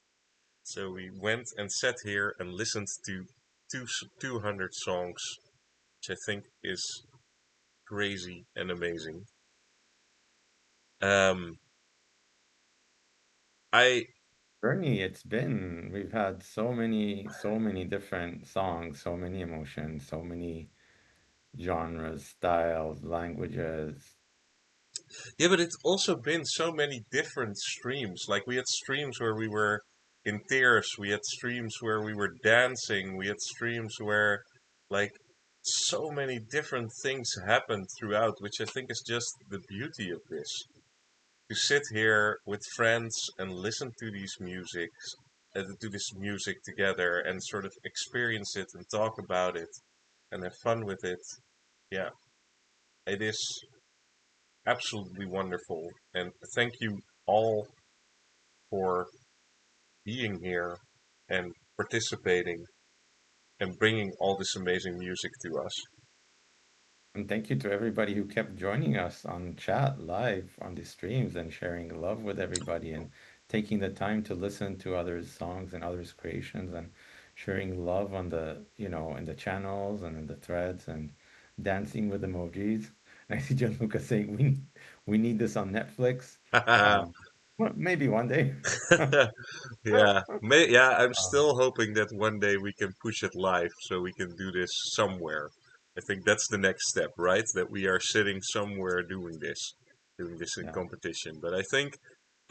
So we went and sat here and listened to 200 songs, which I think is crazy and amazing. Um, I Journey it's been. We've had so many different songs, so many emotions, so many genres, styles, languages. Yeah, but it's also been so many different streams. Like we had streams where we were in tears, we had streams where we were dancing, we had streams where like so many different things happened throughout, which I think is just the beauty of this. To sit here with friends and listen to these musics, to this music together and sort of experience it and talk about it and have fun with it. Yeah, it is absolutely wonderful. And thank you all for being here and participating and bringing all this amazing music to us. And thank you to everybody who kept joining us on chat live on the streams and sharing love with everybody and taking the time to listen to others' songs and others' creations and sharing love on the, in the channels and in the threads and dancing with emojis. I see Gianluca saying we need this on Netflix. Um, well, maybe one day. Yeah, I'm Um, still hoping that one day we can push it live so we can do this somewhere. I think that's the next step, right? That we are sitting somewhere doing this in yeah. competition. But I think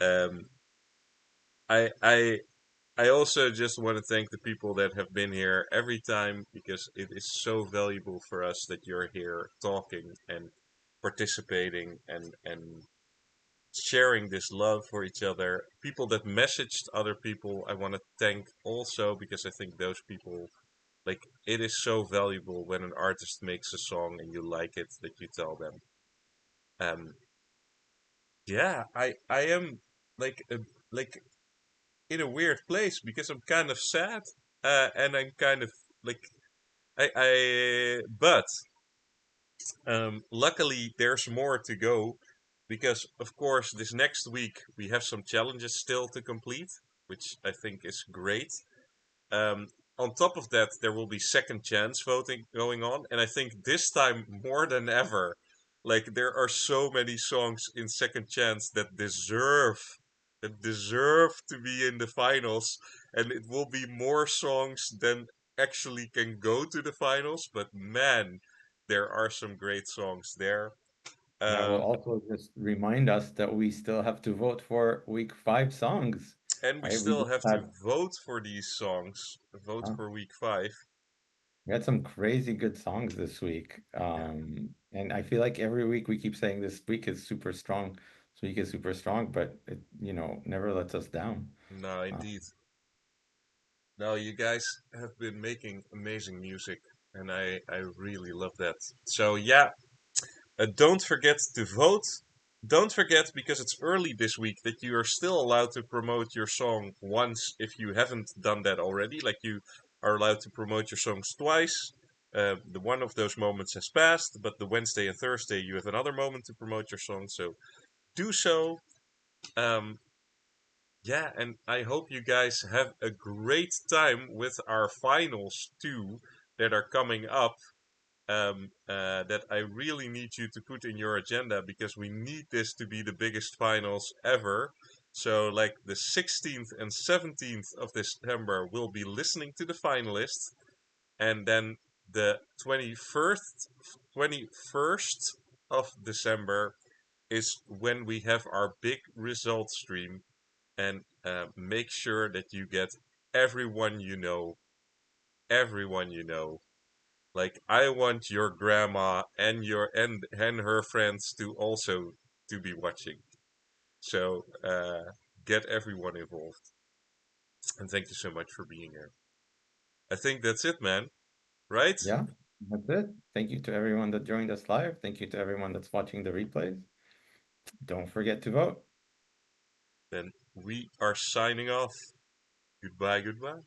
um, I I I also just want to thank the people that have been here every time because it is so valuable for us that you're here talking and participating and sharing this love for each other. People that messaged other people, I want to thank also because I think those people, like, it is so valuable when an artist makes a song and you like it that you tell them. Um, yeah, I am like like in a weird place because I'm kind of sad, and I'm kind of like but luckily there's more to go because of course this next week we have some challenges still to complete, which I think is great. Um, on top of that, there will be second chance voting going on, and I think this time more than ever, like there are so many songs in second chance that deserve to be in the finals, and it will be more songs than actually can go to the finals. But man, there are some great songs there. And I will Um, also just remind us that we still have to vote for week 5 songs, and we right? We still just have to had, vote for these songs, vote uh, for week 5. We had some crazy good songs this week. Yeah. And I feel like every week we keep saying this week is super strong. This week is super strong, but it, never lets us down. No, Uh, indeed. No, you guys have been making amazing music, and I really love that. So yeah, don't forget to vote. Don't forget, because it's early this week, that you are still allowed to promote your song once if you haven't done that already. Like, you are allowed to promote your songs twice. The one of those moments has passed, but the Wednesday and Thursday you have another moment to promote your song. So do so. Um, yeah, and I hope you guys have a great time with our finals too that are coming up. That I really need you to put in your agenda, because we need this to be the biggest finals ever. So, like, the 16th and 17th of December, we'll be listening to the finalists, and then the 21st of December is when we have our big result stream, and make sure that you get everyone you know, everyone you know. Like, I want your grandma and and her friends to also to be watching. So get everyone involved. And thank you so much for being here. I think that's it, man. Right? yeah, that's it. Thank you to everyone that joined us live. Thank you to everyone that's watching the replays. Don't forget to vote. Then we are signing off. Goodbye, goodbye.